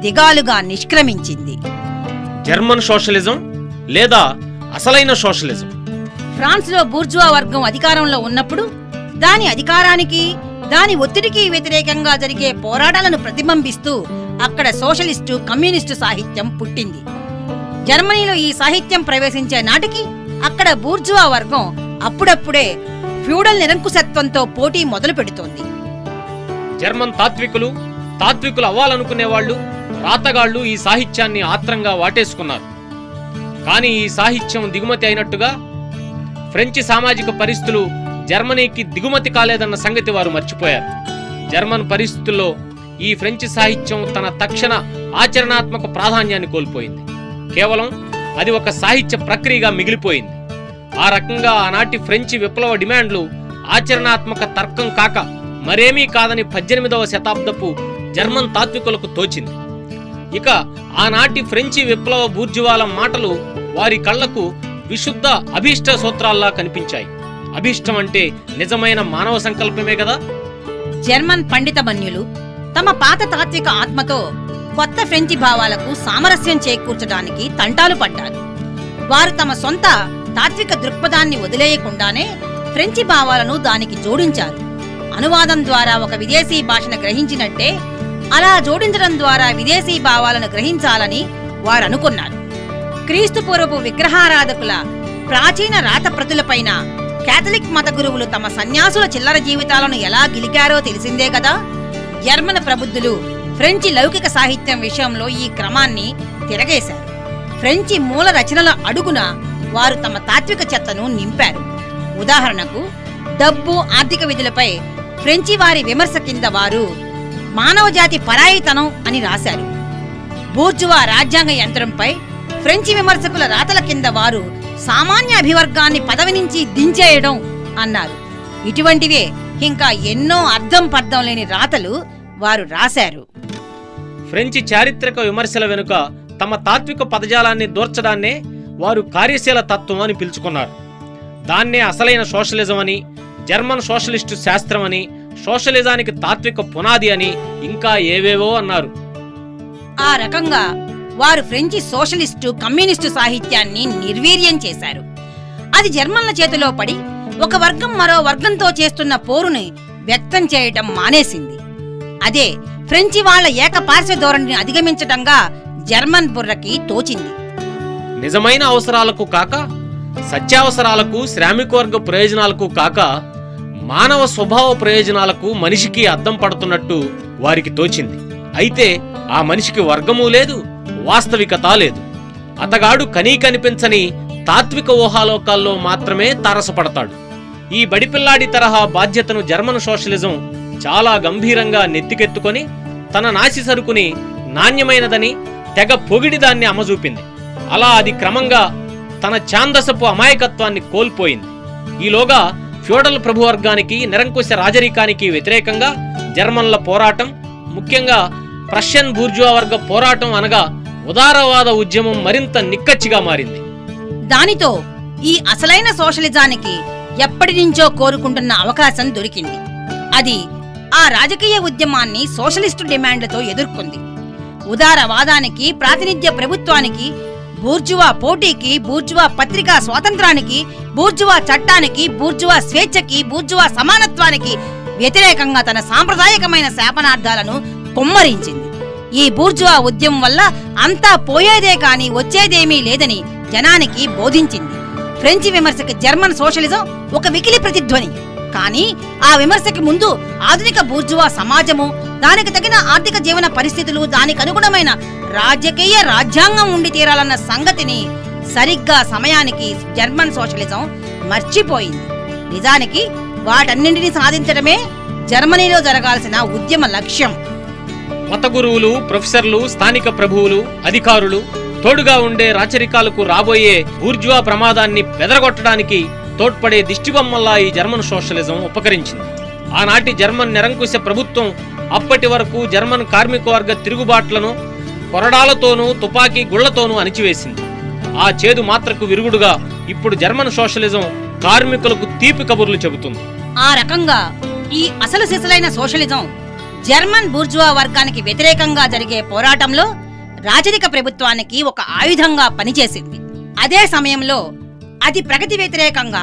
దిగాలుగా నిష్క్రమించింది. జర్మన్ సోషలిజం లేదా అసలైన సోషలిజం. ఫ్రాన్స్లో బూర్జువా వర్గం అధికారంలో ఉన్నప్పుడు దాని అధికారానికి, దాని ఒత్తిడికి వ్యతిరేకంగా జరిగే పోరాటాలను ప్రతిబింబిస్తూ అక్కడ సోషలిస్టు, కమ్యూనిస్టు సాహిత్యం పుట్టింది. జర్మనీలో ఈ సాహిత్యం ప్రవేశించే నాటికి అక్కడ బూర్జువా వర్గం అప్పుడప్పుడే ఫ్యూడల్ నిరంకుశత్వంతో పోటీ మొదలు పెడుతోంది. జర్మన్ తాత్వికులు అవ్వాలనుకునేవాళ్లు, రాతగాళ్లు ఈ సాహిత్యాన్ని ఆత్రంగా వాటేసుకున్నారు. కానీ ఈ సాహిత్యం దిగుమతి అయినట్టుగా ఫ్రెంచి సామాజిక పరిస్థితులు జర్మనీకి దిగుమతి కాలేదన్న సంగతి వారు మర్చిపోయారు. జర్మన్ పరిస్థితుల్లో ఈ ఫ్రెంచి సాహిత్యం తన తక్షణ ఆచరణాత్మక ప్రాధాన్యాన్ని కోల్పోయింది. కేవలం అది ఒక సాహిత్య ప్రక్రియగా మిగిలిపోయింది. ఆ రకంగా ఆనాటి ఫ్రెంచి విప్లవ డిమాండ్లు ఆచరణాత్మక తర్కం కాక మరేమీ కాదని 18వ శతాబ్దపు జర్మన్ తాత్వికులకు తోచింది. ఇక ఆనాటి ఫ్రెంచి విప్లవ బూర్జువాల మాటలు వారి కళ్లకు విశుద్ధ అభీష్ట సూత్రాల్లా కనిపించాయి. అభీష్టం అంటే నిజమైన మానవ సంకల్పమే కదా. జర్మన్ పండిత మన్యులు తమ పాత తాత్విక ఆత్మతో కొత్త ఫ్రెంచి భావాలకు సామరస్యం చేకూర్చడానికి తంటాలు పడ్డారు. వారు తమ సొంత తాత్విక దృక్పథాన్ని వదిలేయకుండానే ఫ్రెంచి భావాలను దానికి జోడించారు. అనువాదం ద్వారా ఒక విదేశీ భాషను గ్రహించినట్టే అలా జోడించడం ద్వారా విదేశీ భావాలను గ్రహించాలని వారు అనుకున్నారు. క్రీస్తు పూర్వపు విగ్రహారాధకుల ప్రాచీన రాత ప్రతులపైన కేథలిక్ మత గురువులు తమ సన్యాసుల చిల్లర జీవితాలను ఎలా గిలికారో తెలిసిందే కదా. జర్మన్ ప్రబుద్ధులు ఫ్రెంచి లౌకిక సాహిత్యం విషయంలో ఈ క్రమాన్ని తిరగేశారు. ఫ్రెంచి మూల రచనల అడుగున వారు తమ తాత్విక చెత్తను నింపారు. ఉదాహరణకు డబ్బు, ఆర్థిక విధులపై ఫ్రెంచి వారి విమర్శ కింద వారు మానవజాతి పరాయితనం అని రాశారు. బూర్జువా రాజ్యాంగ యంత్రంపై ఫ్రెంచి విమర్శకుల రాతల కింద వారు సామాన్య అభివర్గాన్ని పదవి నుంచి దించేయడం అన్నారు. ఇటువంటివే ఇంకా ఎన్నో అర్థం పర్థం లేని రాతలు వారు రాశారు. ఫ్రెంచి చారిత్రక విమర్శల వెనుక తమ తాత్విక పదజాలాన్ని దూర్చడాన్నే వారు కార్యశీల తత్వం అని పిలుచుకున్నారు. దాన్నే అసలైన సోషలిజం అని, జర్మన్ సోషలిస్టు శాస్త్రం అని, సోషలిజానికి తాత్విక పునాది అని ఇంకా ఏవేవో అన్నారు. ఆ రకంగా వారు ఫ్రెంచి సోషలిస్టు, కమ్యూనిస్టు సాహిత్యాన్ని నిర్వీర్యం చేశారు. అది జర్మన్ల చేతిలో పడి ఒక వర్గం మరో వర్గంతో చేస్తున్న పోరుని వ్యక్తం చేయటం మానేసింది. అదే ఫ్రెంచి వాళ్ల ఏకపార్శ్వ ధోరణిని అధిగమించటంగా జర్మన్ బుర్రకి తోచింది. నిజమైన అవసరాలకు కాక, సత్యావసరాలకు, శ్రామికవర్గ ప్రయోజనాలకు కాక, మానవ స్వభావ ప్రయోజనాలకు మనిషికి అద్దం పడుతున్నట్టు వారికి తోచింది. అయితే ఆ మనిషికి వర్గమూ లేదు, వాస్తవికత లేదు. అతగాడు కనీ కనిపించని తాత్విక ఊహాలోకాల్లో మాత్రమే తారసపడతాడు. ఈ బడిపిల్లాడి తరహా బాధ్యతను జర్మన్ సోషలిజం చాలా గంభీరంగా నెత్తికెత్తుకొని తన నాసి సరుకుని నాణ్యమైనదని తెగ పొగిడి దాన్ని అమజూపింది. అలా అది క్రమంగా తన ఛాందసపు అమాయకత్వాన్ని కోల్పోయింది. ఈలోగా ఫ్యూడల్ ప్రభువర్గానికి, నిరంకుశ రాజరికానికి వ్యతిరేకంగా జర్మన్ల పోరాటం, ముఖ్యంగా ప్రష్యన్ బూర్జువా వర్గ పోరాటం అనగా ఉదారవాద ఉద్యమం మరింత నిక్కచ్చిగా మారింది. దానితో ఈ అసలైన సోషలిజానికి ఎప్పటి నుంచో కోరుకుంటున్న అవకాశం దొరికింది. అది ఆ రాజకీయ ఉద్యమాన్ని సోషలిస్టు డిమాండ్లతో ఎదుర్కొంది. ఉదారవాదానికి, ప్రాతినిధ్య ప్రభుత్వానికి, బూర్జువా పోటీకి, బూర్జువా పత్రికా స్వాతంత్రానికి, బూర్జువా చట్టానికి, బూర్జువా స్వేచ్ఛకి, బూర్జువా సమానత్వానికి వ్యతిరేకంగా తన సాంప్రదాయకమైన శాపనార్థాలను కొమ్మరించింది. ఈ బూర్జువా ఉద్యమం వల్ల అంతా పోయేదే కాని వచ్చేదేమీ లేదని జనానికి బోధించింది. ఫ్రెంచి విమర్శకి జర్మన్ సోషలిజం ఒక మికిలి ప్రతిధ్వని. కానీ ఆ విమర్శకి ముందు ఆధునిక బూర్జువా సమాజము, దానికి తగిన ఆర్థిక జీవన పరిస్థితులు, దానికి అనుగుణమైన రాజకీయ రాజ్యాంగం ఉండి తీరాలన్న సంగతిని సరిగ్గా సమయానికి జర్మన్ సోషలిజం మర్చిపోయింది. నిజానికి వాటన్నింటినీ సాధించడమే జర్మనీలో జరగాల్సిన ఉద్యమ లక్ష్యం. మత గురువులు, ప్రొఫెసర్లు, స్థానిక ప్రభువులు, అధికారులు, తోడుగా ఉండే రాచరికాలకు రాబోయే బూర్జువా ప్రమాదాన్ని బెదరగొట్టడానికి తోడ్పడే దిష్టిబొమ్మల్లా ఈ జర్మన్ సోషలిజం ఉపకరించింది. ఆనాటి జర్మన్ నిరంకుశ ప్రభుత్వం అప్పటి వరకు జర్మన్ కార్మిక వర్గ తిరుగుబాట్లను కొరడాలతోనూ తుపాకీ గుళ్లతోనూ అణిచివేసింది. ఆ చేదు మాత్రకు విరుగుడుగా ఇప్పుడు జర్మన్ సోషలిజం కార్మికులకు తీపి కబుర్లు చెబుతుంది. ఆ రకంగా ఈ అసలు సిసలైన సోషలిజం జర్మన్ బూర్జువా వర్గానికి వ్యతిరేకంగా జరిగే పోరాటంలో రాజరిక ప్రభుత్వానికి ఒక ఆయుధంగా పనిచేసింది. అదే సమయంలో అది ప్రగతి వ్యతిరేకంగా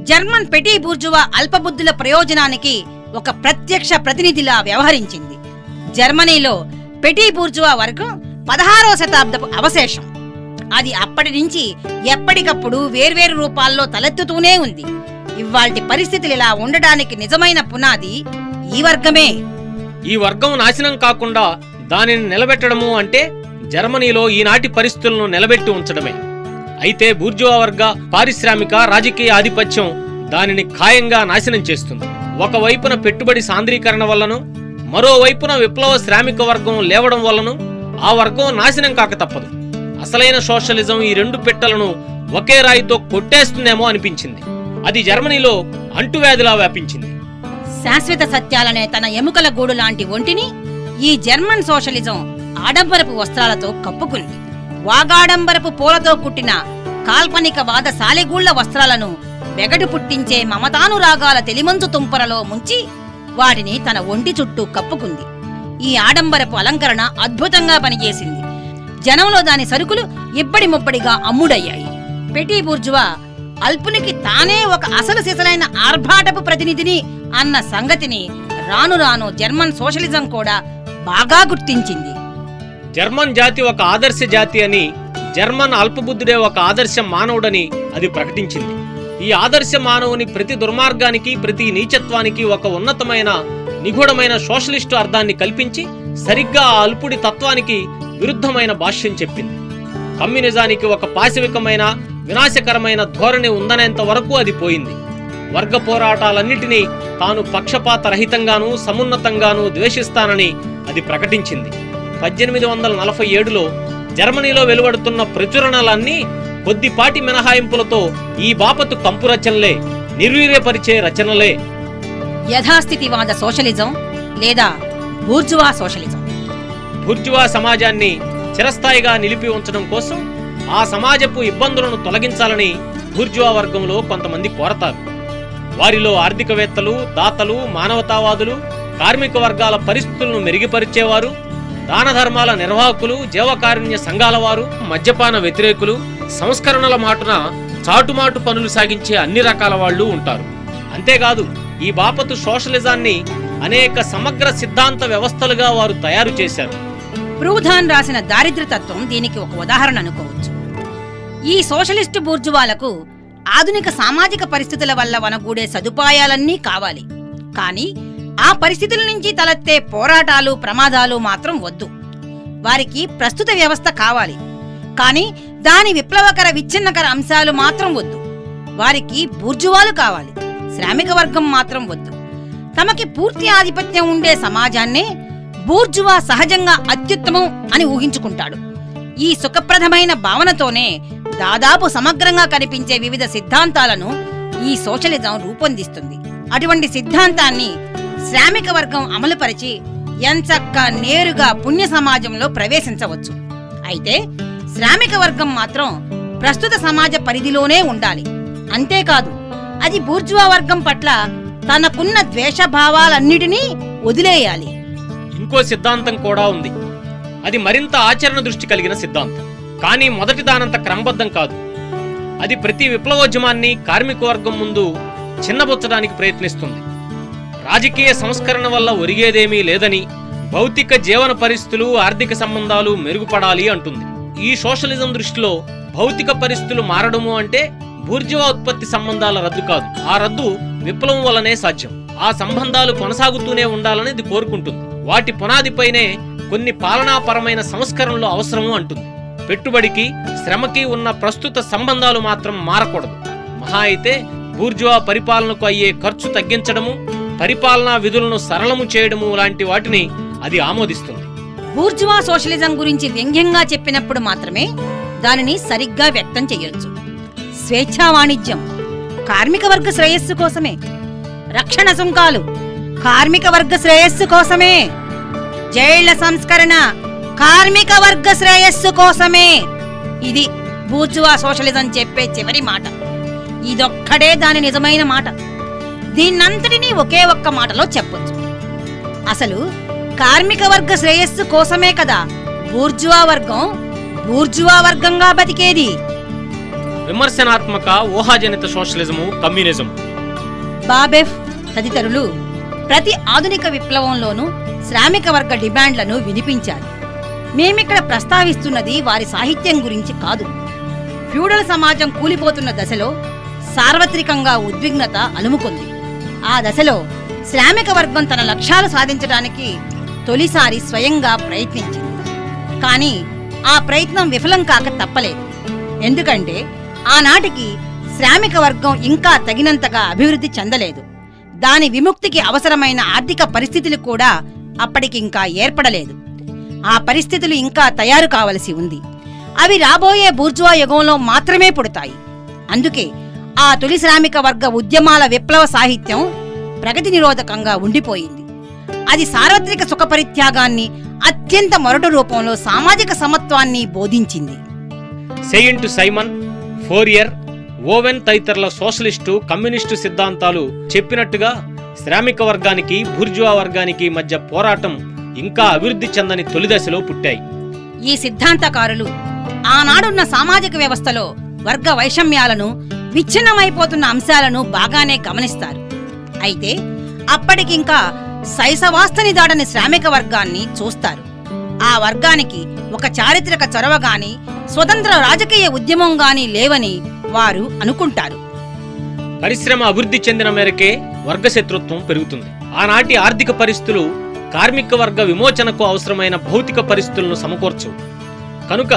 జర్మన్ పెటీ బూర్జువా అల్పబుద్ధుల ప్రయోజనానికి ఒక ప్రత్యక్ష ప్రతినిధిలా వ్యవహరించింది. జర్మనీలో పెటీ బూర్జువా వర్గం 16వ శతాబ్దపు అవశేషం. అది అప్పటి నుంచి ఎప్పటికప్పుడు వేర్వేరు రూపాల్లో తలెత్తుతూనే ఉంది. ఇవాల్టి పరిస్థితులు ఇలా ఉండడానికి నిజమైన పునాది ఈ వర్గమే. ఈ వర్గం నాశనం కాకుండా దానిని నిలబెట్టడము అంటే జర్మనీలో ఈనాటి పరిస్థితులను నిలబెట్టి ఉంచడమే. అయితే బూర్జువా వర్గ పారిశ్రామిక రాజకీయ ఆధిపత్యం దానిని ఖాయంగా నాశనం చేస్తుంది. ఒకవైపున పెట్టుబడి సాంద్రీకరణ వల్లను, మరోవైపున విప్లవ శ్రామిక వర్గం లేవడం వల్లను ఆ వర్గం నాశనం కాక తప్పదు. అసలైన సోషలిజం ఈ రెండు పెట్టలను ఒకే రాయితో కొట్టేస్తుందేమో అనిపించింది. అది జర్మనీలో అంటువ్యాధిలా వ్యాపించింది. శాశ్వత సత్యాలనే తన ఎముకల గూడు లాంటి ఒంటిని ఈ జర్మన్ సోషలిజం ఆడంబరపు వస్త్రాలతో కప్పుకుంది. వాగాడంబరపు పూలతో కుట్టిన కాల్పనిక వాద సాలెగూళ్ల వస్త్రాలను వెగడు పుట్టించే మమతానురాగాల తెలిమంచు తుంపరలో ముంచి వాటిని తన ఒంటి చుట్టూ కప్పుకుంది. ఈ ఆడంబరపు అలంకరణ అద్భుతంగా పనిచేసింది. జనంలో దాని సరుకులు ఇబ్బడి ముబ్బడిగా అమ్ముడయ్యాయి. పెటీ బూర్జువా అల్పునికి తానే ఒక అసలు సిసలైన ఆర్భాటపు ప్రతినిధిని అన్న సంగతిని రాను రాను జర్మన్ సోషలిజం కూడా బాగా గుర్తించింది. జర్మన్ జాతి ఒక ఆదర్శ జాతి అని, జర్మన్ అల్పబుద్ధుడే ఒక ఆదర్శ మానవుడని అది ప్రకటించింది. ఈ ఆదర్శ మానవుని ప్రతి దుర్మార్గానికి, ప్రతి నీచత్వానికి ఒక ఉన్నతమైన నిగూఢమైన సోషలిస్టు అర్థాన్ని కల్పించి సరిగ్గా ఆ అల్పుడి తత్వానికి విరుద్ధమైన భాష్యం చెప్పింది. కమ్యూనిజానికి ఒక పాశవికమైన వినాశకరమైన ధోరణి ఉందనేంత వరకు అది పోయింది. వర్గ పోరాటాలన్నిటినీ తాను పక్షపాత రహితంగానూ సమున్నతంగానూ ద్వేషిస్తానని అది ప్రకటించింది. 1847లో జర్మనీలో వెలువడుతున్న ప్రచురణలన్నీ కొద్దిపాటి మినహాయింపులతో ఈ బాపతు కంపు రచనలే, నిర్వీర్యపరిచే రచనలే. యథాస్థితివాద సోషలిజం లేదా బూర్జువా సోషలిజం. బూర్జువా సమాజాన్ని చిరస్థాయిగా నిలిపి ఉంచడం కోసం ఆ సమాజపు ఇబ్బందులను తొలగించాలని బూర్జువా వర్గంలో కొంతమంది కోరతారు. వారిలో ఆర్థికవేత్తలు, దాతలు, మానవతావాదులు, కార్మిక వర్గాల పరిస్థితులను మెరుగుపరిచేవారు, దాన ధర్మాల నిర్వాహకులు, జీవకారుణ్య సంఘాల వారు, మద్యపాన వ్యతిరేకులు, సంస్కరణల మాటున చాటుమాటు పనులు సాగించే అన్ని రకాల వాళ్ళు ఉంటారు. అంతేకాదు ఈ బాపతు సోషలిజాన్ని అనేక సమగ్ర సిద్ధాంత వ్యవస్థలుగా వారు తయారు చేశారు. ప్రూధాన్ రాసిన దారిద్ర్యతత్వం దీనికి ఒక ఉదాహరణ అనుకోవచ్చు. ఈ సోషలిస్టు బూర్జువాలకు ఆధునిక సామాజిక పరిస్థితుల వల్ల వనగూడే సదుపాయాలన్నీ కావాలి. కానీ ఆ పరిస్థితుల నుంచి తలెత్తే పోరాటాలు, ప్రమాదాలు మాత్రం వద్దు. వారికి ప్రస్తుత వ్యవస్థ కావాలి. కానీ దాని విప్లవకర విచ్ఛిన్నకర అంశాలు మాత్రం వద్దు. వారికి బూర్జువాలు కావాలి, శ్రామిక వర్గం మాత్రం వద్దు. తమకి పూర్తి ఆధిపత్యం ఉండే సమాజాన్నే బూర్జువా సహజంగా అత్యుత్తమం అని ఊహించుకుంటాడు. ఈ సుఖప్రదమైన భావనతోనే దాదాపు సమగ్రంగా కనిపించే వివిధ సిద్ధాంతాలను ఈ సోషలిజం రూపొందిస్తుంది. అటువంటి సిద్ధాంతాన్ని శ్రామిక వర్గం అమలుపరిచి ఎంచక్కా నేరుగా పుణ్య సమాజంలో ప్రవేశించవచ్చు. అయితే శ్రామిక వర్గం మాత్రం ప్రస్తుత సమాజ పరిధిలోనే ఉండాలి. అంతేకాదు అది బూర్జువా వర్గం పట్ల తనకున్న ద్వేషభావాలన్నిటినీ వదిలేయాలి. ఇంకో సిద్ధాంతం కూడా ఉంది. అది మరింత ఆచరణ దృష్టి కలిగిన సిద్ధాంతం. కానీ మొదటి దానంత క్రమబద్ధం కాదు. అది ప్రతి విప్లవోద్యమాన్ని కార్మిక వర్గం ముందు చిన్నబుచ్చడానికి ప్రయత్నిస్తుంది. రాజకీయ సంస్కరణ వల్ల ఒరిగేదేమీ లేదని, భౌతిక జీవన పరిస్థితులు, ఆర్థిక సంబంధాలు మెరుగుపడాలి అంటుంది. ఈ సోషలిజం దృష్టిలో భౌతిక పరిస్థితులు మారడము అంటే బూర్జువా ఉత్పత్తి సంబంధాల రద్దు కాదు. ఆ రద్దు విప్లవం వల్లనే సాధ్యం. ఆ సంబంధాలు కొనసాగుతూనే ఉండాలని ఇది కోరుకుంటుంది. వాటి పునాదిపైనే కొన్ని పాలనాపరమైన సంస్కరణలు అవసరము అంటుంది. పెట్టుబడికి, శ్రమకి ఉన్న ప్రస్తుత సంబంధాలు మాత్రం మారకూడదు. మహా అయితే బూర్జువా పరిపాలనకు అయ్యే ఖర్చు తగ్గించడము, పరిపాలనా విధులను సరళము చేయడము లాంటి వాటిని అది ఆమోదిస్తుంది. బూర్జువా సోషలిజం గురించి వ్యంగ్యంగా చెప్పినప్పుడు మాత్రమే దానిని సరిగ్గా వ్యక్తం చెయ్యొచ్చు. స్వేచ్ఛా వాణిజ్యం కార్మిక వర్గ శ్రేయస్సు కోసమే, రక్షణ సుంకాలు కార్మిక వర్గ శ్రేయస్సు కోసమే, జైళ్ల సంస్కరణ కార్మిక వర్గ శ్రేయస్సు కోసమే. ఇది బూర్జువా సోషలిజం చెప్పే చివరి మాట. ఇదొక్కడే దాని నిజమైన మాట. దీన్నంతటినీ ఒకే ఒక్క మాటలో చెప్పొచ్చు. అసలు కార్మిక వర్గ శ్రేయస్సు కోసమే కదా బూర్జువా వర్గంగా బతికేది. విమర్శనాత్మక ఊహాజనిత సోషలిజము, కమ్యూనిజం. బాబెఫ్ తదితరులు ప్రతి ఆధునిక విప్లవంలోనూ శ్రామిక వర్గ డిమాండ్లను వినిపించారు. మేమిక్కడ ప్రస్తావిస్తున్నది వారి సాహిత్యం గురించి కాదు. ఫ్యూడల్ సమాజం కూలిపోతున్న దశలో సార్వత్రికంగా ఉద్విగ్నత అలుముకుంది. ఆ దశలో శ్రామిక వర్గం తన లక్ష్యాలు సాధించడానికి తొలిసారి స్వయంగా ప్రయత్నించింది. కానీ ఆ ప్రయత్నం విఫలం కాక తప్పలేదు. ఎందుకంటే ఆనాటికి శ్రామిక వర్గం ఇంకా తగినంతగా అభివృద్ధి చెందలేదు. దాని విముక్తికి అవసరమైన ఆర్థిక పరిస్థితులు కూడా అప్పటికింకా ఏర్పడలేదు. ఆ పరిస్థితులు ఇంకా తయారు కావలసి ఉంది. అవి రాబోయే బూర్జువా యుగంలో మాత్రమే పుడతాయి. అందుకే ఆ తొలి శ్రామిక వర్గ ఉద్యమాల విప్లవ సాహిత్యం ప్రగతి నిరోధకంగా ఉండిపోయింది. అది సార్వత్రిక సుఖపరిత్యాగాన్ని, అత్యంత మొరటు రూపంలో సామాజిక సమత్వాన్ని బోధించింది. సెయింట్ సైమన్, ఫోరియర్, ఓవెన్ తదితరుల సోషలిస్టు, కమ్యూనిస్టు సిద్ధాంతాలు చెప్పినట్టుగా శ్రామిక వర్గానికి, బూర్జువా వర్గానికి మధ్య పోరాటం ఇంకా అభివృద్ధి చెందని తొలిదశలో పుట్టాయి. ఈ సిద్ధాంతకారులు ఆనాడున్న సామాజిక వ్యవస్థలో వర్గ వైషమ్యాలను, విచ్ఛిన్నమైపోతున్న అంశాలను బాగానే గమనిస్తారు. అయితే అప్పటికింకా శైశవాస్తని దాడని శ్రామిక వర్గాన్ని చూస్తారు. ఆ వర్గానికి ఒక చారిత్రక చొరవ గాని, స్వతంత్ర రాజకీయ ఉద్యమం గాని లేవని వారు అనుకుంటారు. పరిశ్రమ అభివృద్ధి చెందిన మేరకే వర్గశత్రుత్వం పెరుగుతుంది. ఆనాటి ఆర్థిక పరిస్థితులు కార్మిక వర్గ విమోచనకు అవసరమైన భౌతిక పరిస్థితులను సమకూర్చవు. కనుక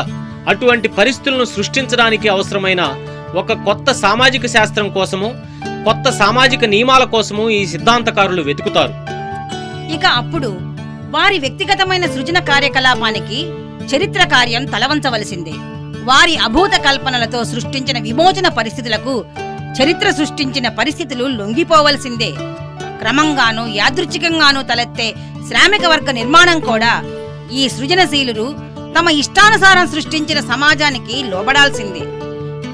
అటువంటి పరిస్థితులను సృష్టించడానికి అవసరమైన ఒక కొత్త సామాజిక శాస్త్రం కోసము, కొత్త సామాజిక నియమాల కోసము ఈ సిద్ధాంతకారులు వెతుకుతారు. ఇక అప్పుడు వారి వ్యక్తిగతమైన సృజన కార్యకలాపానికి చరిత్ర కార్యం తలవంచవలసిందే. వారి అభూత కల్పనలతో సృష్టించిన విమోచన పరిస్థితులకు చరిత్ర సృష్టించిన పరిస్థితులు లొంగిపోవలసిందే. క్రమంగానూ యాదృచ్ఛికంగానూ తలెత్తే శ్రామిక వర్గ నిర్మాణం కూడా ఈ సృజనశీలురు తమ ఇష్టానుసారం సృష్టించిన సమాజానికి లోబడాల్సిందే.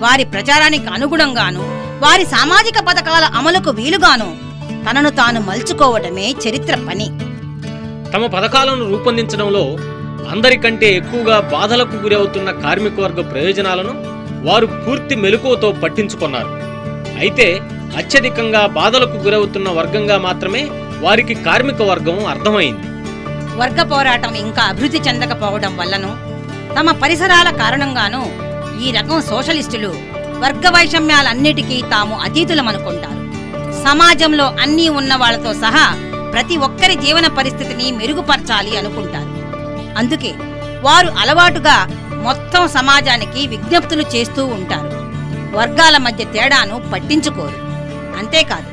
వారి ప్రచారానికి అనుగుణంగాను, వారి సామాజిక పథకాల అమలుకు వీలుగాను తనను తాను మలుచుకోవటమే చరిత్ర పని. తమ పథకాలను రూపొందించడంలో అందరికంటే ఎక్కువగా బాధలకు గురవుతున్న కార్మిక వర్గ ప్రయోజనాలను వారు పూర్తి మెలకువతో పట్టించుకున్నారు. అయితే అత్యధికంగా బాధలకు గురవుతున్న వర్గంగా మాత్రమే వారికి కార్మిక వర్గం అర్థమైంది. వర్గ పోరాటం ఇంకా అభివృద్ధి చెందకపోవడం వల్లను, తమ పరిసరాల కారణంగానూ ఈ రకం సోషలిస్టులు వర్గ వైషమ్యాలన్నిటికీ తాము అతీతులమనుకుంటారు. సమాజంలో అన్నీ ఉన్న వాళ్లతో సహా ప్రతి ఒక్కరి జీవన పరిస్థితిని మెరుగుపరచాలి అనుకుంటారు. అందుకే వారు అలవాటుగా మొత్తం సమాజానికి విజ్ఞప్తులు చేస్తూ ఉంటారు. వర్గాల మధ్య తేడాను పట్టించుకోరు. అంతేకాదు,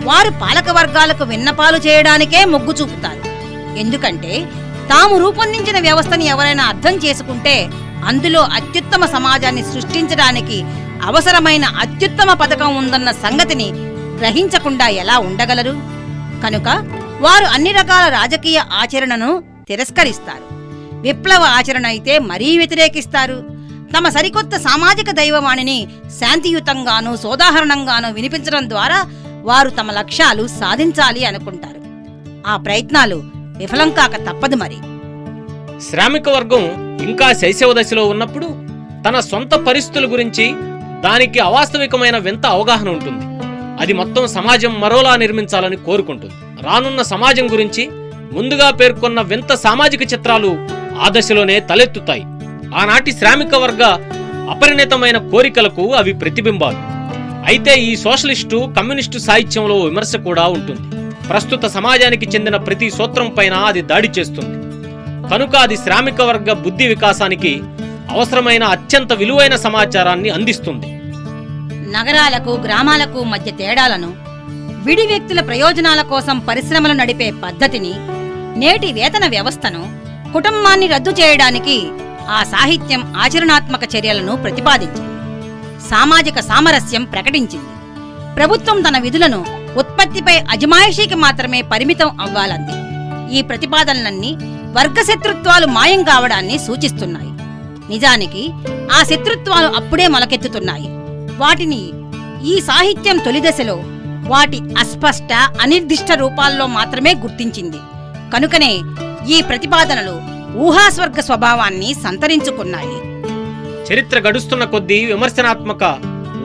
వారు పాలక వర్గాలకు విన్నపాలు చేయడానికే మొగ్గు చూపుతారు. ఎందుకంటే తాము రూపొందించిన వ్యవస్థని ఎవరైనా అర్థం చేసుకుంటే అందులో అత్యుత్తమ సమాజాన్ని సృష్టించడానికి అవసరమైన అత్యుత్తమ పథకం ఉందన్న సంగతిని గ్రహించకుండా ఎలా ఉండగలరు? కనుక వారు అన్ని రకాల రాజకీయ ఆచరణను తిరస్కరిస్తారు. విప్లవ ఆచరణ అయితే మరీ వ్యతిరేకిస్తారు. తమ సరికొత్త సామాజిక దైవవాణిని శాంతియుతంగానూ సోదాహరణంగానూ వినిపించడం ద్వారా వారు తమ లక్ష్యాలు సాధించాలి అనుకుంటారు. ఆ ప్రయత్నాలు విఫలం కాక తప్పదు. మరి శ్రామిక వర్గం ఇంకా శైశవ దశలో ఉన్నప్పుడు తన సొంత పరిస్థితుల గురించి దానికి అవాస్తవికమైన వింత అవగాహన ఉంటుంది. అది మొత్తం సమాజం మరోలా నిర్మించాలని కోరుకుంటుంది. రానున్న సమాజం గురించి ముందుగా పేర్కొన్న వింత సామాజిక చిత్రాలు ఆ దశలోనే తలెత్తుతాయి. ఆనాటి శ్రామిక వర్గ అపరిణితమైన కోరికలకు అవి ప్రతిబింబాలు. అయితే ఈ సోషలిస్టు, కమ్యూనిస్టు సాహిత్యంలో విమర్శ కూడా ఉంటుంది. ప్రస్తుత సమాజానికి చెందిన ప్రతి సూత్రం పైన అది దాడి చేస్తుంది. కనుక అది శ్రామిక వర్గ బుద్ధి వికాసానికి అవసరమైన అత్యంత విలువైన సమాచారాన్ని అందిస్తుంది. నగరాలకు, గ్రామాలకు మధ్య తేడాలను, విడి వ్యక్తుల ప్రయోజనాల కోసం పరిశ్రమలు నడిపే పద్ధతిని, నేటి వేతన వ్యవస్థను, కుటుంబాన్ని రద్దు చేయడానికి ఆ సాహిత్యం ఆచరణాత్మక చర్యలను ప్రతిపాదించింది. సామాజిక సామరస్యం ప్రకటించింది. ప్రభుత్వం తన విధులను ఉత్పత్తిపై అజమాయిషీకి మాత్రమే పరిమితం అవ్వాలంది. ఈ ప్రతిపాదనలన్నీ వర్గ శత్రుత్వాలు మాయం కావడాన్ని సూచిస్తున్నాయి. నిజానికి ఆ శత్రుత్వాలు అప్పుడే మొలకెత్తుతున్నాయి. వాటిని ఈ సాహిత్యం తొలిదశలో వాటి అస్పష్ట అనిర్దిష్ట రూపాల్లో మాత్రమే గుర్తించింది. కనుకనే ఈ ప్రతిపాదనలు ఊహాస్వర్గ స్వభావాన్ని సంతరించుకున్నాయి. చరిత్ర గడుస్తున్న కొద్దీ విమర్శనాత్మక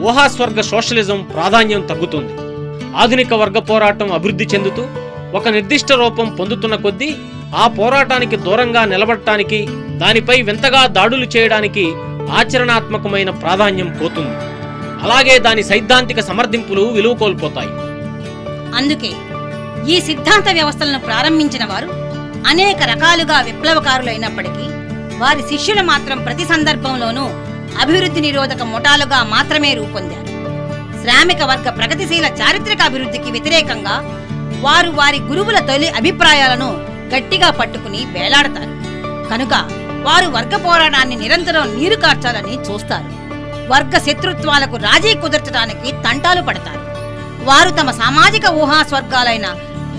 ఊహాస్వర్గ సోషలిజం ప్రాధాన్యం తగ్గుతుంది. ఆధునిక వర్గ పోరాటం అభివృద్ధి చెందుతూ ఒక నిర్దిష్ట రూపం పొందుతున్న కొద్దీ ఆ పోరాటానికి దూరంగా నిలబడటానికి, దానిపై వింతగా దాడులు చేయడానికి ఆచరణాత్మకమైన ప్రాధాన్యం పోతుంది. అలాగే దాని సైద్ధాంతిక సమర్థింపులు విలువ కోల్పోతాయి. అందుకే ఈ సిద్ధాంత వ్యవస్థలను ప్రారంభించిన వారు అనేక రకాలుగా విప్లవకారులైనప్పటికీ వారి శిష్యులు మాత్రం ప్రతి సందర్భంలోనూ అభివృద్ధి నిరోధక ముఠాలుగా మాత్రమే రూపొందారు. శ్రామిక వర్గ ప్రగతిశీల చారిత్రక అభివృద్ధికి వ్యతిరేకంగా వారు వారి గురువుల తొలి అభిప్రాయాలను గట్టిగా పట్టుకుని వేలాడతారు. కనుక వారు వర్గ పోరాటాన్ని నిరంతరం నీరు కార్చాలని చూస్తారు. వర్గ శత్రుత్వాలకు రాజీ కుదర్చడానికి తంటాలు పడతారు. వారు తమ సామాజిక ఊహా స్వర్గాలైన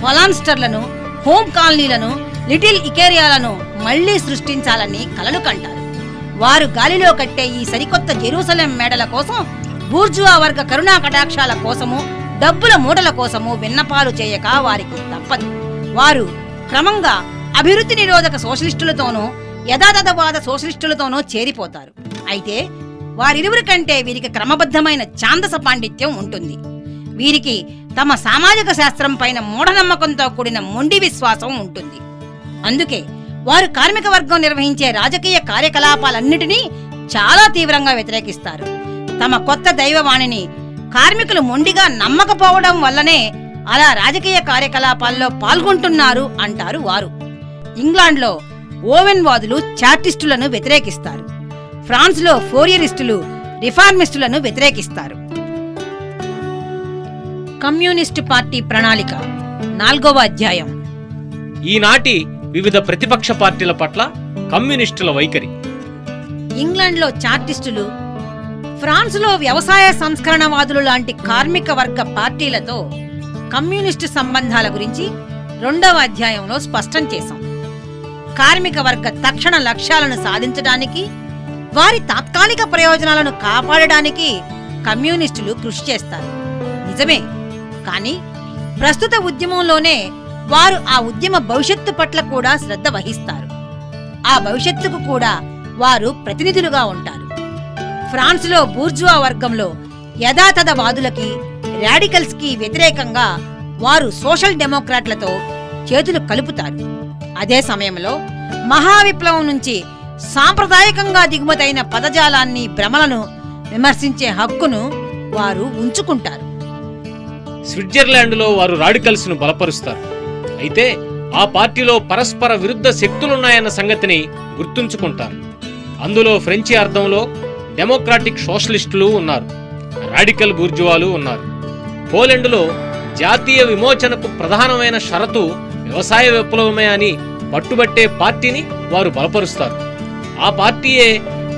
ఫలాన్స్టర్లను, హోమ్ కాలనీలను, లిటిల్ ఇకేరియాలను మళ్లీ సృష్టించాలని కలలు కంటారు. వారు గాలిలో కట్టే ఈ సరికొత్త జెరూసలేం మేడల కోసం బూర్జువా వర్గ కరుణా కటాక్షాల కోసము, డబ్బుల మూటల కోసము విన్నపాలు చేయక వారికి తప్పదు. వారు క్రమంగా అభివృద్ధి నిరోధక సోషలిస్టులతోనూ యథాతథవాద సోషలిస్టులతోనూ చేరిపోతారు. అయితే వారిరువురి కంటే వీరికి క్రమబద్ధమైన ఛాందస పాండిత్యం ఉంటుంది. వీరికి తమ సామాజిక శాస్త్రం పైన మూఢనమ్మకంతో కూడిన మొండి విశ్వాసం ఉంటుంది. అందుకే వారు కార్మిక వర్గం నిర్వహించే రాజకీయ కార్యకలాపాలన్నిటినీ చాలా తీవ్రంగా వ్యతిరేకిస్తారు. తమ కొత్త దైవవాణిని కార్మికులు మొండిగా నమ్మకపోవడం వల్లనే అలా రాజకీయ కార్యకలాపాల్లో పాల్గొంటున్నారు అంటారు వారు. ఇంగ్లాండ్లో ఓవెన్ వాదులు చార్టిస్టులను వ్యతిరేకిస్తారు. ఫ్రాన్స్లో ఫోరియరిస్టులు రిఫార్మిస్టులను వ్యతిరేకిస్తారు. కమ్యూనిస్టు పార్టీ ప్రణాళిక 4వ అధ్యాయం. ఈనాటి వివిధ ప్రతిపక్ష పార్టీల పట్ల కమ్యూనిస్టుల వైఖరి. ఇంగ్లాండ్లో చార్టిస్టులు, ఫ్రాన్స్లో వ్యవసాయ సంస్కరణవాదులు లాంటి కార్మిక వర్గ పార్టీలతో కమ్యూనిస్టు సంబంధాల గురించి 2వ అధ్యాయంలో స్పష్టం చేశాం. కార్మిక వర్గ తక్షణ లక్ష్యాలను సాధించడానికి, వారి తాత్కాలిక ప్రయోజనాలను కాపాడడానికి కమ్యూనిస్టులు కృషి చేస్తారు. నిజమే. కానీ ప్రస్తుత ఉద్యమంలోనే వారు ఆ ఉద్యమ భవిష్యత్తు పట్ల కూడా శ్రద్ధ వహిస్తారు. ఆ భవిష్యత్తుకు కూడా వారు ప్రతినిధులుగా ఉంటారు. ఫ్రాన్స్లో బూర్జువా వర్గంలో యథాతథవాదులకి, రాడికల్స్ కి వ్యతిరేకంగా వారు సోషల్ డెమోక్రాట్లతో చేతులు కలుపుతారు. అదే సమయంలో మహావిప్లవం నుంచి సాంప్రదాయకంగా దిగుమతైన పదజాలాన్ని, భ్రమలను విమర్శించే హక్కును వారు ఉంచుకుంటారు. స్విట్జర్లాండ్లో వారు రాడికల్స్ ను బలపరుస్తారు. అయితే ఆ పార్టీలో పరస్పర విరుద్ధ శక్తులున్నాయన్న సంగతిని గుర్తుంచుకుంటారు. అందులో ఫ్రెంచి అర్థంలో డెమోక్రాటిక్ సోషలిస్టులు ఉన్నారు, రాడికల్ బూర్జువాలు ఉన్నారు. పోలెండులో జాతీయ విమోచనకు ప్రధానమైన షరతు వ్యవసాయ విప్లవమే అని పట్టుబట్టే పార్టీని వారు బలపరుస్తారు. ఆ పార్టీయే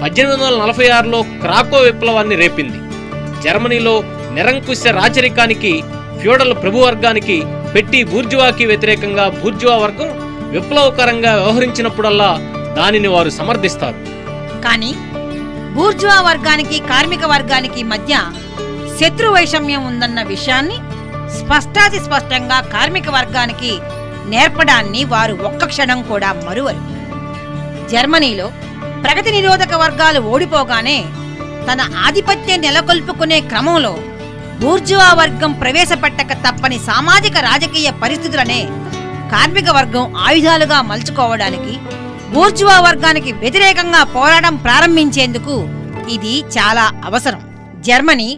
1846లో క్రాకో విప్లవాన్ని రేపింది. జర్మనీలో నిరంకుశ రాచరికానికి, ఫ్యూడల్ ప్రభువర్గానికి పెట్టి బూర్జువాకి వ్యతిరేకంగా బూర్జువా వర్గం విప్లవకరంగా వ్యవహరించినప్పుడల్లా దానిని వారు సమర్థిస్తారు. కానీ బూర్జువా వర్గానికి, కార్మిక వర్గానికి మధ్య శత్రు వైషమ్యం ఉందన్న విషయాన్ని స్పష్టాతి స్పష్టంగా కార్మిక వర్గానికి నేర్పడాన్ని వారు ఒక్క క్షణం కూడా మరువరు. జర్మనీలో ప్రగతి నిరోధక వర్గాలు ఓడిపోగానే తన ఆధిపత్యం నెలకొల్పుకునే క్రమంలో బూర్జువా వర్గం ప్రవేశపెట్టక తప్పని సామాజిక రాజకీయ పరిస్థితులనే కార్మిక వర్గం ఆయుధాలుగా మలుచుకోవడానికి, బూర్జువా వర్గానికి వ్యతిరేకంగా పోరాటం ప్రారంభించేందుకు ఇది చాలా అవసరం. జర్మనీ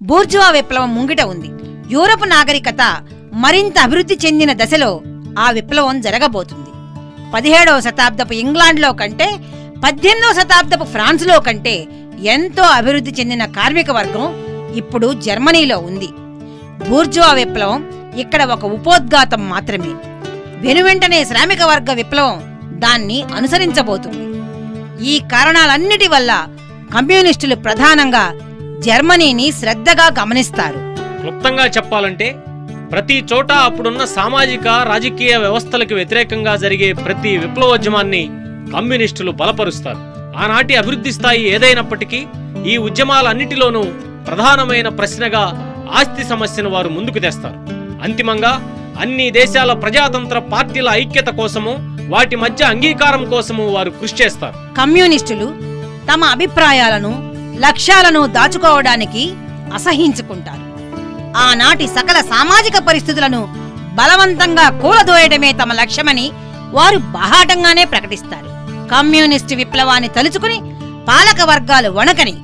బూర్జువా విప్లవం ముంగిట ఉంది. యూరప్ నాగరికత మరింత అభివృద్ధి చెందిన దశలో ఆ విప్లవం జరగబోతుంది. 17వ శతాబ్దపు ఇంగ్లాండ్లో కంటే, 18వ శతాబ్దపు ఫ్రాన్స్లో కంటే ఎంతో అభివృద్ధి చెందిన కార్మిక వర్గం ఇప్పుడు జర్మనీలో ఉంది. బూర్జువా విప్లవం ఇక్కడ ఒక ఉపోద్ఘాతం మాత్రమే. వెనువెంటనే శ్రామిక వర్గ విప్లవం దాన్ని అనుసరించబోతుంది. ఈ కారణాలన్నిటి వల్ల కమ్యూనిస్టులు ప్రధానంగా జర్మనీని శ్రద్ధగా గమనిస్తారు. క్లుప్తంగా చెప్పాలంటే ప్రతి చోట అప్పుడున్న సామాజిక రాజకీయ వ్యవస్థలకు వ్యతిరేకంగా జరిగే ప్రతి విప్లవోద్యమాన్ని కమ్యూనిస్టులు బలపరుస్తారు. ఆనాటి అభివృద్ధి స్థాయి ఏదైనప్పటికీ ఈ ఉద్యమాలన్నిటిలోనూ ప్రధానమైన ప్రశ్నగా ఆస్తి సమస్యను వారు ముందుకు తెస్తారు. అంతిమంగా అన్ని దేశాల ప్రజాతంత్ర పార్టీల ఐక్యత కోసము, వాటి మధ్య అంగీకారం కోసము వారు కృషి చేస్తారు. కమ్యూనిస్టులు తమ అభిప్రాయాలను, లక్ష్యాలను దాచుకోవడానికి అసహించుకుంటారు. ఆనాటి సకల సామాజిక పరిస్థితులను బలవంతంగా కూలదోయడమే తమ లక్ష్యమని వారు బాహాటంగానే ప్రకటిస్తారు. కమ్యూనిస్టు విప్లవాన్ని తలుచుకుని పాలక వర్గాలు వణకని,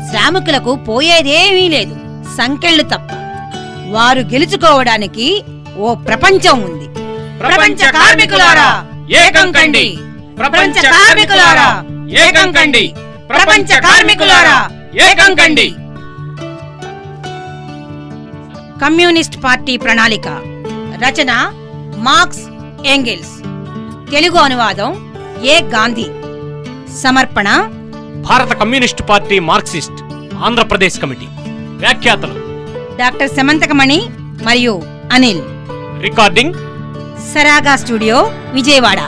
శ్రామికులకు పోయేదేమీ లేదు, సంకెళ్ళు తప్ప. వారు గెలుచుకోవడానికి ఓ ప్రపంచం ఉంది. ప్రపంచ కార్మికులారా ఏకం కండి! ప్రపంచ కార్మికులారా ఏకం కండి! ప్రపంచ కార్మికులారా ఏకం కండి! కమ్యూనిస్ట్ పార్టీ ప్రణాళిక రచన మార్క్స్ ఎంగెల్స్. తెలుగు అనువాదం ఏ. గాంధీ. సమర్పణ భారత communist party Marxist Andhra Pradesh committee. వ్యాఖ్యాతలు డాక్టర్ సమంతకమణి మరియు అనిల్. Recording సరాగా studio, Vijayawada.